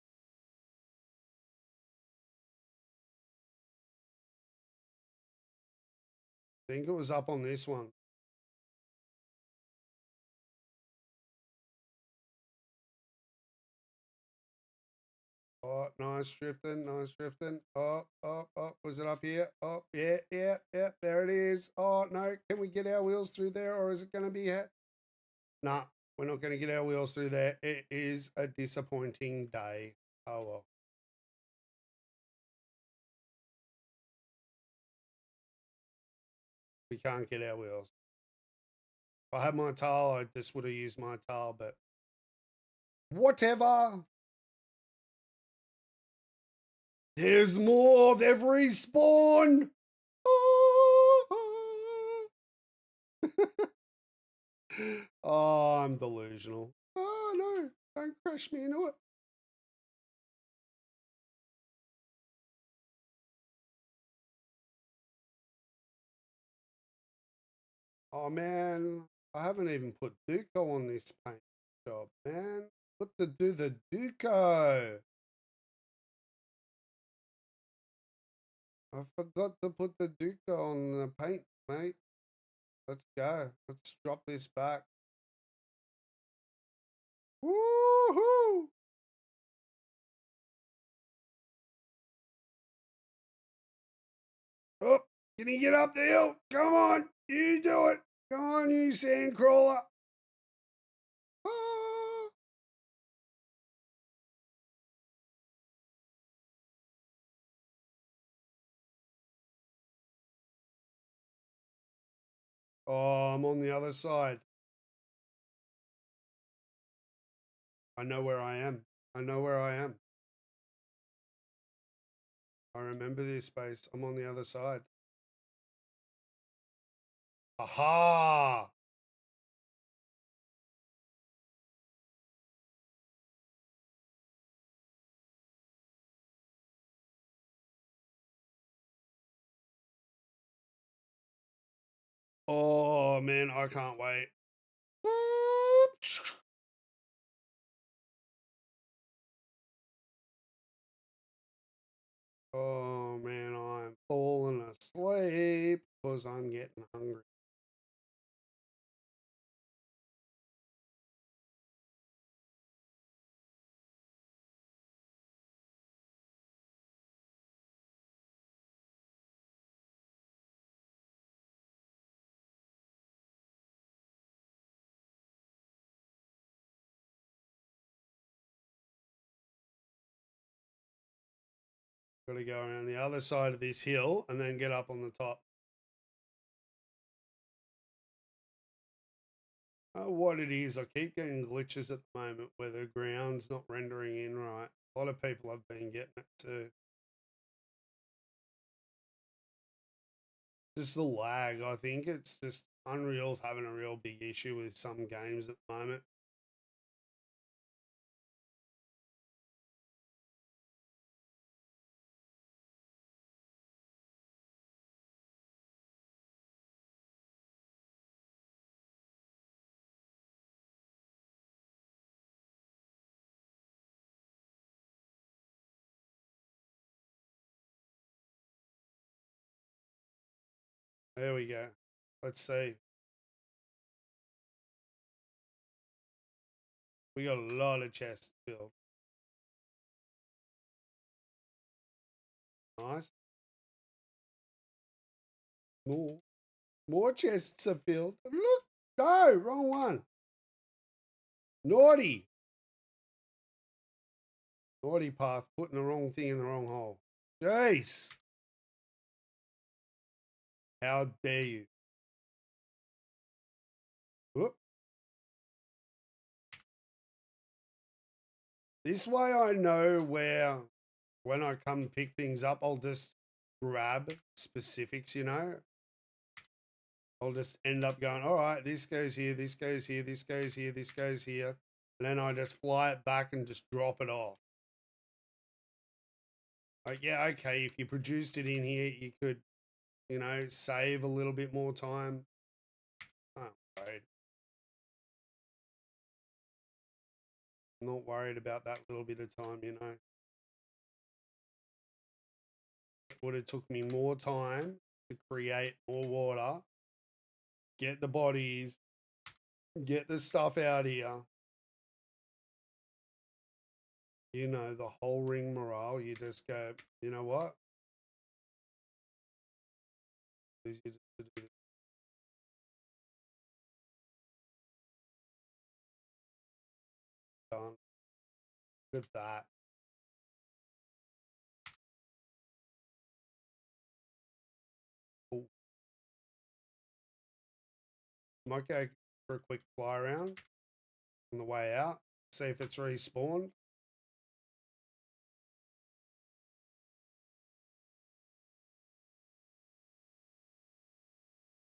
I think it was up on this one. Oh, nice drifting, nice drifting. Oh, oh, oh, was it up here? Oh, yeah, yeah, yeah, there it is. Oh, no, can we get our wheels through there or is it going to be it? Nah, we're not going to get our wheels through there. It is a disappointing day. Oh, well. We can't get our wheels. If I had my tail, I just would have used my tail, but whatever. There's more of every spawn. Oh, I'm delusional. Oh, no. Don't crash me into it. Oh, man. I haven't even put Duco on this paint job, man. What to do the Duco? I forgot to put the Duco on the paint, mate. Let's go. Let's drop this back. Woohoo! Oh, can you get up the hill? Come on, you do it. Come on, you sand crawler. Ah. Oh, I'm on the other side. I know where I am. I know where I am. I remember this space. I'm on the other side. Aha! Oh, man, I can't wait. Oh, man, I'm falling asleep because I'm getting hungry. Got to go around the other side of this hill and then get up on the top. What it is, I keep getting glitches at the moment where the ground's not rendering in right. lot of people have been getting it too. Just the lag. I think it's just Unreal's having a real big issue with some games at the moment. There we go. Let's see. We got a lot of chests filled. Nice. More chests are filled. Look, no, wrong one. Naughty. Naughty path, putting the wrong thing in the wrong hole. Jeez. How dare you? Whoop. This way I know where, when I come pick things up, I'll just grab specifics, you know? I'll just end up going, all right, this goes here, this goes here, this goes here, this goes here. And then I just fly it back and just drop it off. Like, yeah, okay, if you produced it in here, you could, you know, save a little bit more time. Oh, right. I'm not worried about that little bit of time, you know. It would have took me more time to create more water, get the bodies, get the stuff out here. You know, the whole ring morale, you just go, you know what? Easier just to do this. Done. Look at that. Cool. Might go for a quick fly around on the way out, see if it's respawned.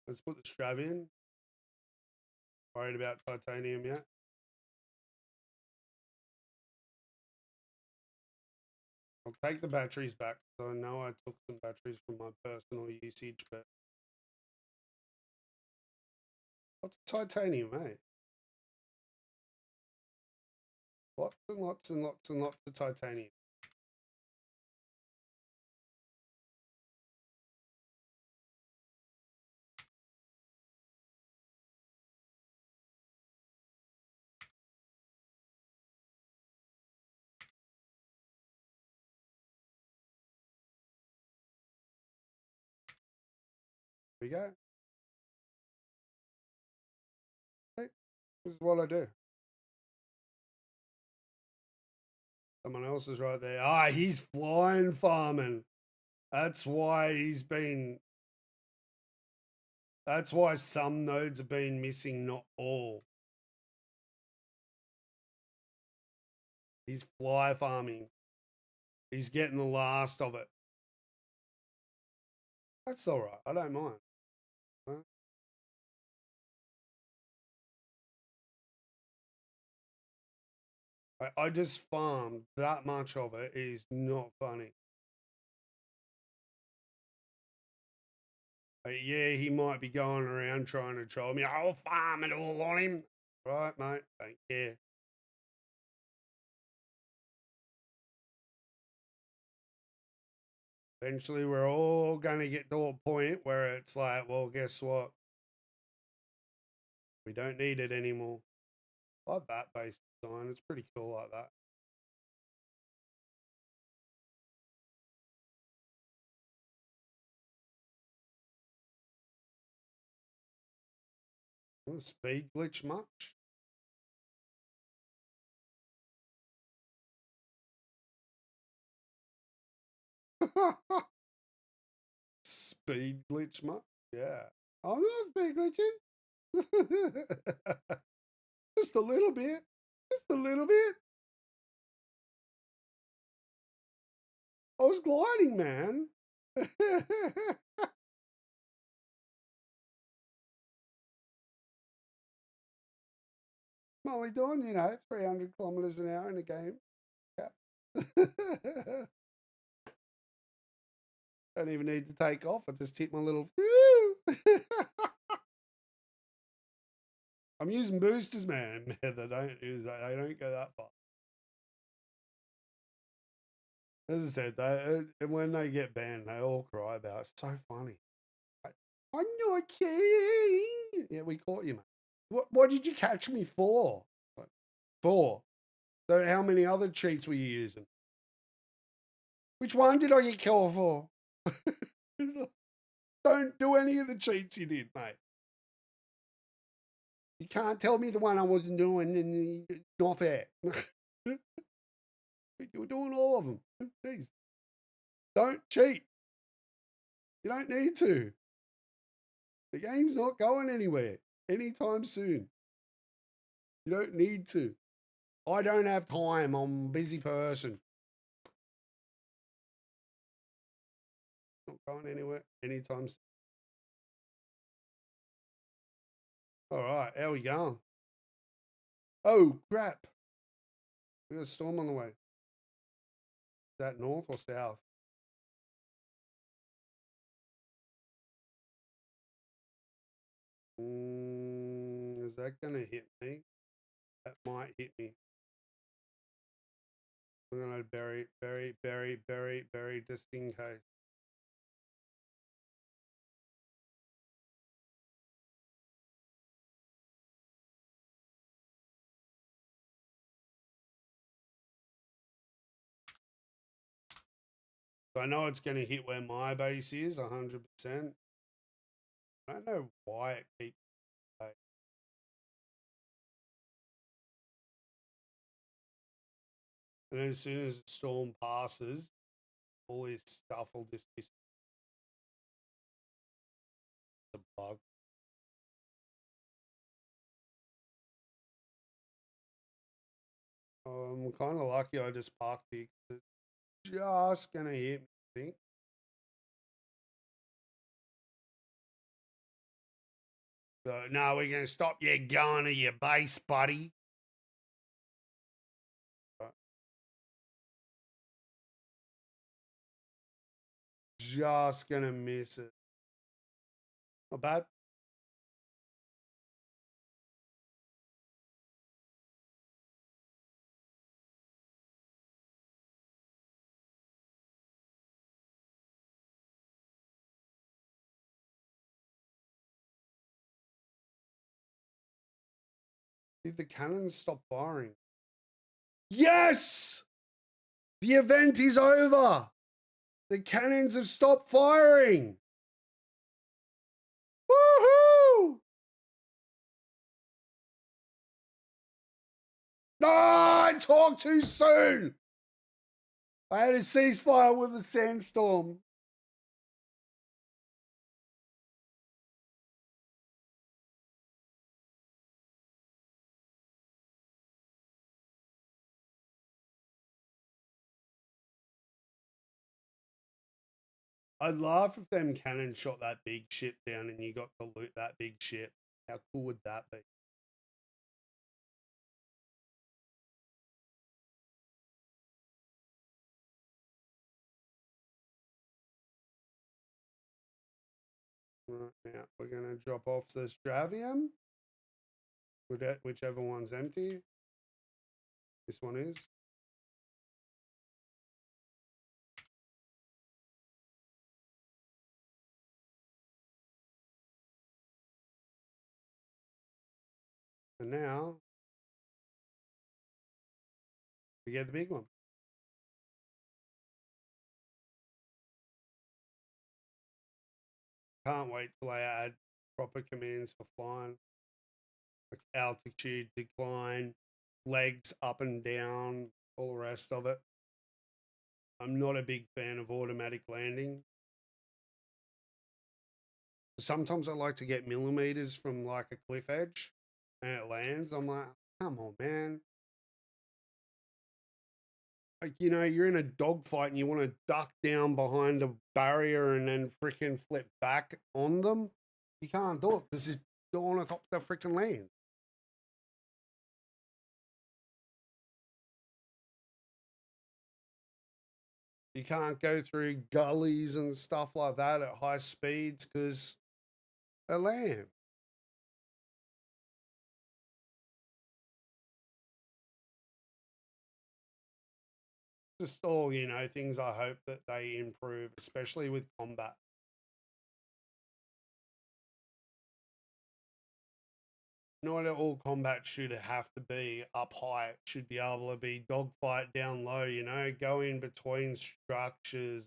Let's put the strav in. Worried about titanium yet? I'll take the batteries back, so I know I took some batteries from my personal usage, but what's titanium, eh? Lots and lots and lots and lots of titanium. Here we go. Hey, this is what I do. Someone else is right there. Ah, he's flying farming. That's why he's been. That's why some nodes have been missing, not all. He's fly farming. He's getting the last of it. That's all right. I don't mind. Huh? I just farmed that much of it is not funny. Yeah, he might be going around trying to troll me. I'll farm it all on him. Right, mate. Don't care. Eventually, we're all going to get to a point where it's like, well, guess what? We don't need it anymore. I like that base design. It's pretty cool like that. The speed glitch much? Speed glitch much? Yeah. Oh, no, speed glitching. Just a little bit. Just a little bit. I was gliding, man. I'm only doing, 300 kilometers an hour in a game. Yeah. Don't even need to take off. I just hit my little. I'm using boosters, man. They don't go that far. As I said, when they get banned, they all cry about it. It's so funny. I'm not kidding. Yeah, we caught you, mate. What did you catch me for? Like, 4. So how many other cheats were you using? Which one did I get killed for? Don't do any of the cheats you did, mate. You can't tell me the one I wasn't doing, and it's not fair. You were doing all of them. Please, don't cheat. You don't need to. The game's not going anywhere anytime soon. You don't need to. I don't have time. I'm a busy person. Not going anywhere anytime soon. All right, how we going? Oh, crap. We got a storm on the way. Is that north or south? Is that going to hit me? That might hit me. I'm going to bury, just in case. So I know it's going to hit where my base is, 100%. I don't know why it keeps. And as soon as the storm passes, all this stuff will just be a bug. I'm kind of lucky I just parked here. It's just going to hit me, I think. So, no, we're going to stop you going to your base, buddy. Just going to miss it. Not bad. Did the cannons stop firing? Yes! The event is over. The cannons have stopped firing. Woohoo! No, I talked too soon. I had a ceasefire with a sandstorm. I'd laugh if them cannons shot that big ship down and you got to loot that big ship. How cool would that be? Right, now we're going to drop off this Dravium. Whichever one's empty. This one is. And now we get the big one. Can't wait till I add proper commands for flying. Like altitude, decline, legs up and down, all the rest of it. I'm not a big fan of automatic landing. Sometimes I like to get millimeters from like a cliff edge and it lands. I'm like, come on, man. like, you know, you're in a dogfight and you want to duck down behind a barrier and then freaking flip back on them. You can't do it because you're on the top of the freaking land. You can't go through gullies and stuff like that at high speeds because of land. Just all, you know, things I hope that they improve, especially with combat. Not all combat should have to be up high. It should be able to be dogfight down low, you know, go in between structures,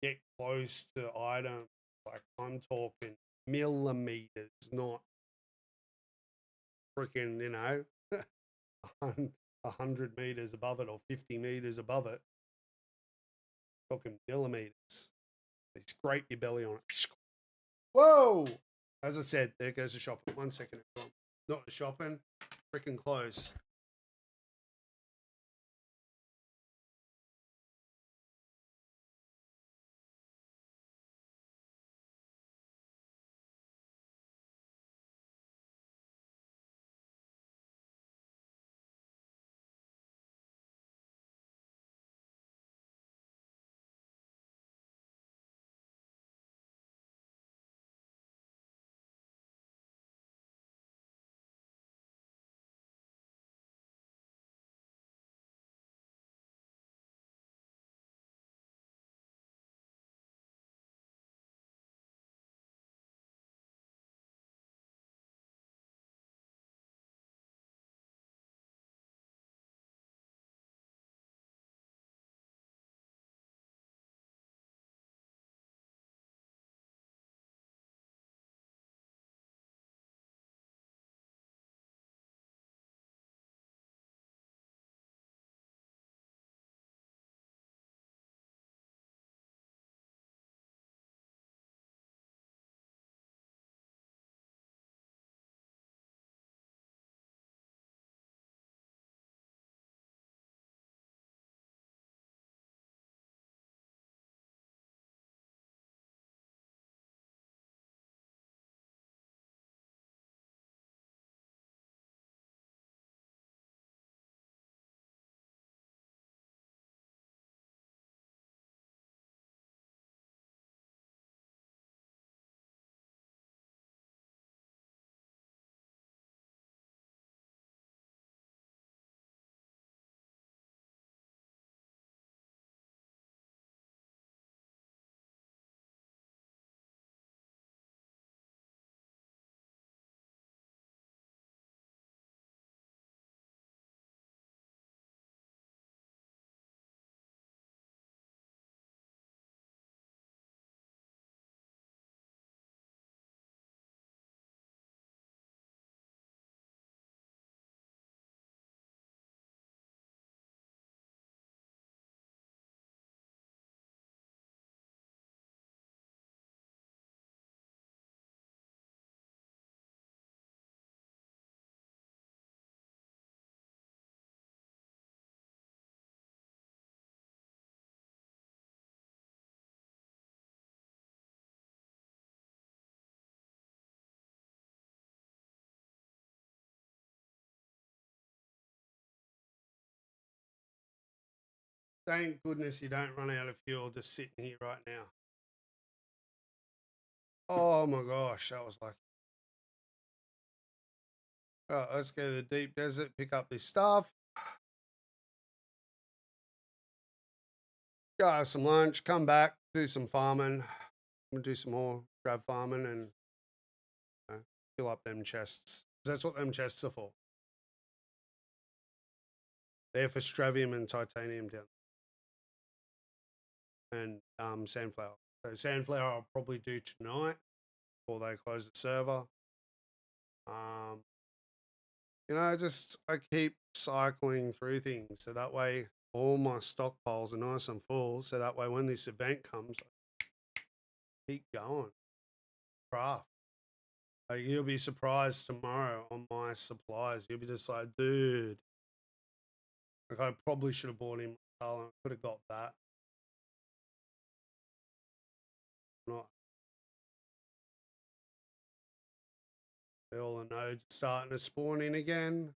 get close to items. Like I'm talking millimeters, not freaking, you know, 100 meters above it or 50 meters above it. Talking millimeters. They scrape your belly on it. Whoa! As I said, there goes the shopping. 1 second, everyone. Not the shopping, freaking close. Thank goodness you don't run out of fuel just sitting here right now. Oh my gosh, that was like, oh, let's go to the deep desert, pick up this stuff, go have some lunch, come back, do some farming. We'll do some more grab farming and fill up them chests. That's what them chests are for. They're for stravium and titanium down and sandflower. So sandflower I'll probably do tonight before they close the server. Um, you know, just I keep cycling through things so that way all my stockpiles are nice and full. So that way when this event comes, I keep going. Craft. Like you'll be surprised tomorrow on my supplies. You'll be just like, dude, Like I probably should have bought him. I could have got that. Not all the nodes starting to spawn in again.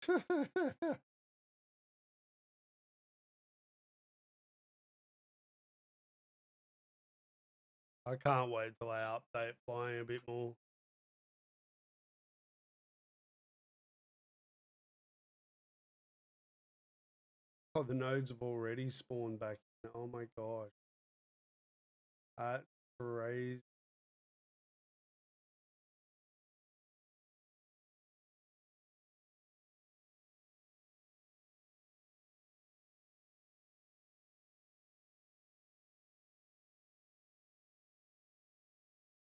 I can't wait till they update flying a bit more. Oh, the nodes have already spawned back. Oh my gosh. That's crazy.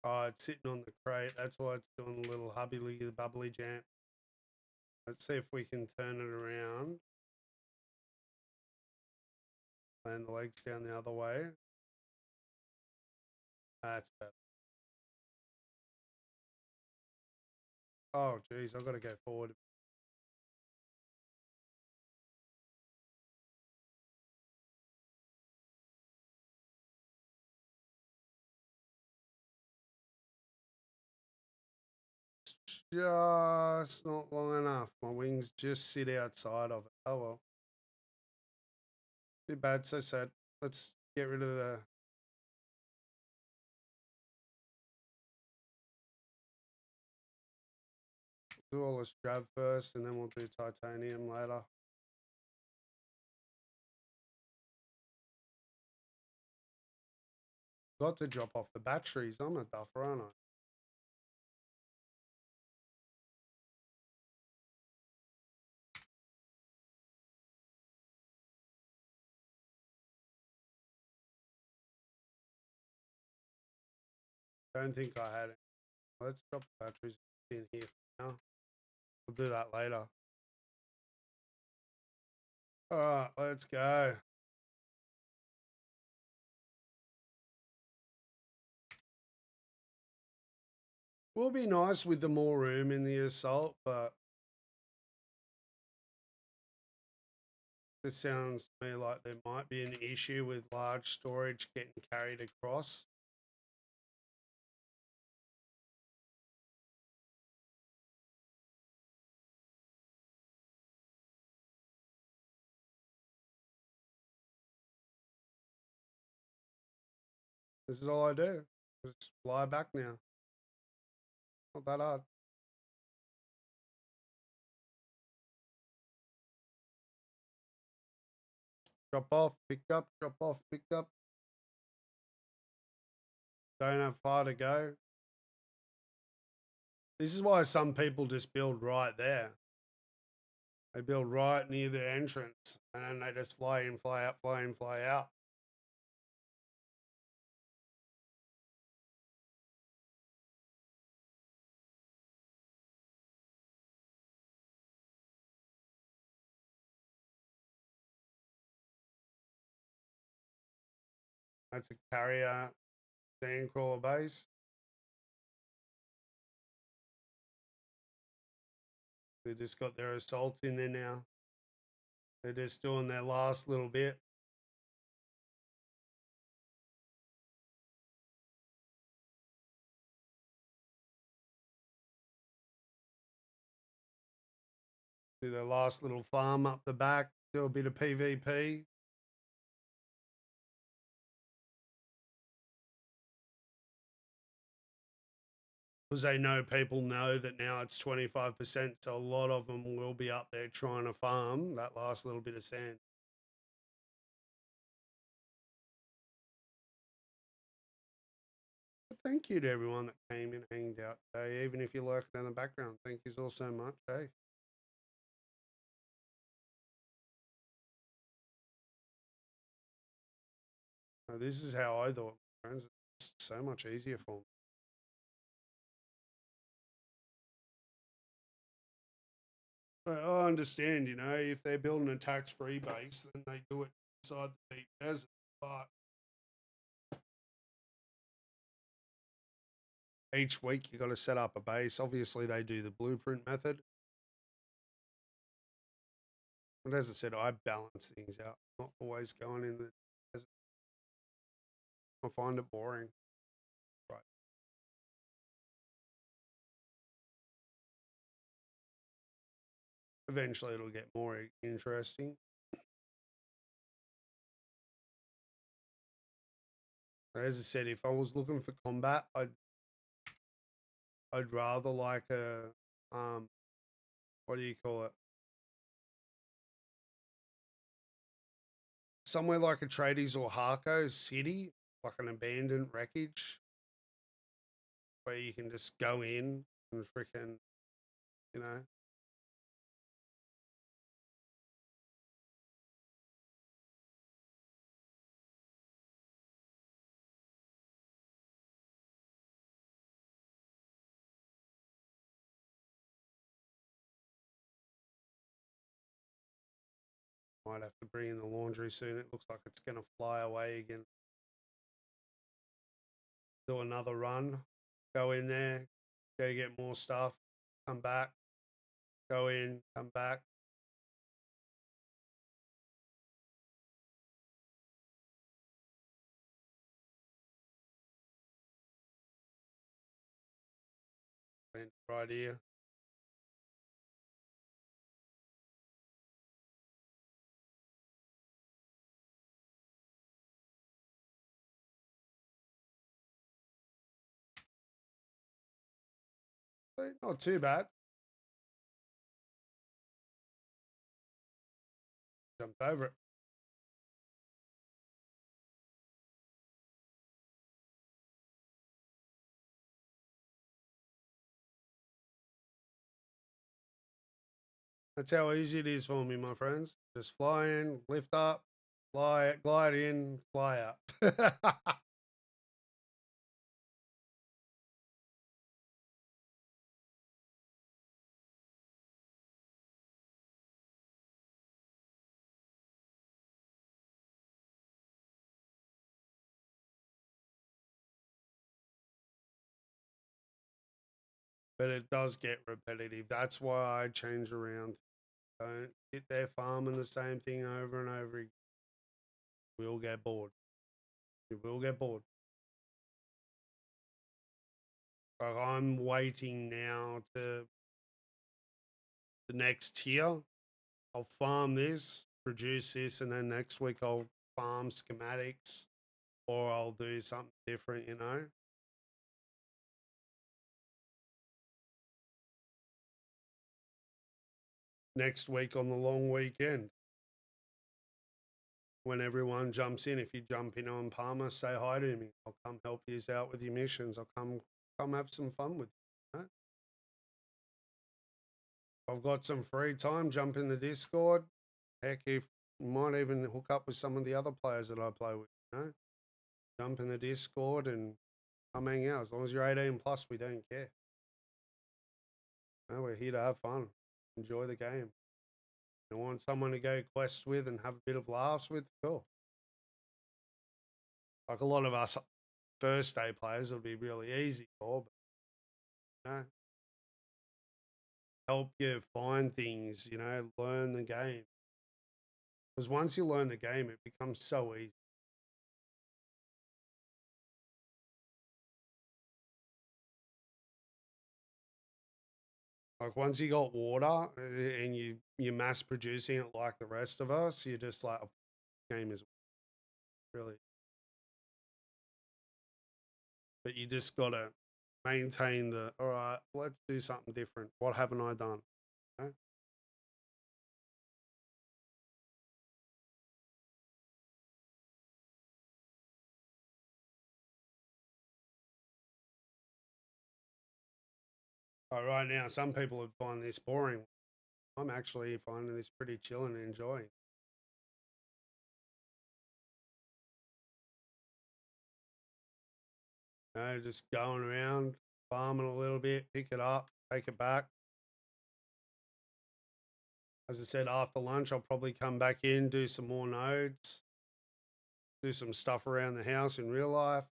Oh, it's sitting on the crate. That's why it's doing a little hubbly bubbly jam. Let's see if we can turn it around. Land the legs down the other way. That's better. Oh, geez, I've got to go forward. Just not long enough. My wings just sit outside of it. Oh, well. Too bad, so sad. Let's get rid of the... Do all this drab first, and then we'll do titanium later. Got to drop off the batteries. I'm a duffer, aren't I? Don't think I had it. Let's drop the batteries in here for now. We'll do that later. All right, let's go. Will be nice with the more room in the assault, but this sounds to me like there might be an issue with large storage getting carried across. This is all I do. Just fly back now. Not that hard. Drop off, pick up, drop off, pick up. Don't have far to go. This is why some people just build right there. They build right near the entrance and then they just fly in, fly out, fly in, fly out. That's a carrier sandcrawler base. They just got their assault in there now. They're just doing their last little bit. Do their last little farm up the back. Do a bit of PvP. Because they know people know that now it's 25%. So a lot of them will be up there trying to farm that last little bit of sand. thank you to everyone that came and hanged out today, even if you're lurking in the background. Thank you all so much. Hey, this is how I thought, friends. It's so much easier for me. But I understand, if they're building a tax-free base, then they do it inside the deep desert. But each week you got to set up a base. Obviously, they do the blueprint method. And as I said, I balance things out. Not always going in the desert. I find it boring. Right. Eventually, it'll get more interesting. As I said, if I was looking for combat, I'd rather like a what do you call it? Somewhere like a Trades or Harco city, like an abandoned wreckage, where you can just go in and freaking, you know, might have to bring in the laundry soon. It looks like it's gonna fly away again. Do another run, go in there, go get more stuff, come back, go in, come back. Right here. Not too bad. Jumped over it. That's how easy it is for me, my friends. Just fly in, lift up, fly, glide in, fly out. But it does get repetitive. That's why I change around. Don't sit there farming the same thing over and over again. We'll get bored. You will get bored. Like I'm waiting now to the next tier. I'll farm this, produce this, and then next week I'll farm schematics or I'll do something different. Next week on the long weekend, when everyone jumps in, if you jump in on Palmer, say hi to me. I'll come help you out with your missions. I'll come have some fun with you. I've got some free time, jump in the Discord. Heck, if you might even hook up with some of the other players that I play with. Jump in the Discord and come hang out. As long as you're 18 plus, we don't care. We're here to have fun, enjoy the game. You want someone to go quest with and have a bit of laughs with? Cool. Like a lot of us first day players, it'll be really easy for, but help you find things, learn the game. Because once you learn the game, it becomes so easy. Like once you got water and you're mass producing it like the rest of us, you're just like, oh, game is really. But you just gotta maintain the. All right, let's do something different. What haven't I done? You know? Right now, some people would find this boring. I'm actually finding this pretty chill and enjoying. Just going around, farming a little bit, pick it up, take it back. As I said, after lunch, I'll probably come back in, do some more nodes, do some stuff around the house in real life.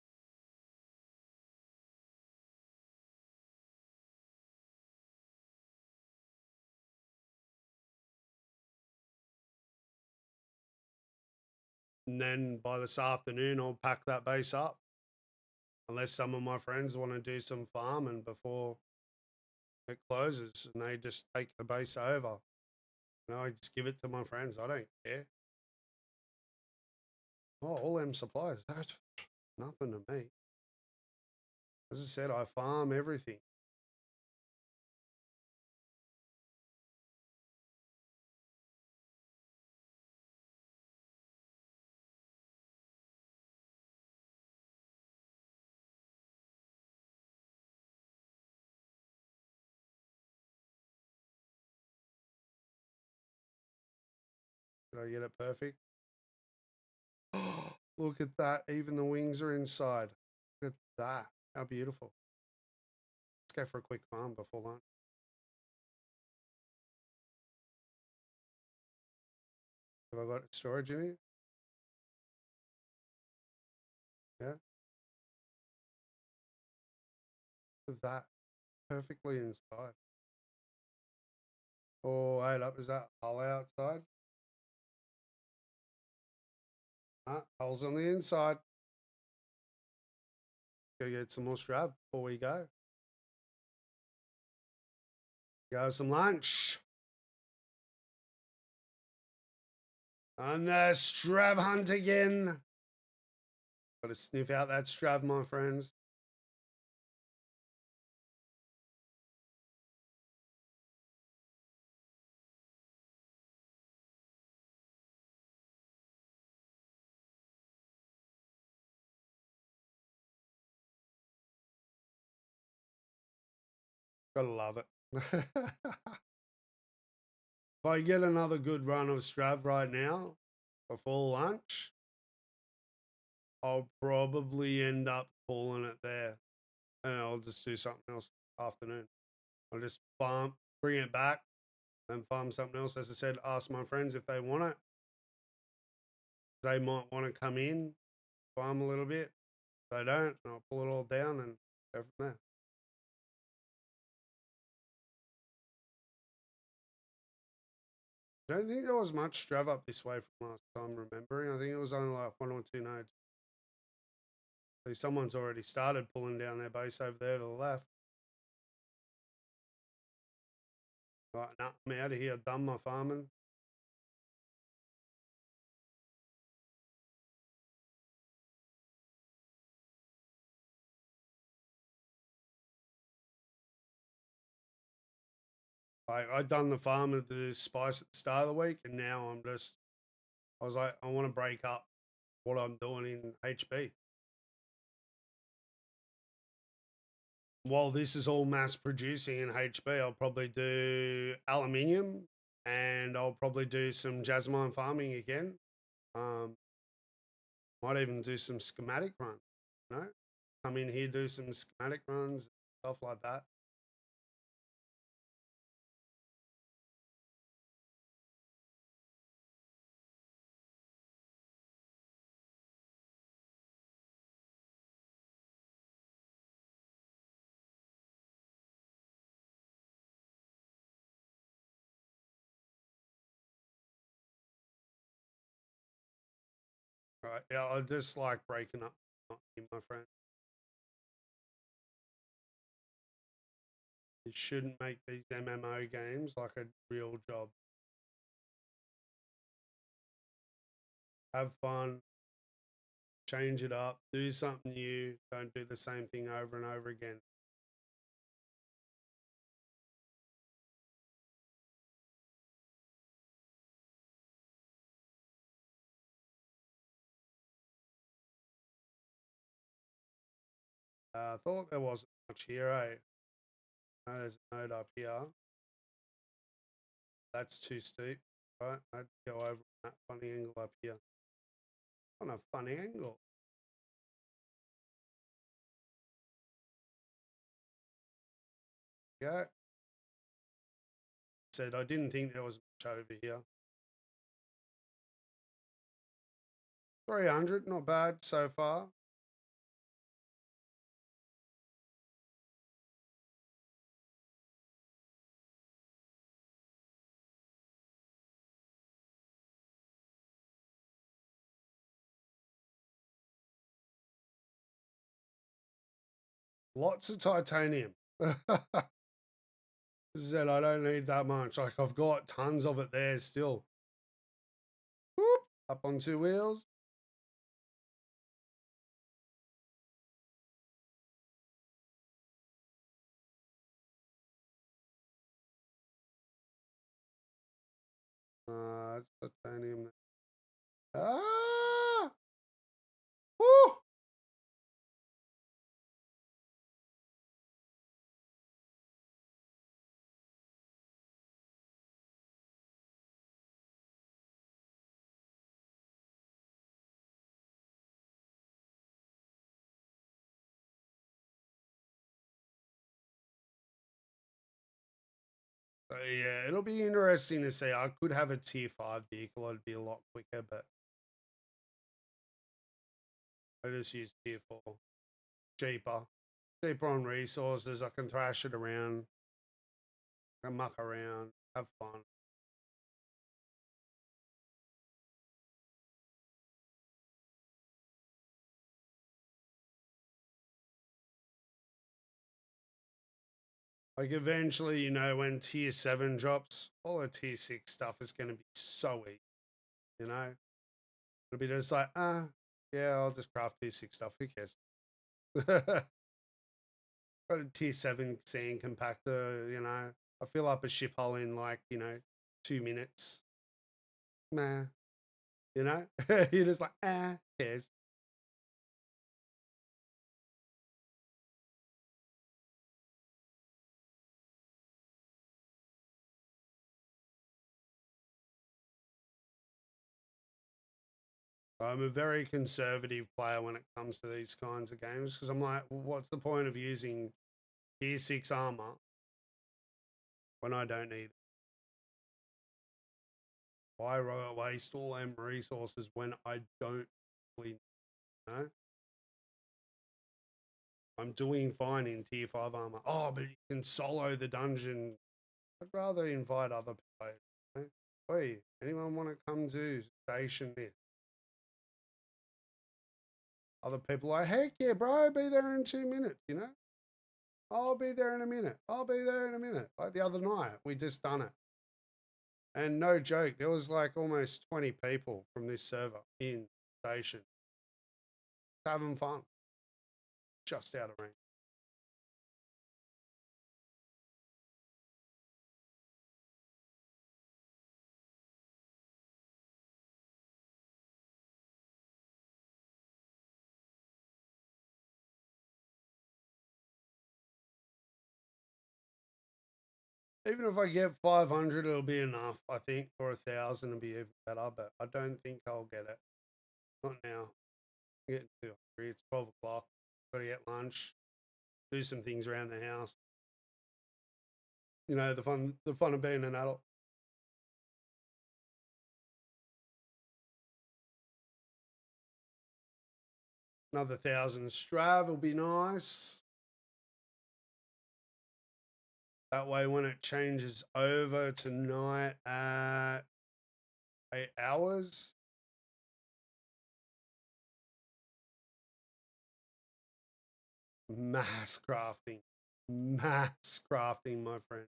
And then by this afternoon, I'll pack that base up. Unless some of my friends want to do some farming before it closes and they just take the base over. I just give it to my friends. I don't care. Oh, all them supplies. That's nothing to me. As I said, I farm everything. Did I get it perfect? Look at that. Even the wings are inside. Look at that. How beautiful. Let's go for a quick farm before lunch. Have I got storage in here? Yeah. Look at that. Perfectly inside. Oh, wait up. Is that hull outside? Holes on the inside. Go get some more strab before we go. Go have some lunch. On the strav hunt again. Got to sniff out that strav, my friends. Gotta love it. If I get another good run of strav right now before lunch, I'll probably end up calling it there. And I'll just do something else afternoon. I'll just farm, bring it back, and farm something else. As I said, ask my friends if they want it. They might want to come in, farm a little bit. If they don't, I'll pull it all down and go from there. I don't think there was much strav up this way from last time remembering. I think it was only like one or two nodes. So someone's already started pulling down their base over there to the left. Right, nah, I'm out of here. Done my farming. I done the farm of the spice at the start of the week, and now I was like, I want to break up what I'm doing in HB. While this is all mass producing in HB, I'll probably do aluminium and I'll probably do some jasmine farming again. Um, might even do some schematic runs, you know? Come in here, do some schematic runs, stuff like that. Right. Yeah, I just like breaking up my friend. You shouldn't make these MMO games like a real job. Have fun, change it up, do something new, don't do the same thing over and over again. I thought there wasn't much here, eh? No, there's a note up here. That's too steep. Right, I'd go over that funny angle up here. On a funny angle. Yeah. Said I didn't think there was much over here. 300, not bad so far. Lots of titanium. Said I don't need that much. Like I've got tons of it there still. Whoop, up on two wheels. It's titanium. Ah! Woo! Yeah, it'll be interesting to see. I could have a tier 5 vehicle. It'd be a lot quicker, but I just use tier 4. Cheaper. Cheaper on resources. I can thrash it around. I can muck around. Have fun. Like eventually, you know, when tier 7 drops, all the tier 6 stuff is going to be so easy, you know? It'll be just like, yeah, I'll just craft tier 6 stuff. Who cares? Got a tier 7 sand compactor, you know? I fill up a ship hull in like, you know, 2 minutes. Nah, you know? You're just like, cares. I'm a very conservative player when it comes to these kinds of games because I'm like, well, what's the point of using tier 6 armor when I don't need it? Why waste all them resources when I don't really know? I'm doing fine in tier 5 armor. Oh, but you can solo the dungeon. I'd rather invite other players. You know? Hey, anyone want to come to station this? Other people are like, heck yeah, bro, I'll be there in 2 minutes, you know? I'll be there in a minute. I'll be there in a minute. Like the other night, we just done it. And no joke, there was like almost 20 people from this server in station having fun, just out of range. Even if I get 500, it'll be enough, I think, or 1,000 will be even better, but I don't think I'll get it. Not now. I'm getting too hungry. It's 12 o'clock. Gotta get lunch, do some things around the house. You know, the fun of being an adult. Another 1,000 Strav will be nice. That way, when it changes over tonight at 8 hours, mass crafting. Mass crafting, my friend.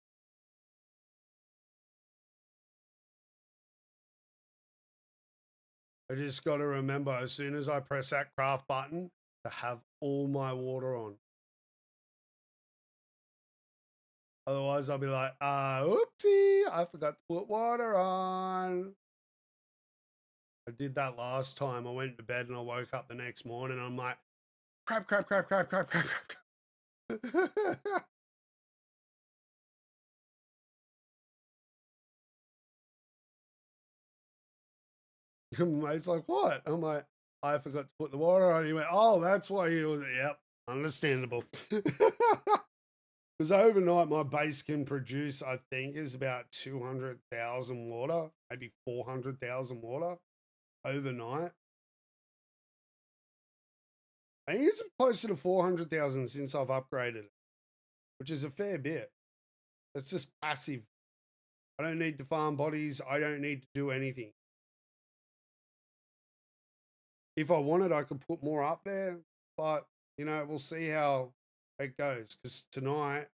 I just got to remember as soon as I press that craft button to have all my water on. Otherwise, I'll be like, oopsie, I forgot to put water on. I did that last time. I went to bed and I woke up the next morning and I'm like, crap. Mate's like, what? I'm like, I forgot to put the water on. He went, oh, that's why you was, yep, understandable. Because overnight, my base can produce, I think, is about 200,000 water, maybe 400,000 water overnight. I think it's closer to 400,000 since I've upgraded it, which is a fair bit. It's just passive. I don't need to farm bodies. I don't need to do anything. If I wanted, I could put more up there, but we'll see how it goes. Because tonight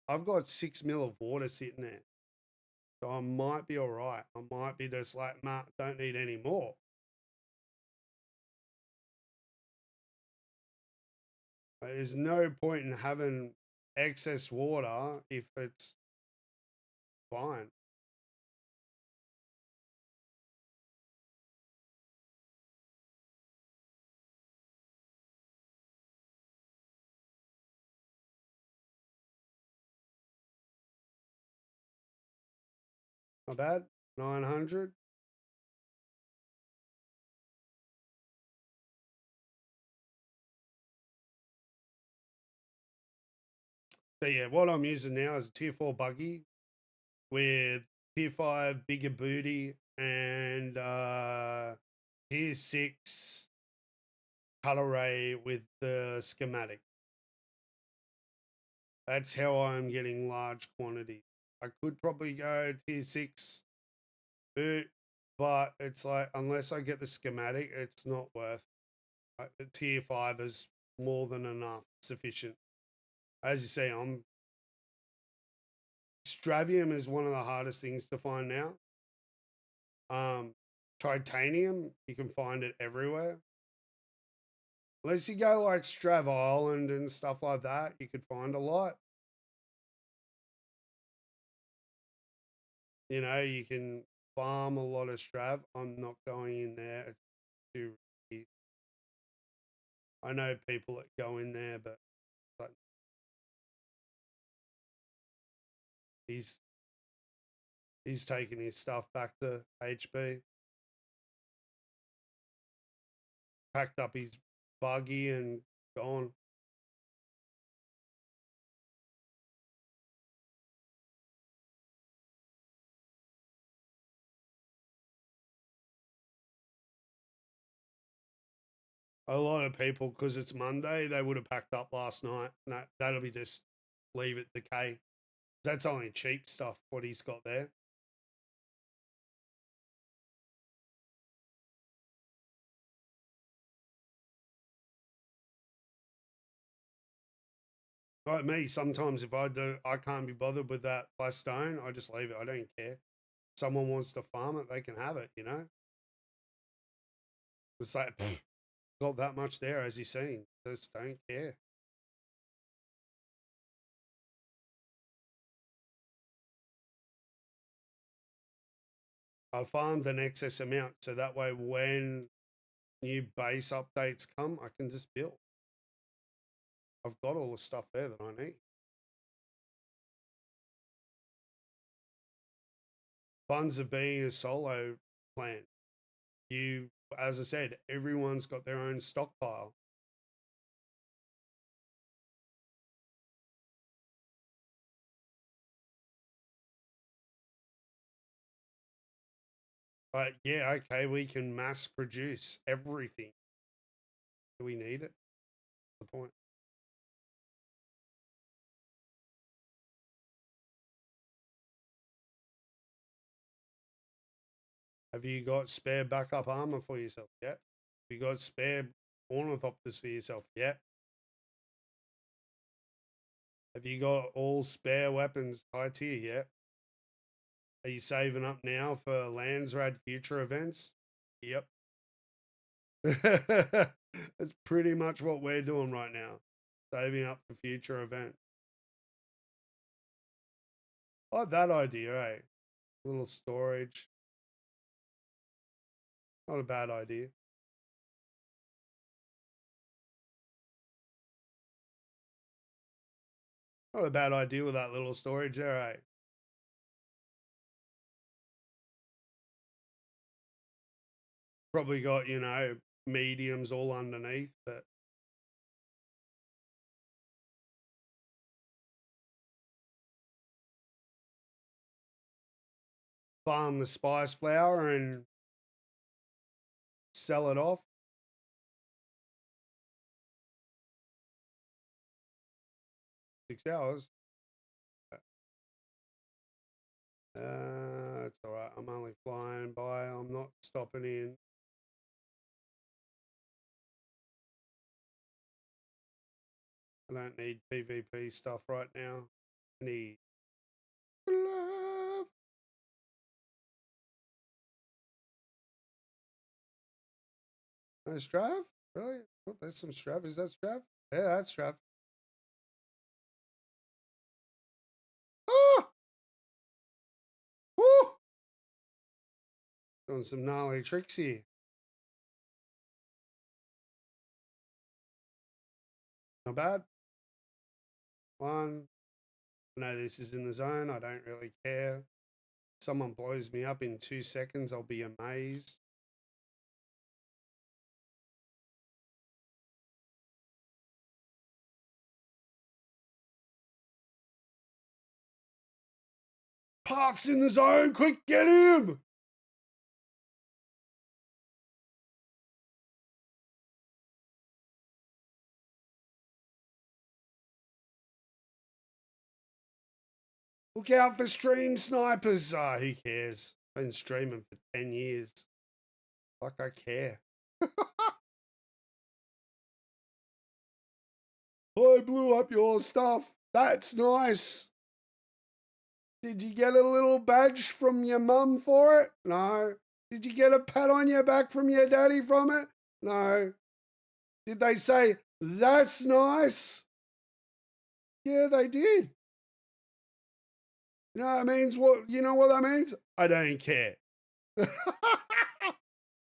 I've got 6 mil of water sitting there, so I might be all right. I might be just like, nah, don't need any more. There's no point in having excess water if it's fine. Not bad. 900. So yeah, what I'm using now is a tier 4 buggy with tier 5 bigger booty and tier 6 cut array with the schematic. That's how I'm getting large quantity. I could probably go tier 6 boot, but it's like, unless I get the schematic, it's not worth. The tier 5 is more than enough, sufficient. As you say, Stravium is one of the hardest things to find now. Titanium, you can find it everywhere. Unless you go like Strav Island and stuff like that, you could find a lot. You can farm a lot of Strav. I'm not going in there. It's too risky. I know people that go in there, but he's taking his stuff back to HB. Packed up his buggy and gone. A lot of people, because it's Monday, they would have packed up last night. That'll be just leave it decay. That's only cheap stuff, what he's got there. Like me, sometimes if I can't be bothered with that plus stone, I just leave it. I don't care. Someone wants to farm it, they can have it. It's like, got that much there, as you've seen. Just don't care. I farmed an excess amount, so that way when new base updates come, I can just build. I've got all the stuff there that I need. Funds of being a solo plant. As I said, everyone's got their own stockpile. But yeah, okay, we can mass produce everything. Do we need it? That's the point. Have you got spare backup armor for yourself yet? Have you got spare ornithopters for yourself yet? Have you got all spare weapons high tier yet? Are you saving up now for Landsrad future events? Yep. That's pretty much what we're doing right now. Saving up for future events. I like that idea, eh? A little storage. Not a bad idea. Not a bad idea with that little storage there, eh? probably got, you know, mediums all underneath, but farm the spice flower and sell it off. $6. It's all right. I'm only flying by. I'm not stopping in. I don't need PvP stuff right now. I need love. No Strav? Really? Oh, there's some Strav. Is that Strav? Yeah, that's Strav. Ah! Woo! Doing some gnarly tricks here. Not bad. One. I know this is in the zone. I don't really care. If someone blows me up in 2 seconds, I'll be amazed. Park's in the zone. Quick, get him! Look out for stream snipers. Ah, who cares? Been streaming for 10 years. Like I care. I blew up your stuff. That's nice. Did you get a little badge from your mum for it? No. Did you get a pat on your back from your daddy from it? No. Did they say, that's nice? Yeah, they did. You know what that means? What you know what that means? I don't care.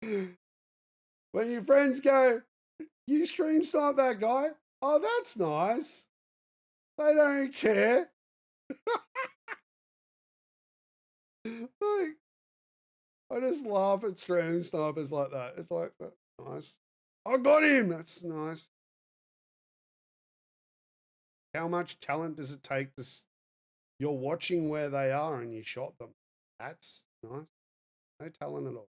When your friends go, you stream snipe that guy? Oh, that's nice. They don't care. Like, I just laugh at stream snipers like that. It's like, that's nice. I got him. That's nice. How much talent does it take to? You're watching where they are and you shot them. That's nice. No talent at all.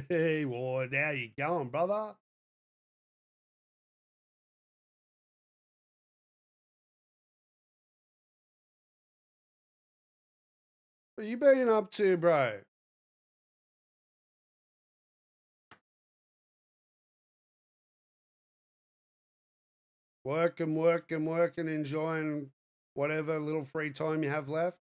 Hey, Ward, how you going, brother? What you been up to, bro? Working, working, working, enjoying whatever little free time you have left.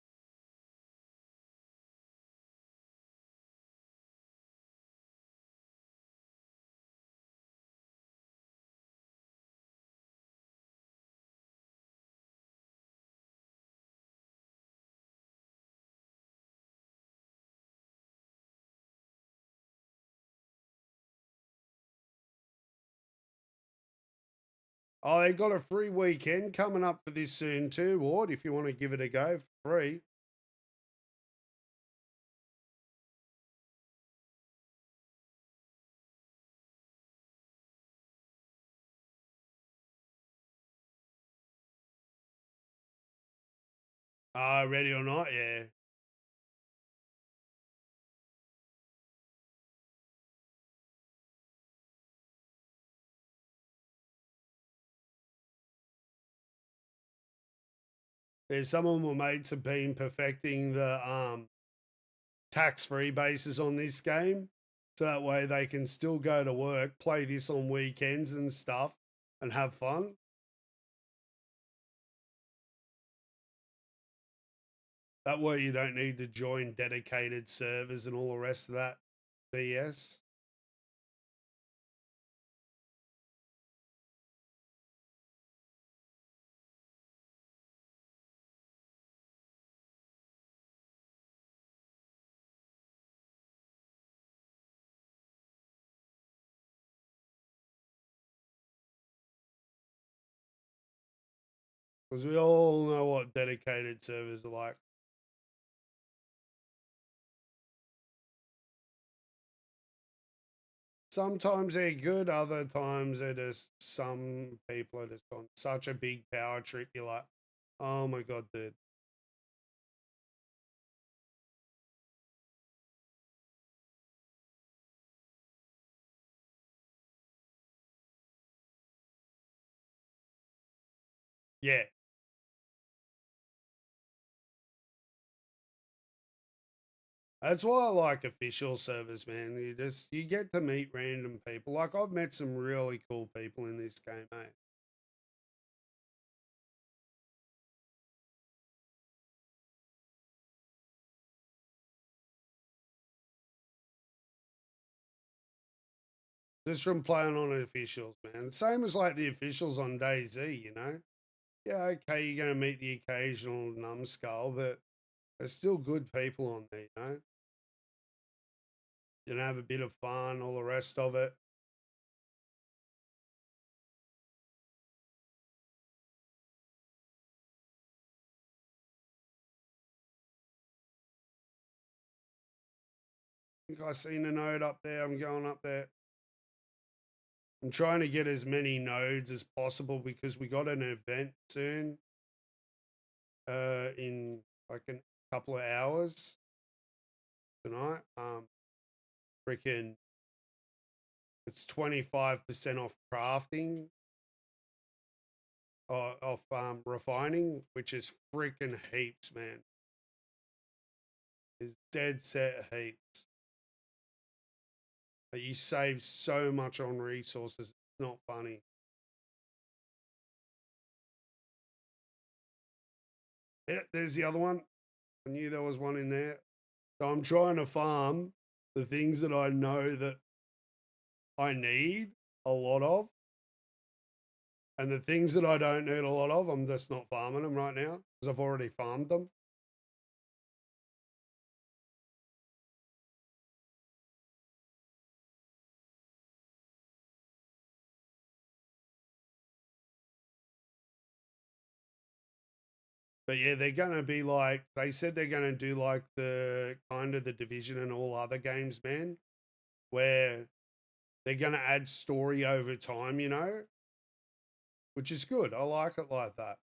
Oh, they got a free weekend coming up for this soon too, Ward, if you want to give it a go for free. Ready or not, yeah. There's some of my mates have been perfecting the tax-free basis on this game. So that way they can still go to work, play this on weekends and stuff, and have fun. That way you don't need to join dedicated servers and all the rest of that BS. Because we all know what dedicated servers are like. Sometimes they're good, other times they're just, some people are just on such a big power trip. You're like, oh my God, dude. Yeah. That's why I like official servers, man. You get to meet random people. Like I've met some really cool people in this game, mate. Just from playing on officials, man. Same as like the officials on DayZ, you know? Yeah, okay, you're gonna meet the occasional numbskull, but there's still good people on there, you know? You know, have a bit of fun, all the rest of it. I think I seen a node up there. I'm going up there. I'm trying to get as many nodes as possible because we got an event soon. In like a couple of hours tonight. Freaking, it's 25% off crafting, off refining, which is freaking heaps, man. Is dead set heaps. You save so much on resources. It's not funny. Yeah, there's the other one. I knew there was one in there. So I'm trying to farm the things that I know that I need a lot of. And the things that I don't need a lot of, I'm just not farming them right now because I've already farmed them. But yeah, they're gonna be like, they said they're gonna do like the kind of the Division and all other games, man, where they're gonna add story over time, you know, which is good. I like it like that.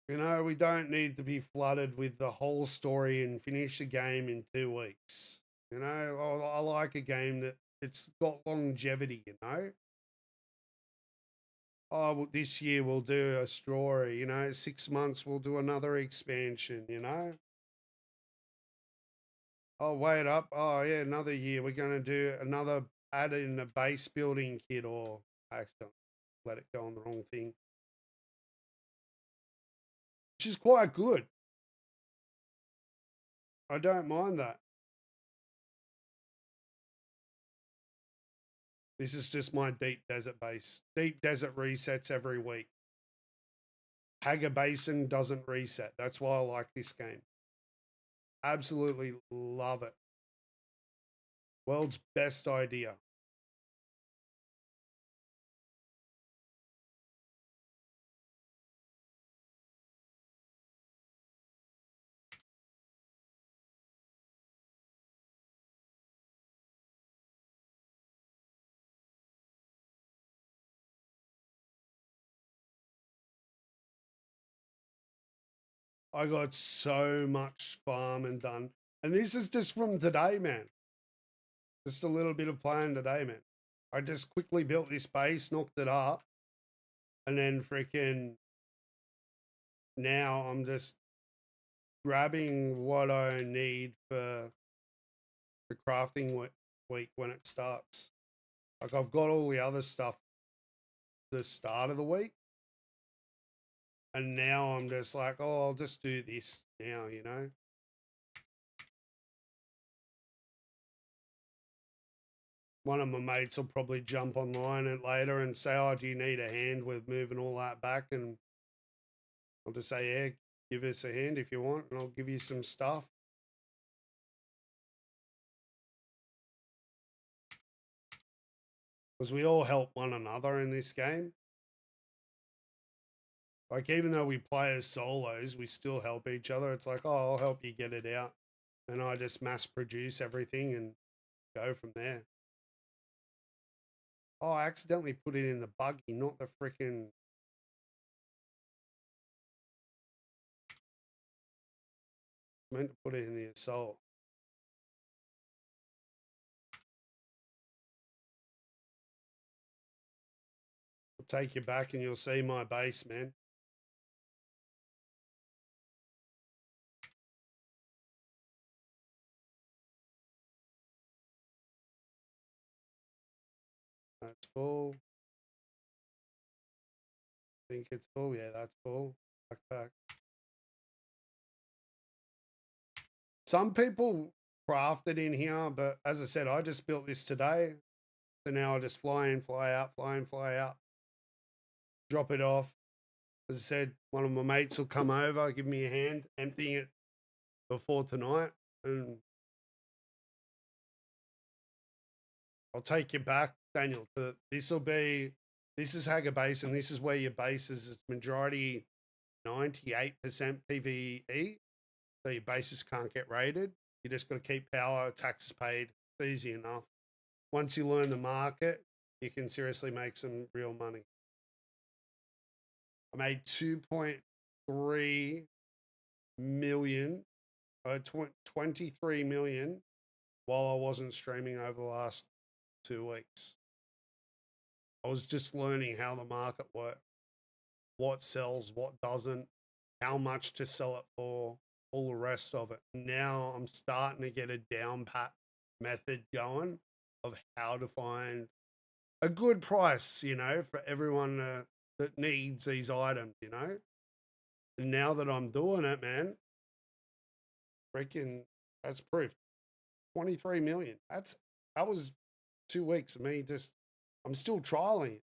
You know, we don't need to be flooded with the whole story and finish the game in 2 weeks. You know, I like a game that it's got longevity, you know. Oh, well, this year we'll do a story, you know, 6 months we'll do another expansion, you know. Oh, wait up. Oh, yeah, another year we're going to do another add in a base building kit or accident. Let it go on the wrong thing, which is quite good. I don't mind that. This is just my deep desert base. Deep desert resets every week. Haga Basin doesn't reset. That's why I like this game. Absolutely love it. World's best idea. I got so much farming done. And this is just from today, man. Just a little bit of playing today, man. I just quickly built this base, knocked it up, and then freaking now I'm just grabbing what I need for the crafting week when it starts. Like I've got all the other stuff the start of the week, and now I'm just like, oh, I'll just do this now, you know. One of my mates will probably jump online and later and say, oh, do you need a hand with moving all that back? And I'll just say, yeah, give us a hand if you want, and I'll give you some stuff. because we all help one another in this game. Like, even though we play as solos, we still help each other. It's like, oh, I'll help you get it out. And I just mass produce everything and go from there. Oh, I accidentally put it in the buggy, not the freaking. Meant to put it in the assault. I'll take you back and you'll see my base, man. That's full. Think it's full. Yeah, that's full. Backpack. Some people craft it in here, but as I said, I just built this today. So now I just fly in, fly out, fly in, fly out, drop it off. As I said, one of my mates will come over, give me a hand, emptying it before tonight, and I'll take you back, Daniel. This is Hager Base, and this is where your base is. It's majority 98% PVE, so your bases can't get raided. You just got to keep power, taxes paid. It's easy enough. Once you learn the market, you can seriously make some real money. I made 2.3 million, 23 million while I wasn't streaming over the last 2 weeks. I was just learning how the market works, what sells, what doesn't, how much to sell it for, all the rest of it. Now I'm starting to get a down pat method going of how to find a good price, for everyone that needs these items, And now that I'm doing it, man, freaking, that's proof. 23 million. That was 2 weeks of me I'm still trialing it.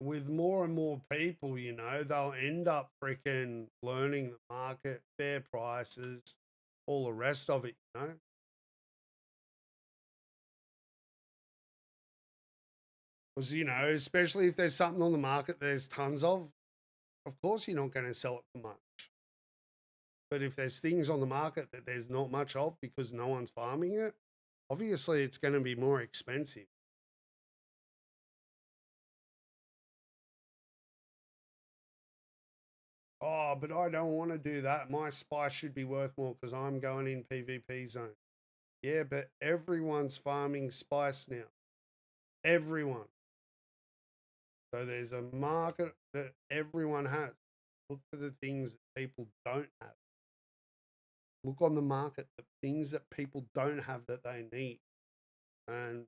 With more and more people, they'll end up freaking learning the market, fair prices, all the rest of it. Because, especially if there's something on the market there's tons of course you're not going to sell it for much. But if there's things on the market that there's not much of because no one's farming it, obviously it's going to be more expensive. Oh, but I don't want to do that. My spice should be worth more because I'm going in PvP zone. Yeah, but everyone's farming spice now. Everyone. So there's a market that everyone has. Look for the things that people don't have. Look on the market, the things that people don't have that they need. And,